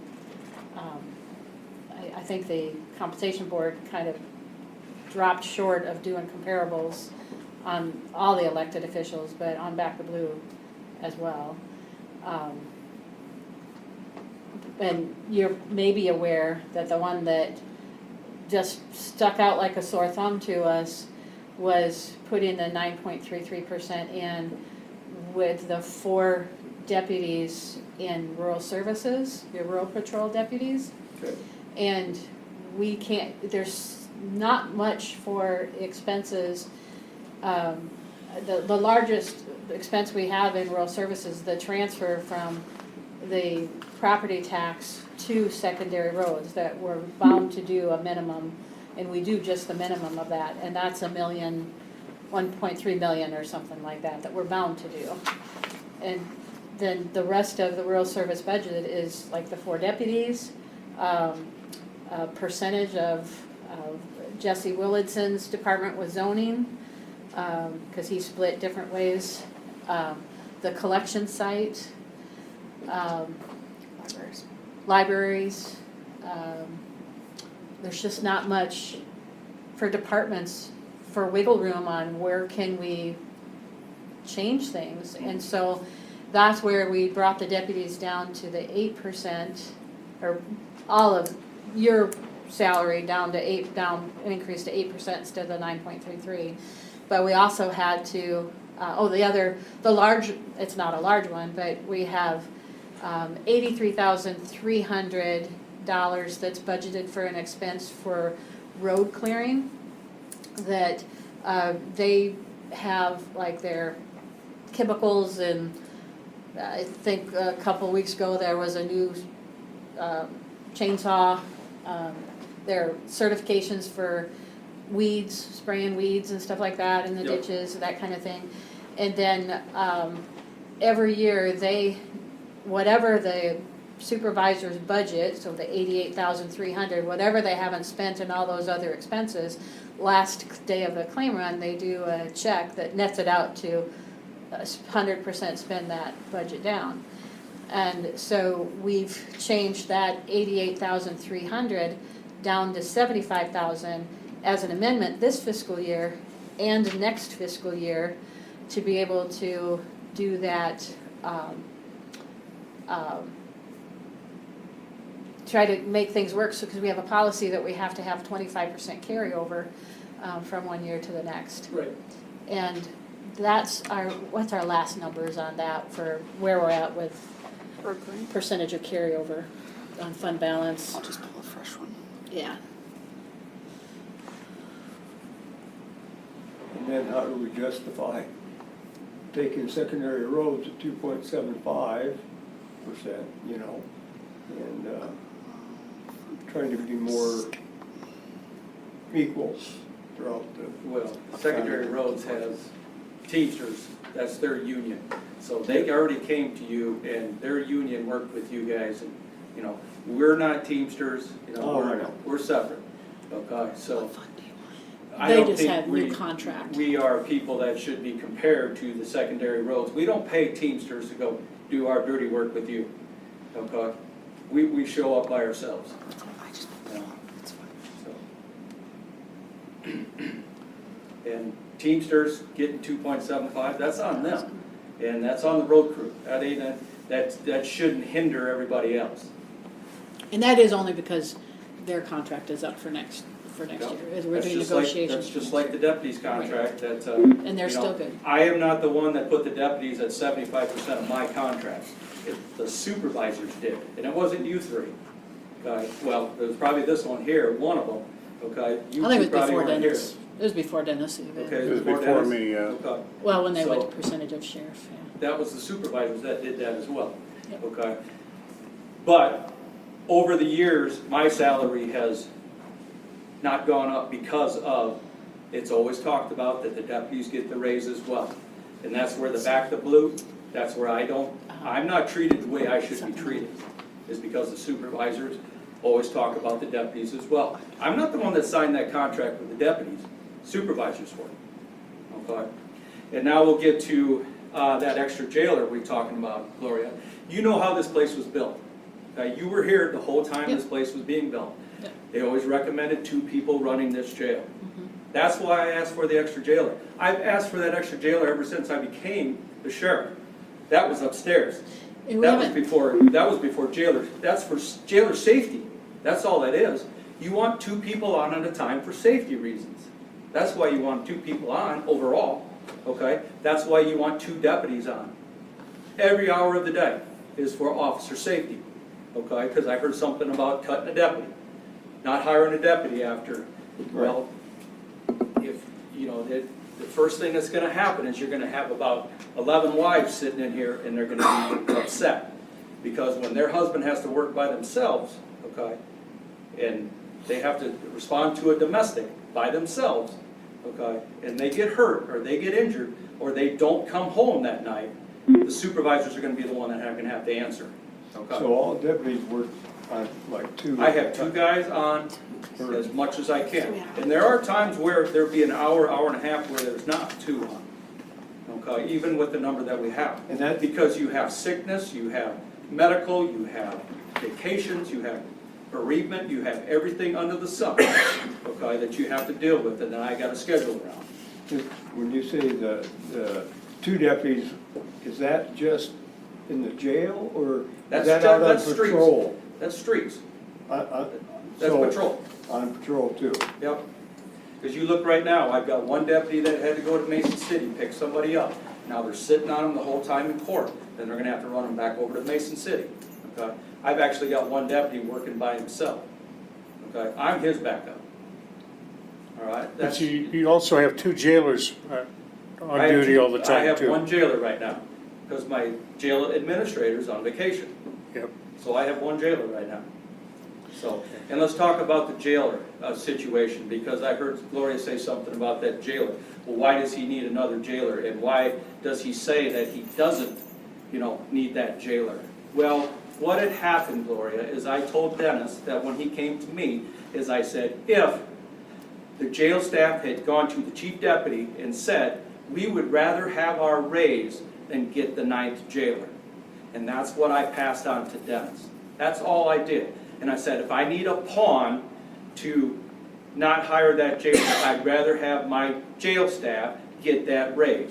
I think the compensation board kind of dropped short of doing comparables on all the elected officials, but on Back to Blue as well. And you're maybe aware that the one that just stuck out like a sore thumb to us was putting the 9.33% in with the 4 deputies in rural services, your rural patrol deputies. Okay. And we can't, there's not much for expenses. The largest expense we have in rural services, the transfer from the property tax to secondary roads, that we're bound to do a minimum, and we do just the minimum of that, and that's $1.3 million or something like that, that we're bound to do. And then the rest of the rural service budget is like the 4 deputies, a percentage of Jesse Willidson's department with zoning, because he split different ways, the collection site, libraries. There's just not much for departments for wiggle room on where can we change things. And so that's where we brought the deputies down to the 8%, or all of your salary down to increased to 8% instead of the 9.33. But we also had to, it's not a large one, but we have $83,300 that's budgeted for an expense for road clearing, that they have like their chemicals, and I think a couple of weeks ago there was a new chainsaw, their certifications for weeds, spraying weeds and stuff like that in the ditches, that kind of thing. And then every year whatever the supervisor's budget, so the $88,300, whatever they haven't spent and all those other expenses, last day of the claim run, they do a check that nets it out to 100% spend that budget down. And so we've changed that $88,300 down to $75,000 as an amendment this fiscal year and next fiscal year, to be able to do that, try to make things work, so because we have a policy that we have to have 25% carryover from one year to the next. Right. And what's our last numbers on that for where we're at with percentage of carryover on fund balance? I'll just pull a fresh one. Yeah. And then how do we justify taking secondary roads at 2.75%, you know, and trying to be more equal throughout the. Well, secondary roads has teachers, that's their union. So they already came to you and their union worked with you guys, and, you know, we're not Teamsters, you know, Oh, I know. we're separate. Okay, so. I They don't just think have new contract. We are people that should be compared to the secondary roads. We don't pay Teamsters to go do our dirty work with you, okay? We show up by ourselves. You know, so. And Teamsters getting 2.75, that's on them, and that's on the road crew. That ain't, that shouldn't hinder everybody else. And that is only because their contract is up for next Yeah. year, as we're That's doing just like- negotiations. That's just like the deputies' contract, that, And they're you know, still good. I am not the one that put the deputies at 75% of my contract. The supervisors did, and it wasn't you three. Okay, well, it was probably this one here, one of them, okay? You I think it was two probably before weren't here. Dennis. It was before Dennis even. Okay, It was before Dennis? me, yeah. Okay. Well, when they went So- to percentage of sheriff, yeah. That was the supervisors that did that as well, Yep. okay? But over the years, my salary has not gone up because of, it's always talked about that the deputies get the raise as well. And that's where the back the blue, that's where I'm not treated the way I should be treated, is because the supervisors always talk about the deputies as well. I'm not the one that signed that contract with the deputies, supervisors were, okay? And now we'll get to that extra jailer we're talking about, Gloria. You know how this place was built. You were here the whole time Yep. this place was being built. Yep. They always recommended 2 people running this jail. Mhm. That's why I asked for the extra jailer. I've asked for that extra jailer ever since I became the sheriff. That was upstairs. And we That was haven't, before jailer. That's for jailer safety. That's all that is. You want 2 people on at a time for safety reasons. That's why you want 2 people on overall, okay? That's why you want 2 deputies on. Every hour of the day is for officer safety, okay? Because I heard something about cutting a deputy, not hiring a deputy after. Well, if, you know, the first thing that's gonna happen is you're gonna have about 11 wives sitting in here and they're gonna be upset. Because when their husband has to work by themselves, okay, and they have to respond to a domestic by themselves, okay, and they get hurt or they get injured or they don't come home that night, the supervisors are gonna be the one that are gonna have to answer, okay? So all deputies work on like 2. I have 2 guys on as much as I can. And there are times where there'll be an hour, hour and a half where there's not 2 on, okay, even with the number that we have. And that- Because you have sickness, you have medical, you have vacations, you have bereavement, you have everything under the sun, okay, that you have to deal with, and then I got a schedule around. When you say the 2 deputies, is that just in the jail, or is That's that ju- out on that's streets. patrol? That's streets, that's So, patrol, on patrol too? yep. Because you look right now, I've got 1 deputy that had to go to Mason City, pick somebody up. Now they're sitting on them the whole time in court, then they're gonna have to run them back over to Mason City, okay? I've actually got 1 deputy working by himself, okay? I'm his backup, all right? But That's- you also have 2 jailers on I have duty two- all the time, I have too. 1 jailer right now, because my jail administrator's on vacation. Yep. So I have 1 jailer right now. So, and let's talk about the jailer situation, because I heard Gloria say something about that jailer. Well, why does he need another jailer, and why does he say that he doesn't, you know, need that jailer? Well, what had happened, Gloria, is I told Dennis that when he came to me, is I said, if the jail staff had gone to the chief deputy and said, we would rather have our raise than get the 9th jailer. And that's what I passed on to Dennis. That's all I did. And I said, if I need a pawn to not hire that jailer, I'd rather have my jail staff get that raise.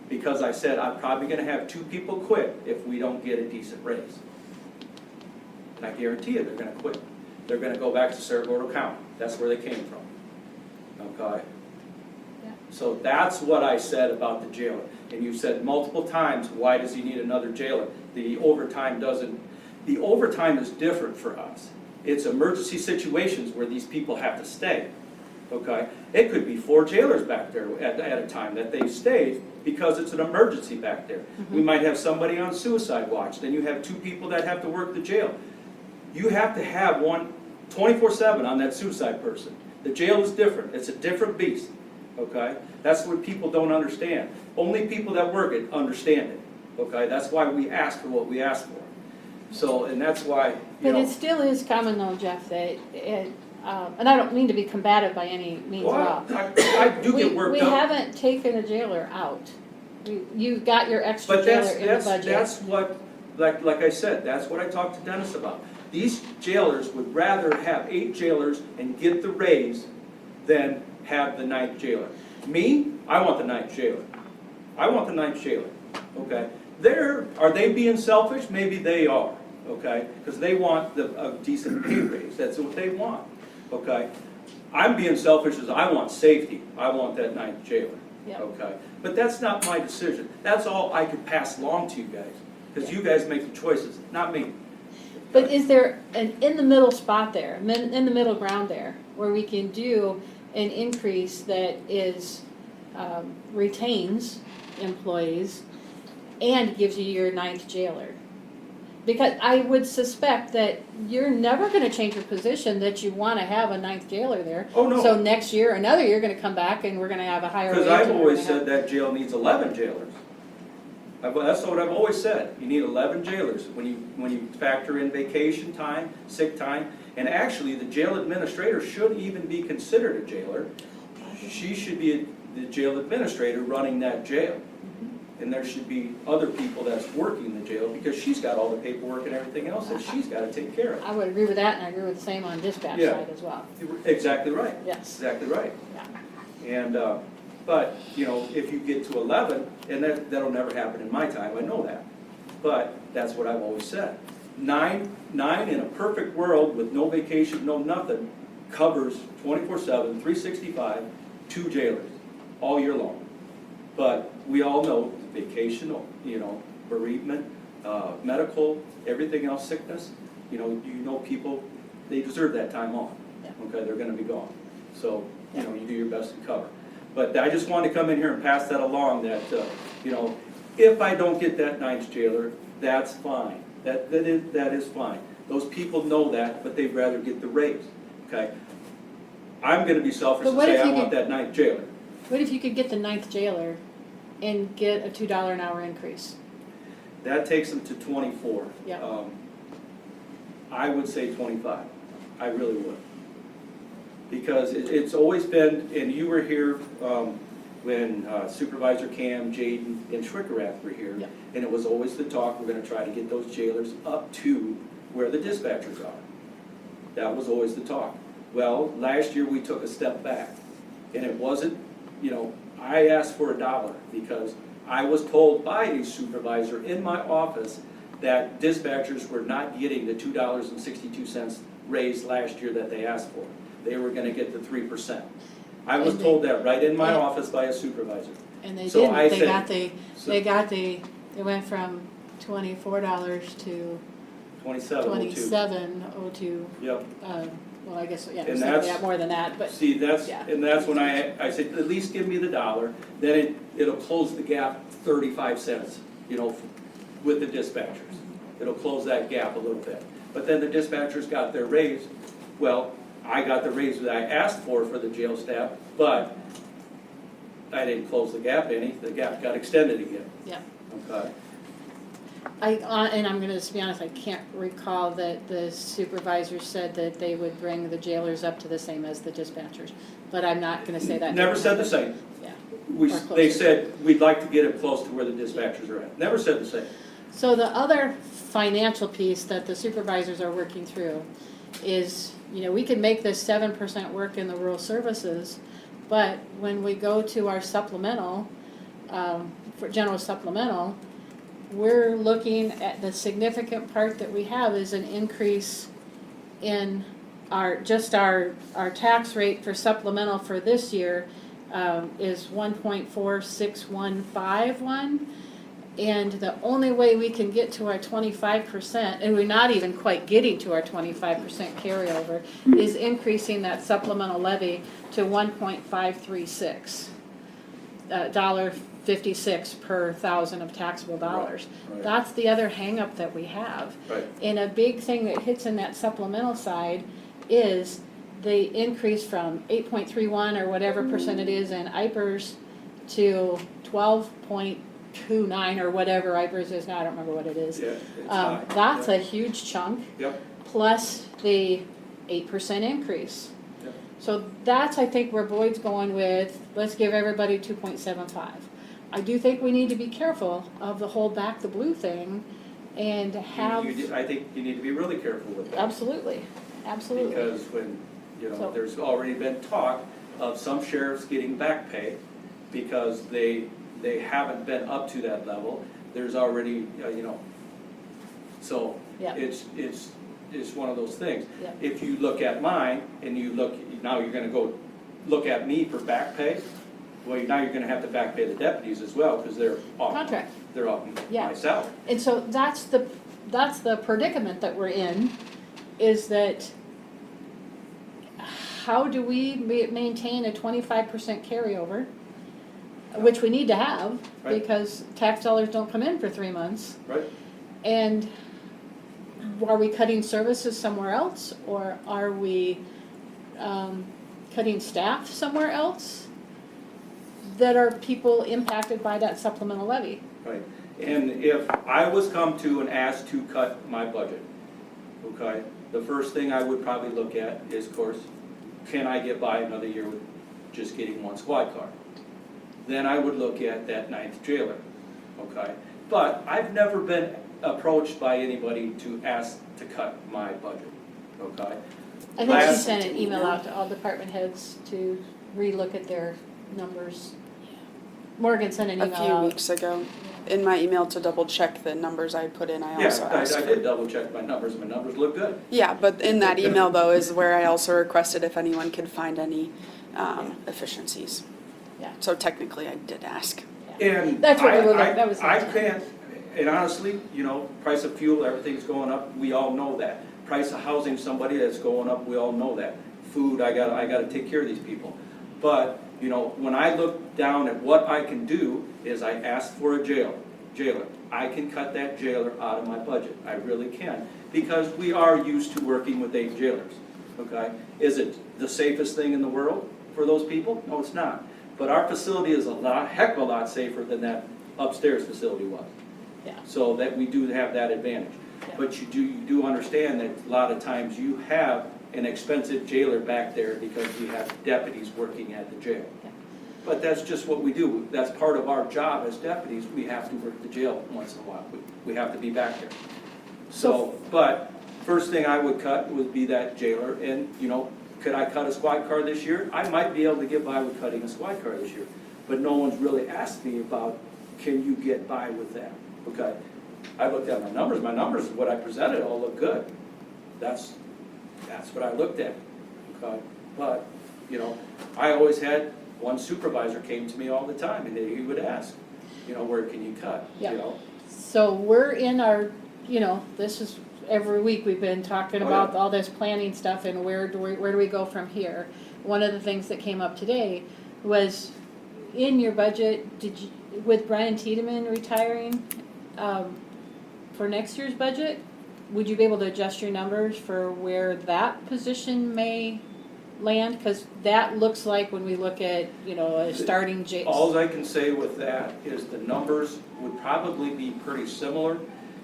Because I said, I'm probably gonna have 2 people quit if we don't get a decent raise. And I guarantee you they're gonna quit. They're gonna go back to Cerro Gordo County. That's where they came from. Okay? Yeah. So that's what I said about the jailer. And you said multiple times, why does he need another jailer? The overtime is different for us. It's emergency situations where these people have to stay, okay? It could be 4 jailers back there at a time that they've stayed because it's an emergency back there. We might have somebody on suicide watch, then you have 2 people that have to work the jail. You have to have one 24/7 on that suicide person. The jail is different, it's a different beast, okay? That's what people don't understand. Only people that work it understand it, okay? That's why we ask for what we ask for. So, and that's why, you But know. it still is common though, Jeff, that it, and I don't mean to be combative by any means at all. Well, I do get worked We up. haven't taken a jailer out. You've got your extra But jailer in the budget. that's what, like I said, that's what I talked to Dennis about. These jailers would rather have 8 jailers and get the raise than have the 9th jailer. Me, I want the 9th jailer. I want the 9th jailer, okay? Are they being selfish? Maybe they are, okay? Because they want a decent pay raise, that's what they want, okay? I'm being selfish as I want safety. I want that 9th jailer, Yep. okay? But that's not my decision. That's all I could pass along to you guys, because you guys make the choices, not me. But is there an in the middle spot there, in the middle ground there, where we can do an increase that is, retains employees and gives you your 9th jailer? Because I would suspect that you're never gonna change your position that you wanna have a 9th jailer there. Oh, no. So next year, another year, you're gonna come back and we're gonna have a higher wage. Because I've and we're always gonna said have- that jail needs 11 jailers. That's what I've always said. You need 11 jailers when you factor in vacation time, sick time, and actually the jail administrator should even be considered a jailer. She should be the jail administrator running that jail. And there should be other people that's working the jail because she's got all the paperwork and everything else that she's got to take care of. I would agree with that, and I agree with the same on dispatch Yeah. side as well. Exactly right. Yes. Exactly right. Yeah. And, but, you know, if you get to 11, and that'll never happen in my time, I know that. But that's what I've always said. 9 in a perfect world with no vacation, no nothing, covers 24/7, 365, 2 jailers all year long. But we all know vacation, you know, bereavement, medical, everything else, sickness, you know people, they deserve that time off. Yeah. Okay, they're gonna be gone. So, you know, you do your best to cover. But I just wanted to come in here and pass that along that, you know, if I don't get that 9th jailer, that's fine. That is fine. Those people know that, but they'd rather get the raise, okay? I'm gonna be selfish But and what say if I you want could- that 9th jailer. What if you could get the 9th jailer and get a $2 an hour increase? That takes them to 24. Yeah. I would say 25. I really would. Because it's always been, and you were here when Supervisor Cam, Jaden, and Schwickerath were here. Yep. And it was always the talk, we're gonna try to get those jailers up to where the dispatchers are. That was always the talk. Well, last year we took a step back. And it wasn't, you know, I asked for $1 because I was told by a supervisor in my office that dispatchers were not getting the $2.62 raise last year that they asked for. They were gonna get the 3%. I was And told that right in my and- office by a supervisor. And they So didn't, I they said- got the, they went from $24 to 2702. $27.02. Yep. Well, I guess, yeah, And something that's- more than that, but, See, that's, Yeah. and that's when I said, at least give me the $1, then it'll close the gap 35 cents, you know, with the dispatchers. It'll close that gap a little bit. But then the dispatchers got their raise. Well, I got the raise that I asked for the jail staff, but I didn't close the gap any. The gap got extended again. yeah. Okay. And I'm gonna just be honest, I can't recall that the supervisors said that they would bring the jailers up to the same as the dispatchers. But I'm not gonna say that. Never said the same. Yeah. They Or closer. said, we'd like to get it close to where the dispatchers are at. Never said the same. So the other financial piece that the supervisors are working through is, you know, we can make this 7% work in the rural services, but when we go to our supplemental, for general supplemental, we're looking at the significant part that we have is an increase in our tax rate for supplemental for this year is 1.4651. And the only way we can get to our 25%, and we're not even quite getting to our 25% carryover, is increasing that supplemental levy to $1.536, $1.56 per thousand of taxable dollars. Right. That's the other hangup that we have. Right. And a big thing that hits in that supplemental side is the increase from 8.31 or whatever percent it is in IPERS to 12.29 or whatever IPERS is now, I don't remember what it is. Yeah, it's high. That's Yeah. a huge chunk, Yep. plus the 8% increase. Yep. So that's, I think, where Boyd's going with, let's give everybody 2.75. I do think we need to be careful of the whole back the blue thing and have, I think you need to be really careful with that. absolutely, absolutely. Because when, you know, So- there's already been talk of some sheriffs getting back pay because they haven't been up to that level. There's already, you know, so Yeah. it's one of those things. Yeah. If you look at mine and you look, now you're gonna go look at me for back pay, well, now you're gonna have to back pay the deputies as well because they're off. Contract. They're off Yeah. my salary. And so that's the predicament that we're in, is that how do we maintain a 25% carryover, which we need to have, Right. because tax dollars don't come in for 3 months, Right? and are we cutting services somewhere else, or are we cutting staff somewhere else that are people impacted by that supplemental levy? Right, and if I was come to and asked to cut my budget, okay, the first thing I would probably look at is, of course, can I get by another year with just getting one squad car? Then I would look at that 9th jailer, okay? But I've never been approached by anybody to ask to cut my budget, okay? I think she Last- sent an email out to all department heads to relook at their numbers. Morgan sent an A email few out. weeks ago. In my email to double check the numbers I put in, I also Yeah, asked I for. did double check my numbers look good. Yeah, but in that email though is where I also requested if anyone could find any efficiencies. Yeah. So technically, I did ask. And That's what we were I- that was the I intent. can't, and honestly, price of fuel, everything's going up, we all know that. Price of housing, somebody that's going up, we all know that. Food, I gotta take care of these people. But, when I look down at what I can do, is I ask for a jailer. I can cut that jailer out of my budget, I really can, because we are used to working with 8 jailers, okay? Is it the safest thing in the world for those people? No, it's not. But our facility is heck of a lot safer than that upstairs facility was. Yeah. So that we do have that advantage. Yeah. But you do understand that a lot of times you have an expensive jailer back there because we have deputies working at the jail. Yeah. But that's just what we do. That's part of our job as deputies. We have to work the jail once in a while. We have to be back there. So, but first thing I would cut would be that jailer. And, could I cut a squad car this year? I might be able to get by with cutting a squad car this year. But no one's really asked me about, can you get by with that? Okay. I looked at my numbers. My numbers, what I presented, all look good. That's what I looked at. Okay. But, I always had one supervisor came to me all the time, and he would ask, where can you cut? Yeah. So we're in our, this is, every week we've been talking Oh, about yeah. all this planning stuff and where do we go from here? One of the things that came up today was, in your budget, with Brian Tiedemann retiring, for next year's budget, would you be able to adjust your numbers for where that position may land? Because that looks like, when we look at, a starting All I can say with that is the numbers would probably be pretty similar,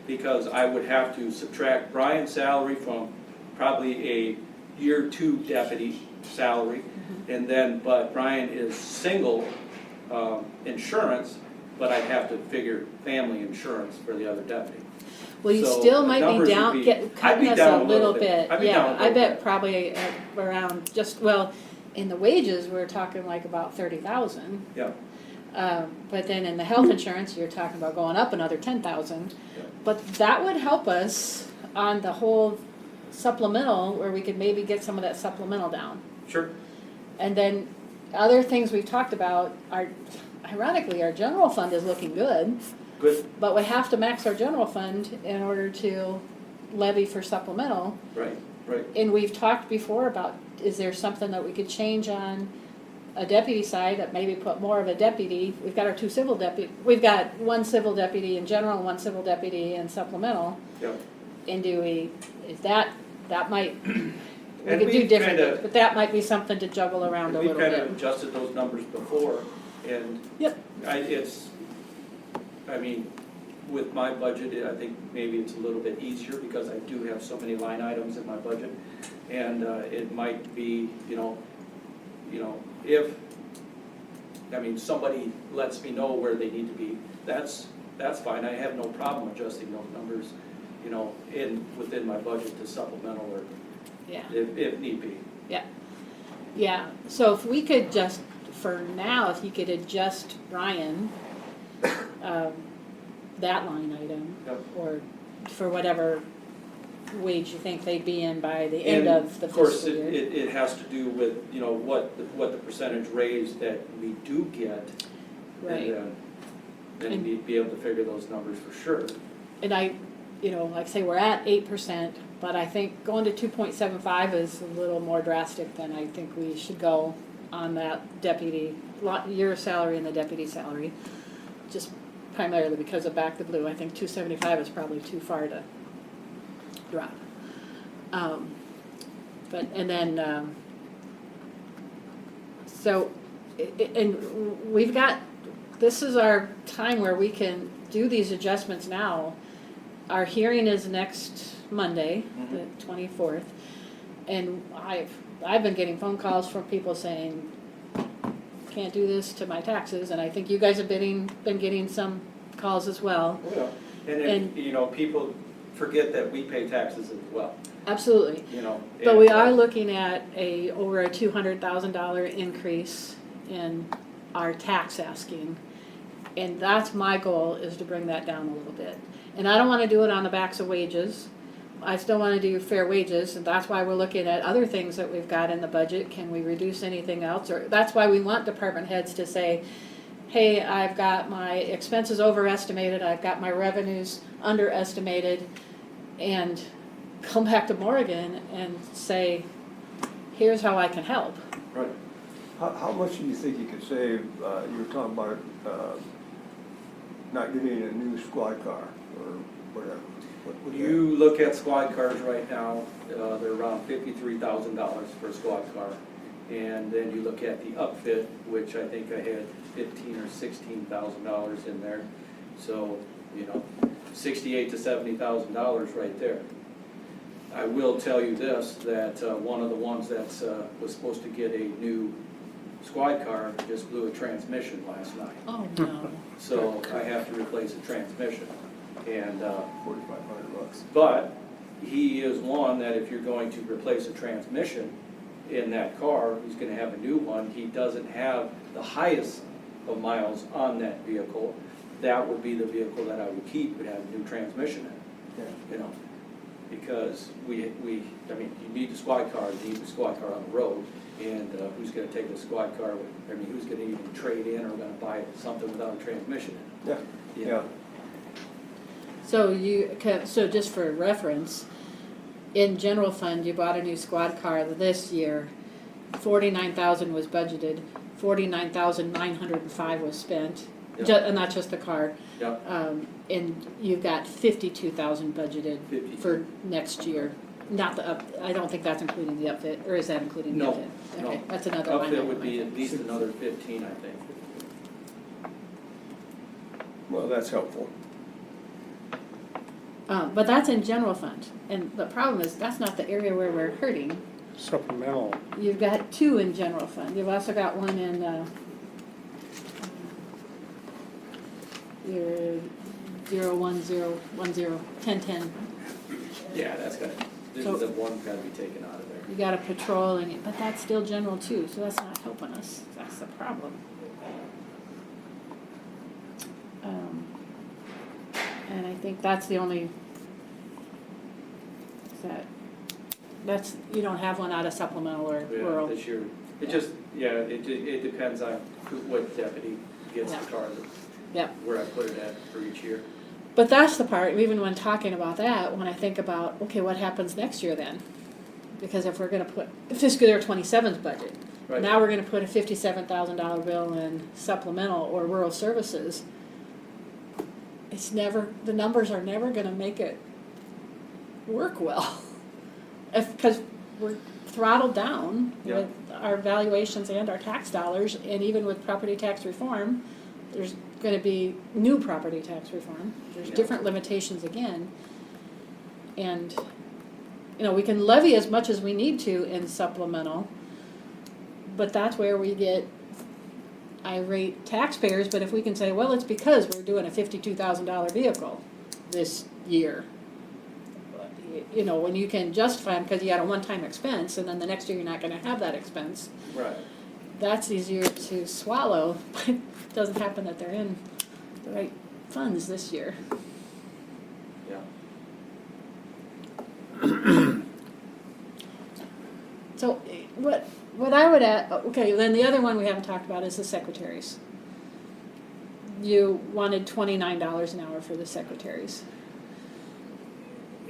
because I would have to subtract Brian's salary from probably a year 2 deputy salary. And then, but Brian is single insurance, but I'd have to figure family insurance for the other deputy. Well, you So still the might numbers be would down, be- I'd cutting be us down a little bit. I'd be down Yeah, a I little bet bit. probably around in the wages, we're talking like about 30,000. Yeah. But then in the health insurance, you're talking about going up another 10,000. Yeah. But that would help us on the whole supplemental, where we could maybe get some of that supplemental down. Sure. And then other things we've talked about are, ironically, our general fund is looking good, Good. but we have to max our general fund in order to levy for supplemental. Right. And we've talked before about, is there something that we could change on a deputy side, that maybe put more of a deputy? We've got our 2 civil deputy, we've got 1 civil deputy in general, and 1 civil deputy in supplemental. Yeah. And that might, we And could do we've different kinda- things, but that might be something to juggle around a We've little kind bit. of adjusted those numbers before, and Yep. with my budget, I think maybe it's a little bit easier because I do have so many line items in my budget. And it might be, if, somebody lets me know where they need to be, that's fine. I have no problem adjusting those numbers, within my budget to supplemental or Yeah. if need be. Yeah, so if we could just, for now, if you could adjust Ryan, that line item, Yep. or for whatever wage you think they'd be in by the end And of the of course, fiscal year. it has to do with, what the percentage raise that we do get. Right. And then we'd be able to figure those numbers for sure. And I, like I say, we're at 8%, but I think going to 2.75 is a little more drastic than I think we should go on that deputy, year salary and the deputy salary. Just primarily because of Back to Blue. I think 275 is probably too far to drop. And we've got, this is our time where we can do these adjustments now. Our hearing is next Monday, the 24th, and I've been getting phone calls from people saying, can't do this to my taxes, and I think you guys have been getting some calls as well. Oh, yeah. And people forget that we pay taxes as well, Absolutely. But and, we are looking at over a $200,000 increase in our tax asking. And that's my goal, is to bring that down a little bit. And I don't want to do it on the backs of wages. I still wanna do fair wages, and that's why we're looking at other things that we've got in the budget. Can we reduce anything else? Or that's why we want department heads to say, hey, I've got my expenses overestimated, I've got my revenues underestimated, and come back to Morgan and say, here's how I can help. Right. How much do you think you could save, you were talking about, not getting a new squad car or whatever? What would that- You look at squad cars right now, they're around $53,000 for a squad car. And then you look at the upfit, which I think I had $15,000 or $16,000 in there. So, you know, $68,000 to $70,000 right there. I will tell you this, that one of the ones that was supposed to get a new squad car just blew a transmission last night. Oh, no. So I have to replace a transmission. And, $4,500. but he is one that if you're going to replace a transmission in that car, he's gonna have a new one. He doesn't have the highest of miles on that vehicle. That would be the vehicle that I would keep, would have a new transmission in it, you know? Because I mean, you need the squad car, you need the squad car on the road. And who's gonna take the squad car, who's gonna even trade in or gonna buy something without a transmission in it? Yeah, You know? yeah. So just for reference, in general fund, you bought a new squad car this year, 49,000 was budgeted, 49,905 was spent, Yeah. and not just the car. Yeah. And you've got 52,000 budgeted 52. for next year. Not the I don't think that's including the upfit, or is that including the No, upfit? no. Okay, that's another line. Upfit item, would be I at think. least another 15, I think. Well, that's helpful. But that's in general fund, and the problem is, that's not the area where we're hurting. Supplemental. You've got two in general fund, you've also got one in, your 01010. Yeah, that's gotta, this So- is the one gotta be taken out of there. You got a patrol, and but that's still general too, so that's not helping us, that's the problem. And I think that's the only, that's, you don't have one out of supplemental or Yeah, rural. this year, it just, yeah, it depends on what deputy gets the Yeah. car, Yep. where I put it at for each year. But that's the part, even when talking about that, when I think about, okay, what happens next year then? Because if we're gonna put fiscal year 27's budget, Right. now we're gonna put a $57,000 bill in supplemental or rural services. It's never, the numbers are never gonna make it work well. Because we're throttled down Yeah. with our valuations and our tax dollars, and even with property tax reform, there's gonna be new property tax reform. There's Yeah. different limitations again. And, you know, we can levy as much as we need to in supplemental, but that's where we get irate taxpayers. But if we can say, well, it's because we're doing a $52,000 vehicle this year. You know, when you can justify them because you had a one-time expense, and then the next year you're not gonna have that expense, Right. that's easier to swallow, but it doesn't happen that they're in the right funds this year. Yeah. So what I would add, okay, then the other one we haven't talked about is the secretaries. You wanted $29 an hour for the secretaries.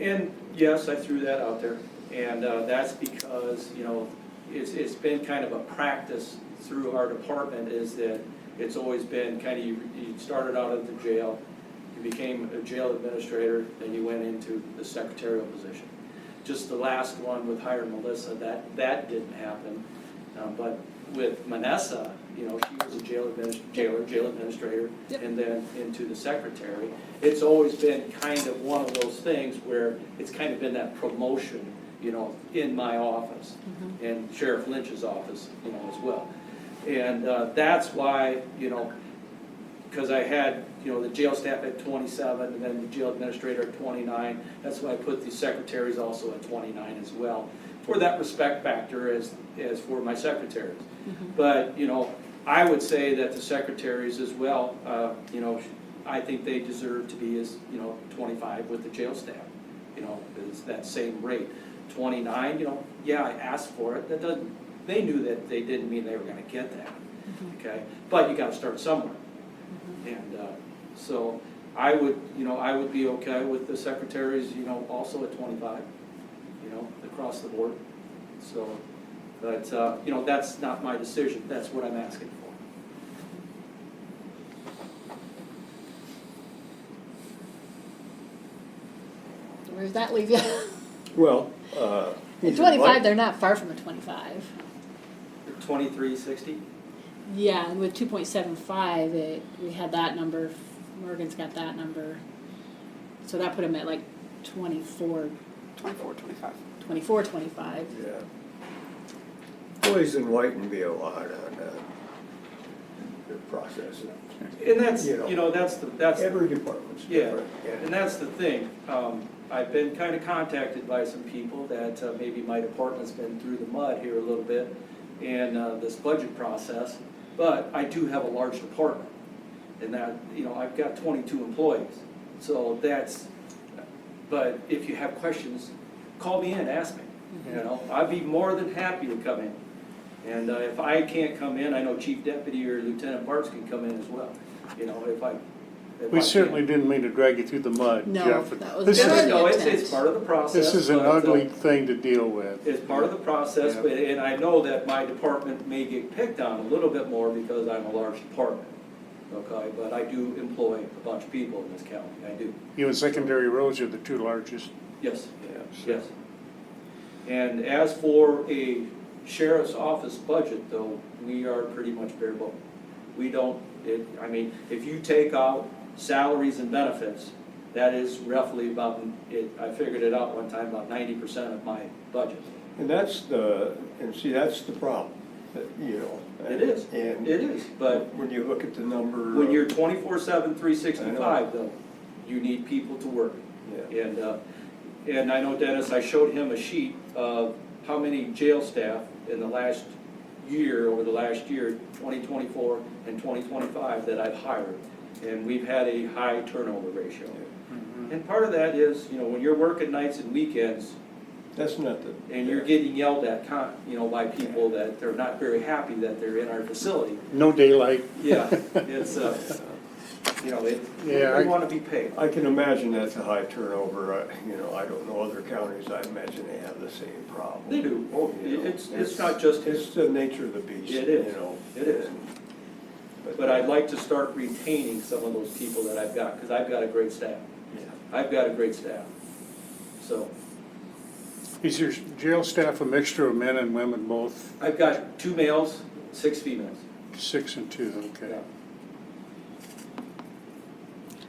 And yes, I threw that out there, and that's because, you know, it's been kind of a practice through our department, is that it's always been kind of, you started out at the jail, you became a jail administrator, then you went into the secretarial position. Just the last one with hiring Melissa, that didn't happen, but with Manessa, you know, she was a jail administrator, Yep. and then into the secretary. It's always been kind of one of those things where it's kind of been that promotion, you know, in my office and Sheriff Lynch's office, you know, as well. And that's why, you know, because I had, you know, the jail staff at 27 and then the jail administrator at 29. That's why I put the secretaries also at 29 as well, for that respect factor as for my secretaries. But, you know, I would say that the secretaries as well, you know, I think they deserve to be as, you know, 25 with the jail staff. you know, is that same rate. 29, you know, yeah, I asked for it, that doesn't, they knew that they didn't mean they were gonna get that, okay? But you gotta start somewhere. And so I would, you know, I would be okay with the secretaries, you know, also at 25, you know, across the board. So, but, you know, that's not my decision, that's what I'm asking for. Where's that leave you? Well, At he's 25, invited- they're not far from a 25. 2360? Yeah, and with 2.75, we had that number, Morgan's got that number. So that put him at like 24, 24, 25. 24, 25. Yeah. Boys in white and be a lot on the process. And that's, You know, you know, that's, Every department's yeah, different. and that's the thing. I've been kind of contacted by some people that maybe my department's been through the mud here a little bit in this budget process, but I do have a large department. And that, you know, I've got 22 employees. So that's, but if you have questions, call me in, ask me. You know, I'd be more than happy to come in. And if I can't come in, I know Chief Deputy or Lieutenant Bartz can come in as well. You know, if I We can't. certainly didn't mean to drag you through the mud, No, Jeff. that was This never is- the No, intent. it's part of the process. This is an but, ugly thing to deal with. It's part of the process, Yeah. but, and I know that my department may get picked on a little bit more because I'm a large department. Okay, but I do employ a bunch of people in this county, I do. You and secondary roads are the two largest. Yes, Yeah. yes. And as for a sheriff's office budget, though, we are pretty much bare bones. We don't, I mean, if you take out salaries and benefits, that is roughly about, I figured it out one time, about 90% of my budget. And that's that's the problem, you know. It is, And it is, but when you look at the number. when you're of- 24/7, I 365, though, you need people to work. Yeah. And I know Dennis, I showed him a sheet of how many jail staff in the last year, over the last year, 2024 and 2025, that I've hired. And we've had a high turnover ratio. And part of that is, you know, when you're working nights and weekends, That's not the. and you're getting yelled at, you know, by people that they're not very happy that they're in our facility. No daylight. Yeah, it's, you know, Yeah, we I- want to be paid. I can imagine that's a high turnover. You know, I don't know other counties. I imagine they have the same problem. They do. Oh, You know, it's not just, It's the nature of the beast. It is. You know. It is. And- but I'd like to start retaining some of those people that I've got, because I've got a great staff. Yeah. I've got a great staff. So, Is your jail staff a mixture of men and women both? I've got 2 males, 6 females. 6 and 2, okay. Yeah.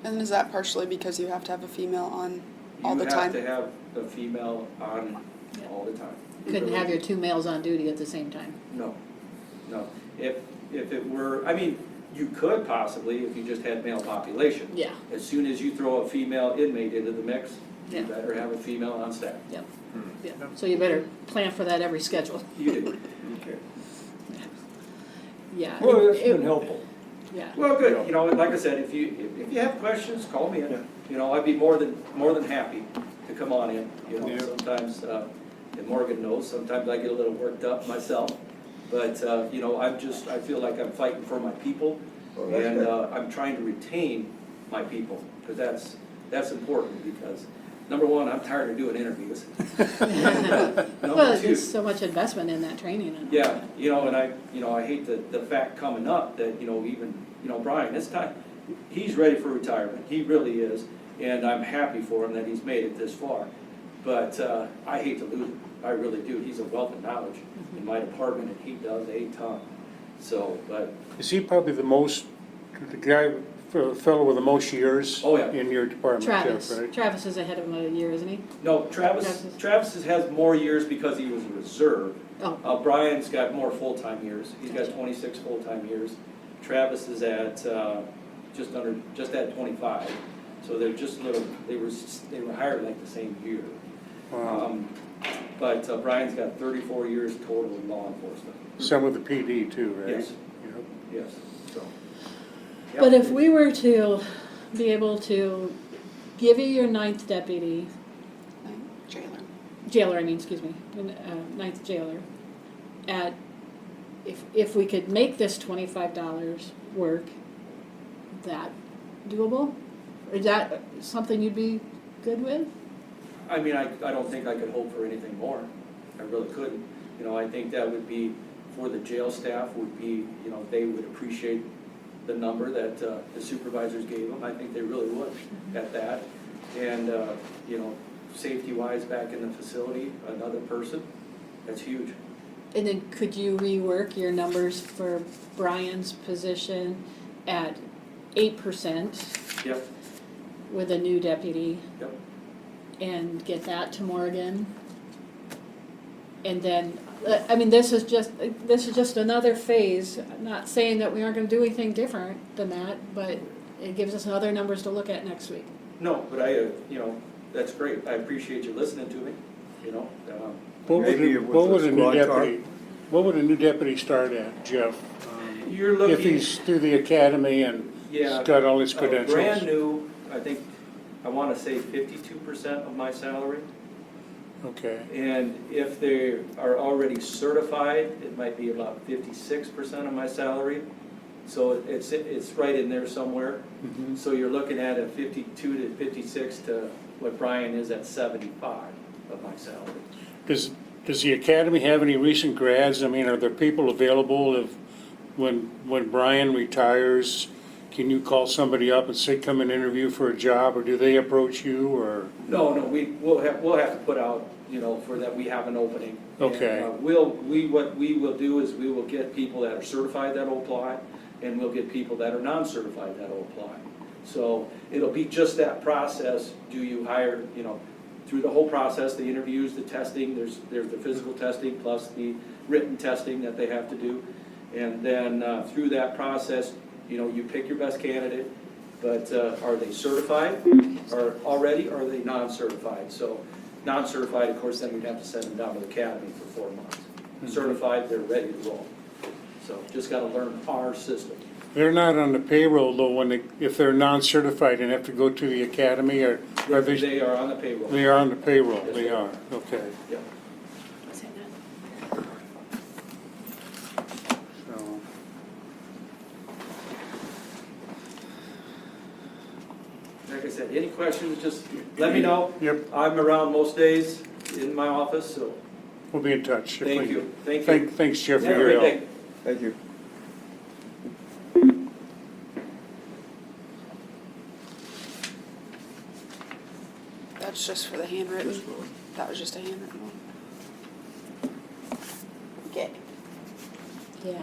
And is that partially because you have to have a female on all the time? You have to have a female on all the time. You Couldn't really have do. your 2 males on duty at the same time. No, no. If it were, I mean, you could possibly if you just had male population. Yeah. As soon as you throw a female inmate into the mix, you Yeah. better have a female on staff. Yep. Hmm. Yeah. So you better plan for that every schedule. You do. Okay. Yeah. Well, that's It- been helpful. Yeah. Well, good, you know, and like I said, if you have questions, call me Yeah. in. You know, I'd be more than happy to come on in, you know, Yeah. sometimes, and Morgan knows, sometimes I get a little worked up myself. But, you know, I feel like I'm fighting for my people, Well, that's and good. I'm trying to retain my people, because that's important, because, number one, I'm tired of doing interviews. Well, Number two, there's so much investment in that training and all yeah, that. you know, and I hate the fact coming up that, you know, even, you know, Brian, it's time, he's ready for retirement, he really is, and I'm happy for him that he's made it this far. But I hate to lose him, I really do, he's a wealth of knowledge in my department, and he does a ton. So, but, Is he probably the fellow with the most years? Oh, yeah. In your department, Travis. Jeff, right? Travis is ahead of him a year, isn't he? no, Travis has more years because he was a reserve. Oh, Brian's got more full-time years, he's got 26 full-time years. Travis is at just at 25, so they're just a little, they were hired like the same year. Wow. But Brian's got 34 years total in law enforcement. Some with the PD too, right? Yes. Yep. Yes, so. but Yep. if we were to be able to give you your 9th deputy, jailer, I mean, excuse me, ninth jailer, at, if we could make this $25 work, that doable? Is that something you'd be good with? I mean, I don't think I could hope for anything more. I really couldn't. You know, I think that would be, for the jail staff, would be, you know, they would appreciate the number that the supervisors gave them. I think they really would at that. And, you know, safety-wise, back in the facility, another person, that's huge. And then could you rework your numbers for Brian's position at 8% Yep, with a new deputy yep. and get that to Morgan? And then, I mean, this is just another phase. I'm not saying that we aren't gonna do anything different than that, but it gives us other numbers to look at next week. No, but you know, that's great. I appreciate you listening to me, you know. Maybe it was a squad car. What would a new deputy start at, Jeff? You're looking. If he's through the academy and Yeah, he's got all his credentials? Brand new, I think, I want to say 52% of my salary. Okay, And if they are already certified, it might be about 56% of my salary. So it's right in there somewhere. Mhm. So you're looking at a 52 to 56 to what Brian is at 75 of my salary. Does the academy have any recent grads? I mean, are there people available if, when Brian retires, can you call somebody up and say, come and interview for a job, or do they approach you, or? No, we'll have to put out, you know, for that we have an opening. Okay. And, what we will do is we will get people that are certified that will apply, and we'll get people that are non-certified that will apply. So it'll be just that process. Do you hire, you know, through the whole process, the interviews, the testing, there's the physical testing plus the written testing that they have to do. And then through that process, you know, you pick your best candidate, but are they certified or already, or are they non-certified? So non-certified, of course, then we'd have to send them down to the academy for 4 months. Certified, they're ready to roll. So just got to learn our system. They're not on the payroll though, if they're non-certified and have to go to the academy, or are they? They are on the payroll. They are on the payroll, Yes, they sir. are, okay. Yep. So, Like I said, any questions, just let me know. Yep, I'm around most days in my office, so we'll be in touch. if thank we- you. Thank you. Thanks, Jeff, for Have a your great help. day. Thank you. That's just for the handwritten. This one. That was just a handwritten one. Okay. Yeah,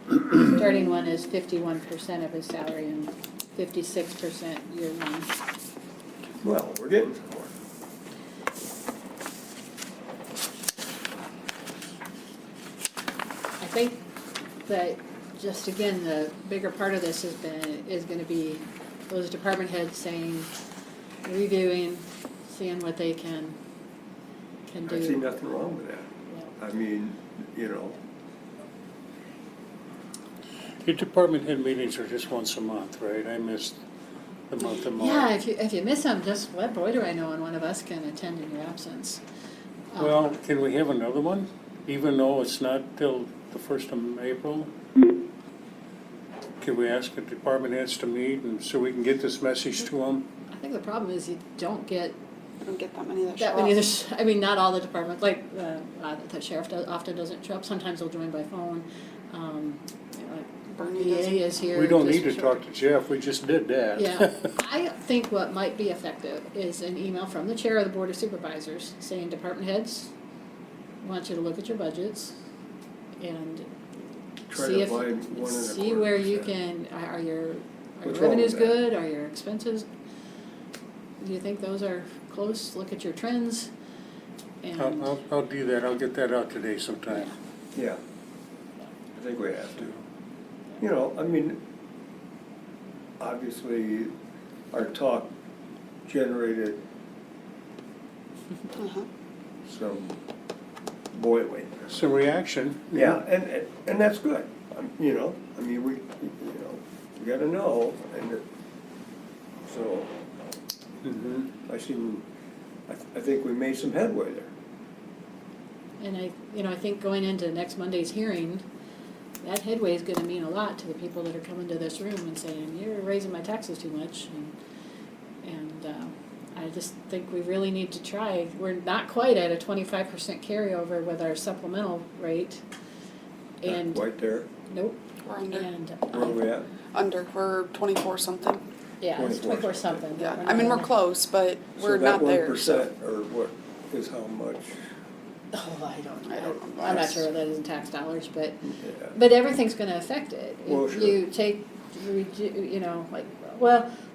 the starting one is 51% of his salary and 56% year one. Well, we're getting somewhere. I think that, just again, the bigger part of this is gonna be those department heads saying, reviewing, seeing what they can do. I see nothing wrong with that. Yeah. I mean, you know, Your department head meetings are just once a month, right? I missed the month of March. Yeah, if you miss them, just let Boyd or I know, and one of us can attend in your absence. Well, can we have another one, even though it's not till the 1st of April? Can we ask the department heads to meet, and so we can get this message to them? I think the problem is you don't get I don't get that many that show that up. many, I mean, not all the departments, like, the sheriff often doesn't show up, sometimes they'll join by phone. You know, like Bernie VA doesn't. is here. We don't just need to for- talk to Jeff, we just did that. Yeah, I think what might be effective is an email from the chair of the Board of Supervisors saying, department heads, I want you to look at your budgets and try see to if, find 1.25%. see where you can, are your What's wrong revenues with that? good, are your expenses, do you think those are close, look at your trends, and, I'll do that, I'll get that out today sometime. Yeah, I think we have to. You know, I mean, obviously, our talk generated Uh-huh. some boiling. Some reaction. Yeah, and that's good. You know, I mean, we gotta know, and so Mhm. I seen I think we made some headway there. And I think going into next Monday's hearing, that headway is gonna mean a lot to the people that are coming to this room and saying, you're raising my taxes too much. And I just think we really need to try. We're not quite at a 25% carryover with our supplemental rate. Not And, quite there. nope, We're under. and, Where are we at? Under. We're 24 something. yeah, it's 24 24 something. Yeah. We're I mean, not we're at- close, but we're not there. So So. that 1% or what is how much? Oh, I don't I don't know. I'm not sure what that is in tax dollars, but Yeah. But everything's gonna affect it. Well, If sure. you take, you know,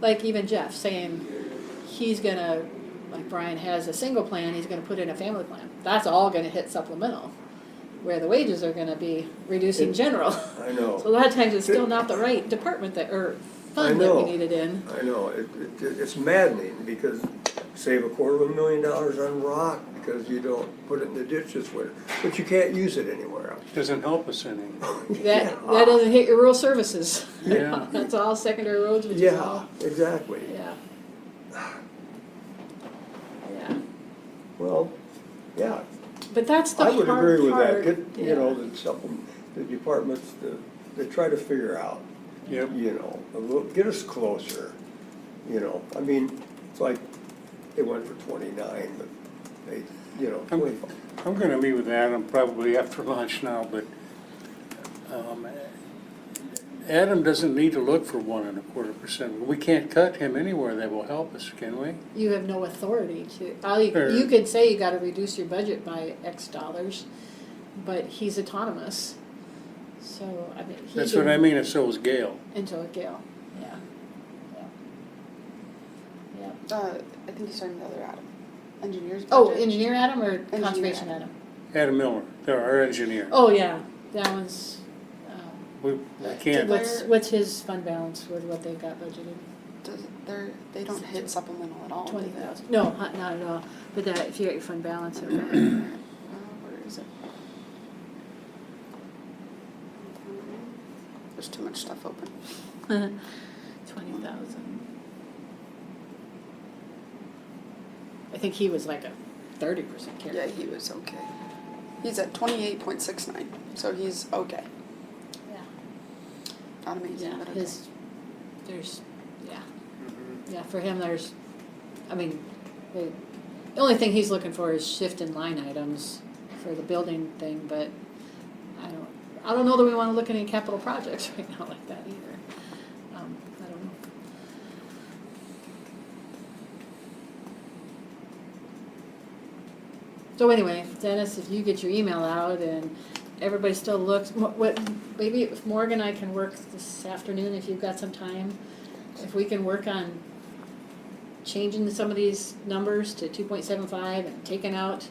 like even Jeff saying he's gonna, like Brian has a single plan, he's gonna put in a family plan. That's all gonna hit supplemental, where the wages are gonna be reducing general. I know. So a lot of times it's still not the right department or fund that we know. need it in. I know, it's maddening because save $250,000 on rock because you don't put it in the ditch this winter, but you can't use it anywhere else. Doesn't help us any. That doesn't hit your rural services. Yeah. That's all secondary roads, which is Yeah, all, exactly. yeah. Yeah, Well, yeah, but that's the I hard would part. agree with that. Get, you Yeah. know, the departments, to try to figure out, Yep. you know, get us closer, you know. I mean, it's like, they went for 29, but they, you know, 25. I'm gonna meet with Adam probably after lunch now, but, Adam doesn't need to look for 1.25%. We can't cut him anywhere that will help us, can we? You have no authority to, Or- you could say you gotta reduce your budget by X dollars, but he's autonomous. So, I mean, he That's what I can- mean, and so is Gail. Until Gail, yeah. Yeah. Yeah. I think he's talking about the other Adam. Engineers. Oh, budget. engineer Adam or Engineer conservation Adam. Adam? Adam Miller, they're our engineer. Oh, yeah, that one's, We can't, what's his fund balance with what they've got budgeted? They don't hit supplemental at all. do they? 20,000. No, not at all, but that, if you got your fund balance, it would- Where is it? There's too much stuff open. 20,000. I think he was like a 30% carry. Yeah, he was okay. He's at 28.69, so he's okay. Yeah. Not amazing, Yeah, but okay. Yeah, for him, I mean, the only thing he's looking for is shift in line items for the building thing, but I don't know that we want to look at any capital projects right now like that either. I don't know. So anyway, Dennis, if you get your email out and everybody still looks, maybe if Morgan and I can work this afternoon, if you've got some time, if we can work on changing some of these numbers to 2.75 and taking out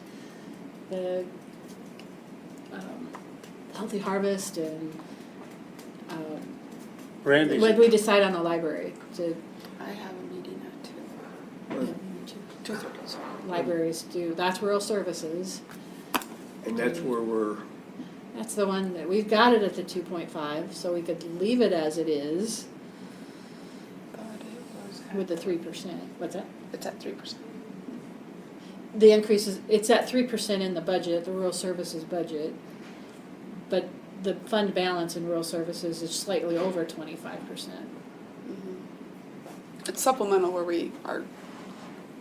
the healthy harvest and Randy's, what we decide on the library to I have a meeting at 2:30. Sorry. libraries do, that's rural services. And that's where That's the one that, we've got it at the 2.5, so we could leave it as it is But it was with the 3%. What's that? It's at 3%. The increase is, it's at 3% in the budget, the rural services budget, but the fund balance in rural services is slightly over 25%. It's supplemental where we are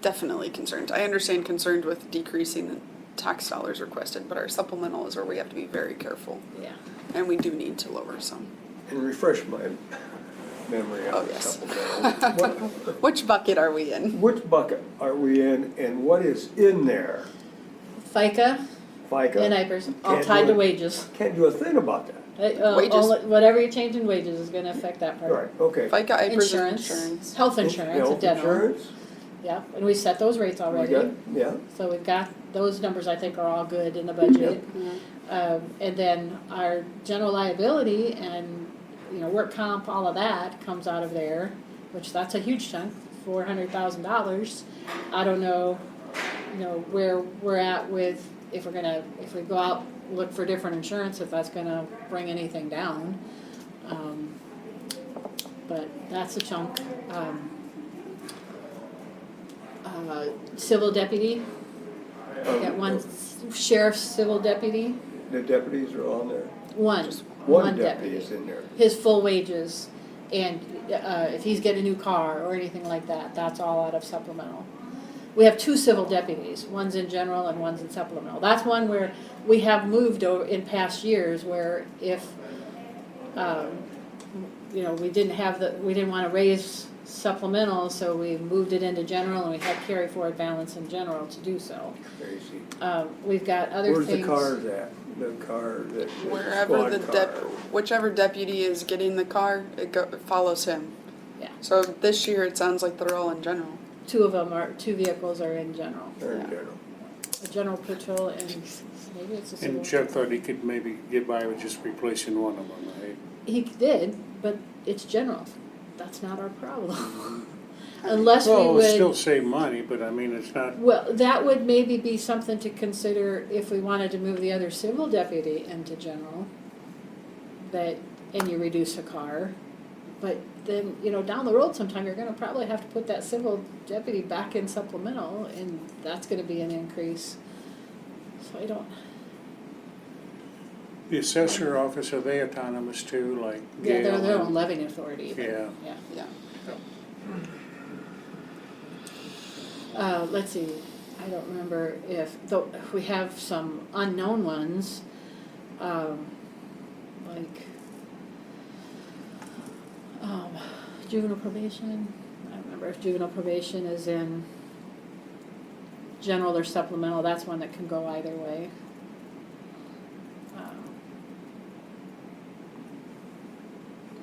definitely concerned. I understand concerned with decreasing the tax dollars requested, but our supplemental is where we have to be very careful. Yeah. And we do need to lower some. and refresh my memory Oh, on the yes. supplemental. Which bucket are we in? Which bucket are we in and what is in there? FICA FICA? and IPERS, all Can't tied do to it. wages. Can't do a thing about that. Wages. Whatever you change in wages is gonna affect that part. Right, okay. FICA, IPERS, and Insurance, insurance. health insurance, Health and dental. insurance, Yeah, and we set those rates we already. got, yeah. So we've got, those numbers I think are all good in the budget. Yeah. And then our general liability and, work comp, all of that comes out of there, which that's a huge chunk, $400,000. I don't know, where we're at with, if we go out, look for different insurance, if that's gonna bring anything down. But that's a chunk. civil deputy, got one sheriff's civil deputy, The deputies are on there? one One deputy. deputy is in there. His full wages, and if he's getting a new car or anything like that, that's all out of supplemental. We have two civil deputies, one's in general and one's in supplemental. That's one where we have moved in past years where if, you know, we didn't want to raise supplemental, so we moved it into general and we had carry forward balance in general to do so. Crazy. We've got other Where's things. the cars at? The car that. Wherever the squad car. whichever deputy is getting the car, it follows him. Yeah. So this year, it sounds like they're all in general. Two vehicles are in general. They're in Yeah. general. A general patrol and maybe it's a civil. And Jeff thought he could maybe get by with just replacing one of them, right? He did, but it's general. That's not our problem. Unless we Well, would. it'll still save money, but I mean, it's not, Well, that would maybe be something to consider if we wanted to move the other civil deputy into general. And you reduce a car. But then, you know, down the road sometime, you're gonna probably have to put that civil deputy back in supplemental, and that's gonna be an increase. So I don't, the assessor office, are they autonomous too, like yeah, they're Gail their own and- levying authority. but, Yeah. Yeah. Yeah. Let's see, I don't remember though, we have some unknown ones, like, juvenile probation. I don't remember if juvenile probation is in general or supplemental, that's one that can go either way.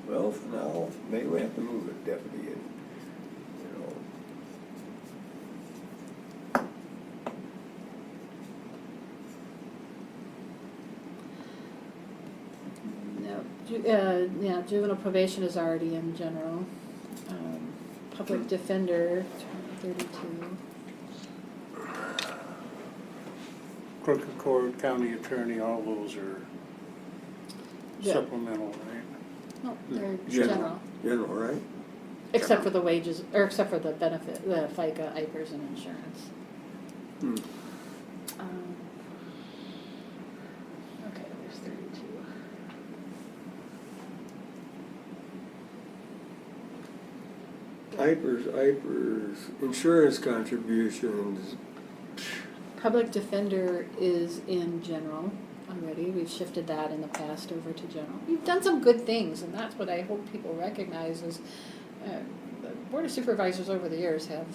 Well, for now, maybe we have to move a deputy in, you know. No, yeah, juvenile probation is already in general. Public defender, 32. Clerk of court, county attorney, all those are Yeah. supplemental, right? No, they're General. general, General, right? except for the wages, or except for the benefit, the FICA, IPERS, and insurance. Hmm. Okay, there's 32. IPERS, insurance contributions. Public defender is in general already. We've shifted that in the past over to general. We've done some good things, and that's what I hope people recognize is the Board of Supervisors over the years have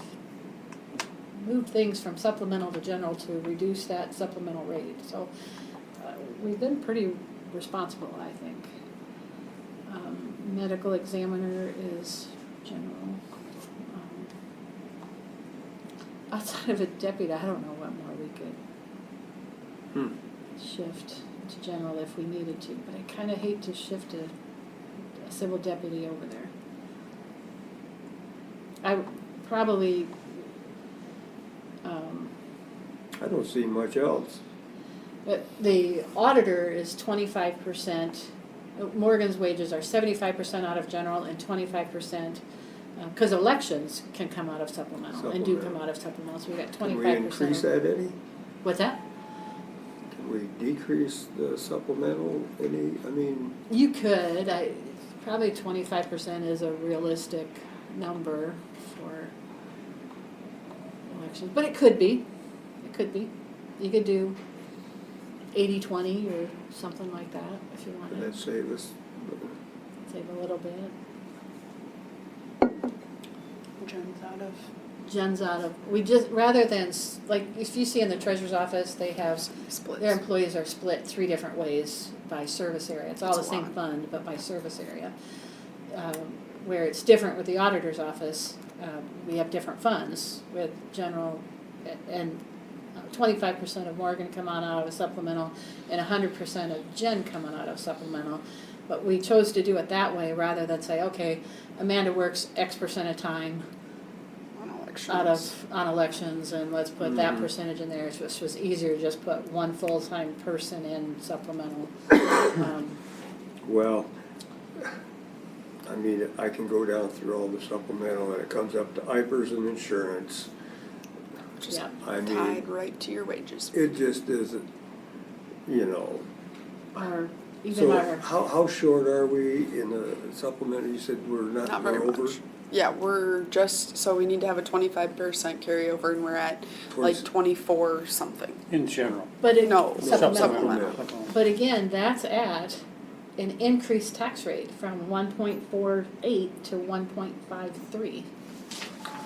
moved things from supplemental to general to reduce that supplemental rate. So we've been pretty responsible, I think. Medical examiner is general. Outside of a deputy, I don't know what more we could shift to general if we needed to, but I kind of hate to shift a civil deputy over there. I probably, I don't see much else. but the auditor is 25%. Morgan's wages are 75% out of general and 25%, because elections can come out of supplemental and do come out of supplemental, so we got 25%. Can we increase that any? What's that? Can we decrease the supplemental any? I mean, You could, probably 25% is a realistic number for elections, but it could be. It could be. You could do 80-20 or something like that if you can wanted. that save us? Save a little bit. Jen's out of, we just, rather than, like, if you see in the treasurer's office, they have, Splits. their employees are split 3 different ways by service area. It's all That's the a same lot. fund, but by service area. Where it's different with the auditor's office, we have different funds with general, and 25% of Morgan come on out of a supplemental, and 100% of Jen coming out of supplemental. But we chose to do it that way rather than say, okay, Amanda works X percent of time on elections, and let's put that percentage in there. It just was easier to just put one full-time person in supplemental. Well, I mean, I can go down through all the supplemental and it comes up to IPERS and insurance. Just Yeah. I mean, tied right to your wages. it just isn't, you know. Or even So our, how short are we in the supplement? You said we're not, Not we're very over? much. Yeah, we're just, so we need to have a 25% carryover and we're at like 20 24 something. In general. but it, No, supplemental. supplemental. But again, that's at an increased tax rate from 1.48 to 1.53.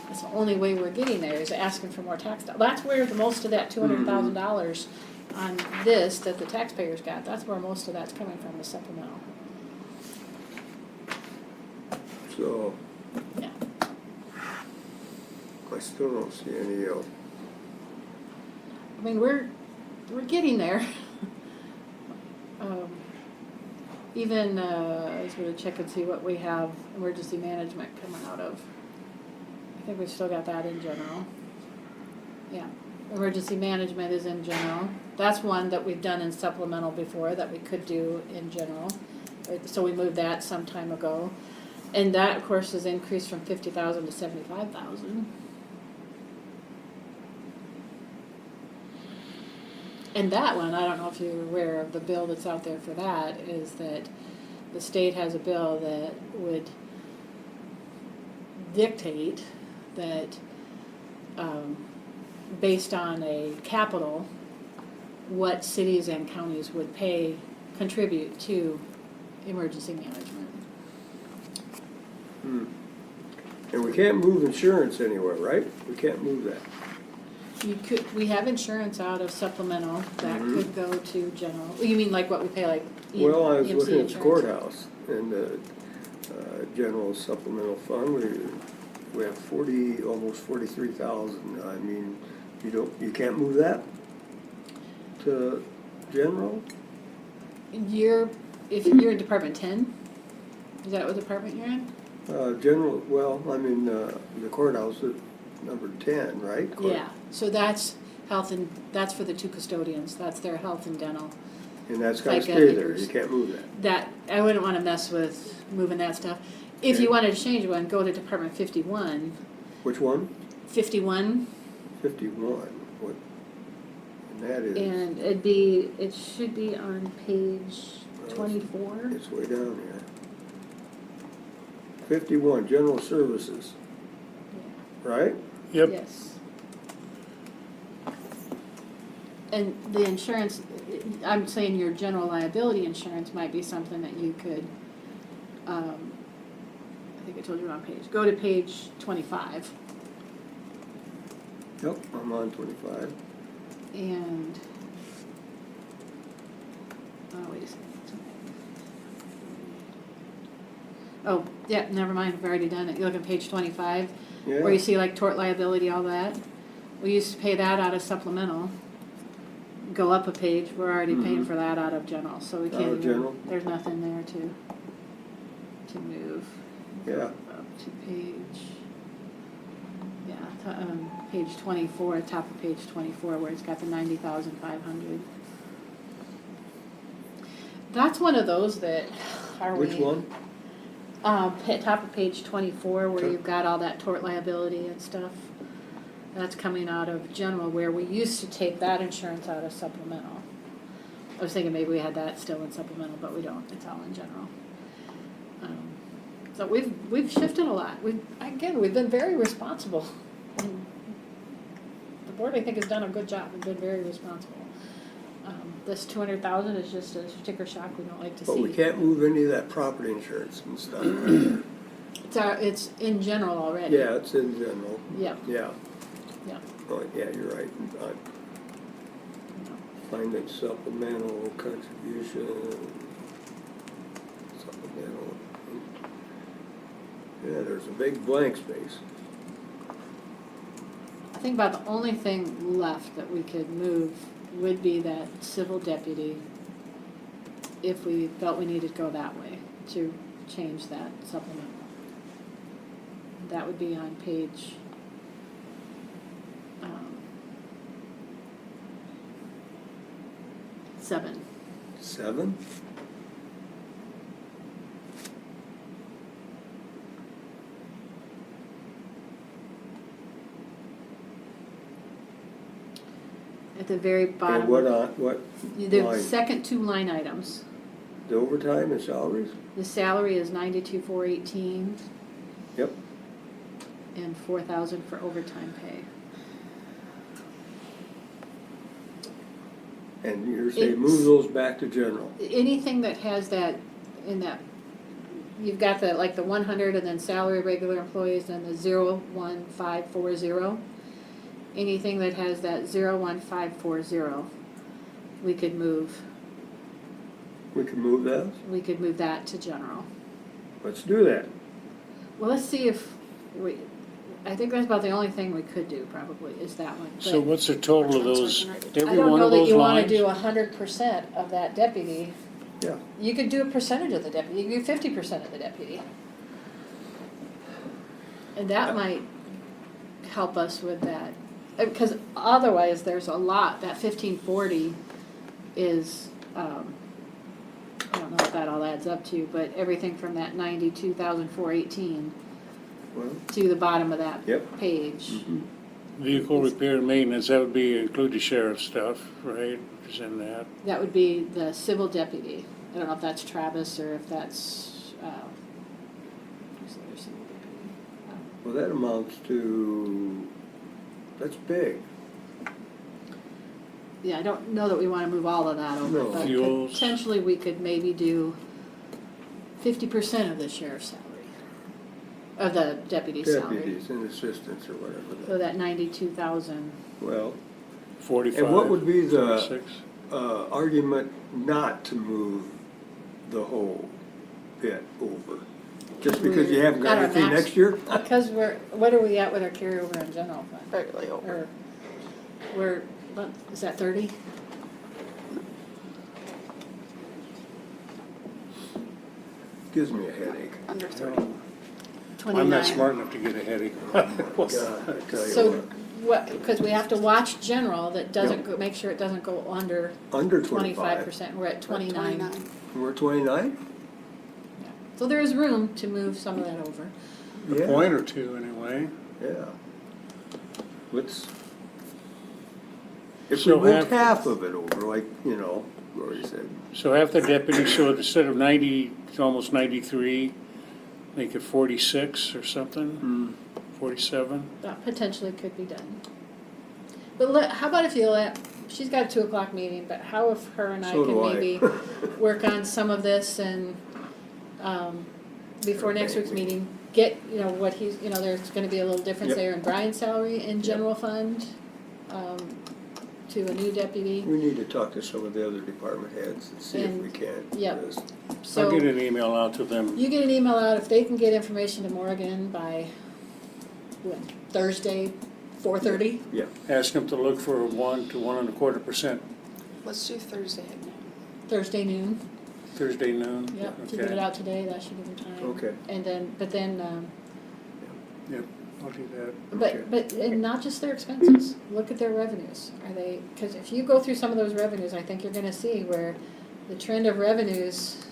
That's the only way we're getting there, is asking for more tax dollars. That's where the most of that $200,000 on this that the taxpayers got, that's where most of that's coming from, the supplemental. So Yeah. I still don't see any, I mean, we're getting there. Even, I was gonna check and see what we have emergency management coming out of. I think we've still got that in general. Yeah, emergency management is in general. That's one that we've done in supplemental before that we could do in general. So we moved that some time ago. And that, of course, has increased from 50,000 to 75,000. And that one, I don't know if you're aware of the bill that's out there for that, is that the state has a bill that would dictate that, based on a capital, what cities and counties would contribute to emergency management. and we can't move insurance anywhere, right? We can't move that. We have insurance out of supplemental that Mhm. could go to general. You mean like what we pay, like Well, I was EMC looking at the insurance? courthouse and the general supplemental fund, we have almost 43,000. I mean, you can't move that to general? If you're in Department 10, is that what department you're in? General, well, I'm in the courthouse at number 10, right? Yeah, so that's that's for the two custodians, that's their health and dental. And that's gotta Like, stay there, acres. you can't move that. That, I wouldn't wanna mess with moving that stuff. If you Okay. wanted to change one, go to Department 51. Which one? 51, 51, what, and that is, and it should be on page 24. it's way down here. 51, general services, right? Yep. Yes. And the insurance, I'm saying your general liability insurance might be something that you could, I think I told you on page, go to page 25, Yep, I'm on 25. and, oh, wait a second. Oh, yeah, never mind, I've already done it. You look at page 25, where you Yeah, see like tort liability, all that. We used to pay that out of supplemental. Go up a page, we're already paying for that out of general, so we Out can't of even, general? there's nothing there to move. yeah, Up to page, page 24, top of page 24, where it's got the 90,500. That's one of those that, which one? Top of page 24, where Okay. you've got all that tort liability and stuff. That's coming out of general, where we used to take that insurance out of supplemental. I was thinking maybe we had that still in supplemental, but we don't. It's all in general. So we've shifted a lot. We've been very responsible. And the board, I think, has done a good job. We've been very responsible. This 200,000 is just a sticker shock we don't like to see. But we can't move any of that property insurance and stuff. Right? It's in general already. Yeah, it's in general. Yeah. Yeah. Yeah. Oh, yeah, you're right. Finding supplemental contribution, supplemental. Yeah, there's a big blank space. I think about the only thing left that we could move would be that civil deputy, if we felt we needed to go that way, to change that supplemental. That would be on page, 7. 7? at the very And bottom. what The line? second two line items. The overtime and salaries? The salary is 92,418 Yep. and 4,000 for overtime pay. And you're saying It's- move those back to general? Anything that has that, in that, you've got the, like the 100 and then salary regular employees and the 01540. Anything that has that 01540, we could move We can move those? that to general. Let's do that. Well, let's see if I think that's about the only thing we could do probably, is that one. So But what's the total of those, I every don't one know of that those you wanna lines? do 100% of that deputy. Yeah. You could do a percentage of the deputy, you could do 50% of the deputy. And that might help us with that, because otherwise, there's a lot, that 1540 is, I don't know what that all adds up to, but everything from that 92,418 Well, to the bottom of that Yep. page. mhm. Vehicle repair and maintenance, that would be, include the sheriff stuff, right, is in that. That would be the civil deputy. I don't know if that's Travis or if that's, who's the other civil deputy? Well, that amounts to, that's big. Yeah, I don't know that we wanna move all of that over, No. but Fuels. potentially we could maybe do 50% of the sheriff's salary, of the deputy's salary. Deputies and assistants or whatever. So that 92,000. Well, 45. and what would be the 46. argument not to move the whole bit over? Just because you haven't got At our anything max. next year? Because what are we at with our carryover in general fund? Barely over. Or, is that 30? Gives me a headache. Under 30. 29. I'm not smart enough to get a headache. God, I tell you So what. because we have to watch general that doesn't, make sure it doesn't go under Under 25%. 25. We're at 29. We're 29? So there is room to move some of that over. A point or two, anyway. Yeah. Let's, if we So moved half of it over, like, Lori said, So half the deputies, so instead of 90, it's almost 93, make it 46 or something, 47? That potentially could be done. But how about if you she's got a 2 o'clock meeting, but how if her and I So can do I. maybe work on some of this and, before next week's meeting, get, what he's, there's gonna be a little difference Yep. there in Brian's salary in general fund, to a new deputy. we need to talk to some of the other department heads and see if we can. Yep. because So I'll get an email out to them. you get an email out, if they can get information to Morgan by, when, Thursday, 4:30? Yeah, Ask them to look for 1 to 1.25% Let's do Thursday at noon. Thursday noon. Thursday noon. Yep, if you get it out today, that should give them time. Okay. And then, but then, Yep, I'll do that. Okay. but, and not just their expenses, look at their revenues. Are they, because if you go through some of those revenues, I think you're gonna see where the trend of revenues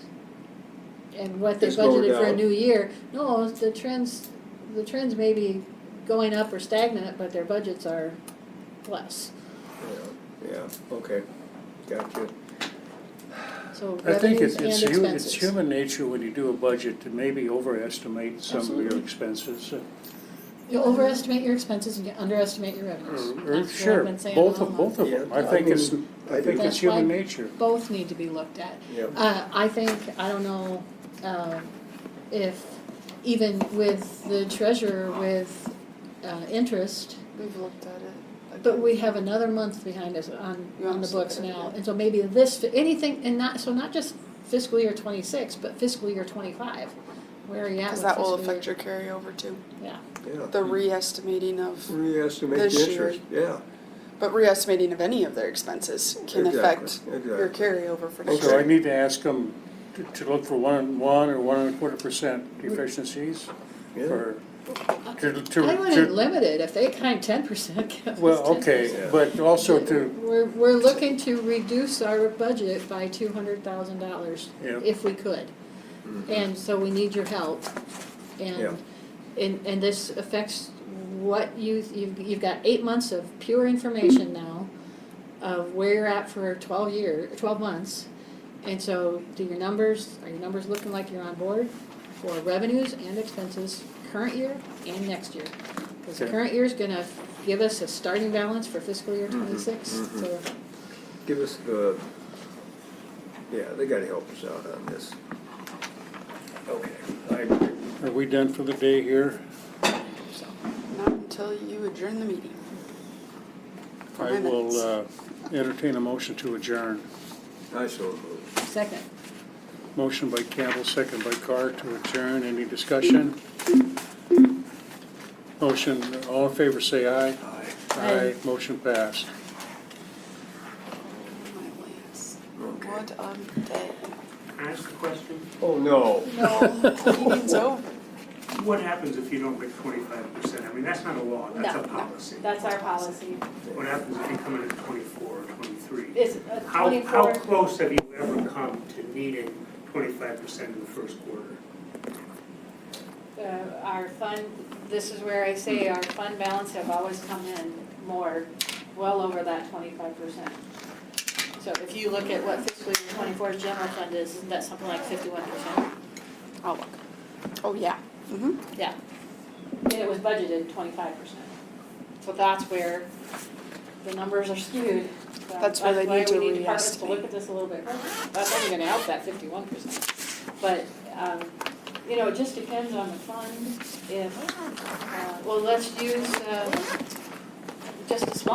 and what they Is going budgeted for a down. new year, no, the trends may be going up or stagnant, but their budgets are less. yeah, okay, gotcha. So I think revenues it's and it's expenses. human nature when you do a budget to maybe overestimate some of your Absolutely. expenses. You overestimate your expenses and you underestimate your revenues. Or That's what I've Sure, been saying both all of along. them. Yeah, I think it's I think That's human why nature. Both need to be looked at. Yeah. I think, I don't know, if even with the treasurer with, interest, We've looked at it. but we have another month behind us on You the also books look at it, now. yeah. And so maybe anything, and not just fiscal year 26, but fiscal year 25. Where are you at Because with that will fiscal affect year? your carryover too. Yeah. Yeah. The re-estimating of, Re-estimate This the year. interest, yeah. but re-estimating of any of their expenses can Exactly, affect your exactly. carryover for next So I year. need to ask them to look for 1 or 1.25% deficiencies? Yeah. Or I wouldn't limit it, if they kind 10%, give us Well, 10%. okay, Yeah. but also to, We're looking to reduce our budget by $200,000 Yeah. if we could. And so we need your help. Yeah. And this affects what you've got 8 months of pure information now. of where you're at for 12 months. And so are your numbers looking like you're on board for revenues and expenses, current year and next year? Because the Okay. current year is gonna give us a starting balance for fiscal year 26, so. Give us the, yeah, they gotta help us out on this. Okay, I agree. Are we done for the day here? Not until you adjourn the meeting. For I minutes. will entertain a motion to adjourn. I so move. Second. Motion by Campbell, second by Carr to adjourn. Any discussion? Motion, all in favor say aye. Aye. Aye. Motion passed. My last. Okay. What a day. Can I ask a question? Oh, no. No, meeting's over. What happens if you don't get 25%? I mean, that's not a law, that's a policy. That's our policy. What happens if you come in at 24 or 23? It's How 24. close have you ever come to needing 25% in the first quarter? Our fund, this is where I say our fund balance have always come in more, well over that 25%. So if you look at what fiscal year 24's general fund is, isn't that something like 51%? I'll look. Oh, yeah. Mm-hmm. Yeah. And it was budgeted 25%. So that's where the numbers are skewed. So That's where they need to That's why we need departments to re-estimate. look at this a little bit further. That's only gonna help that 51%. But, you know, it just depends on the fund. If, well, let's use, just a small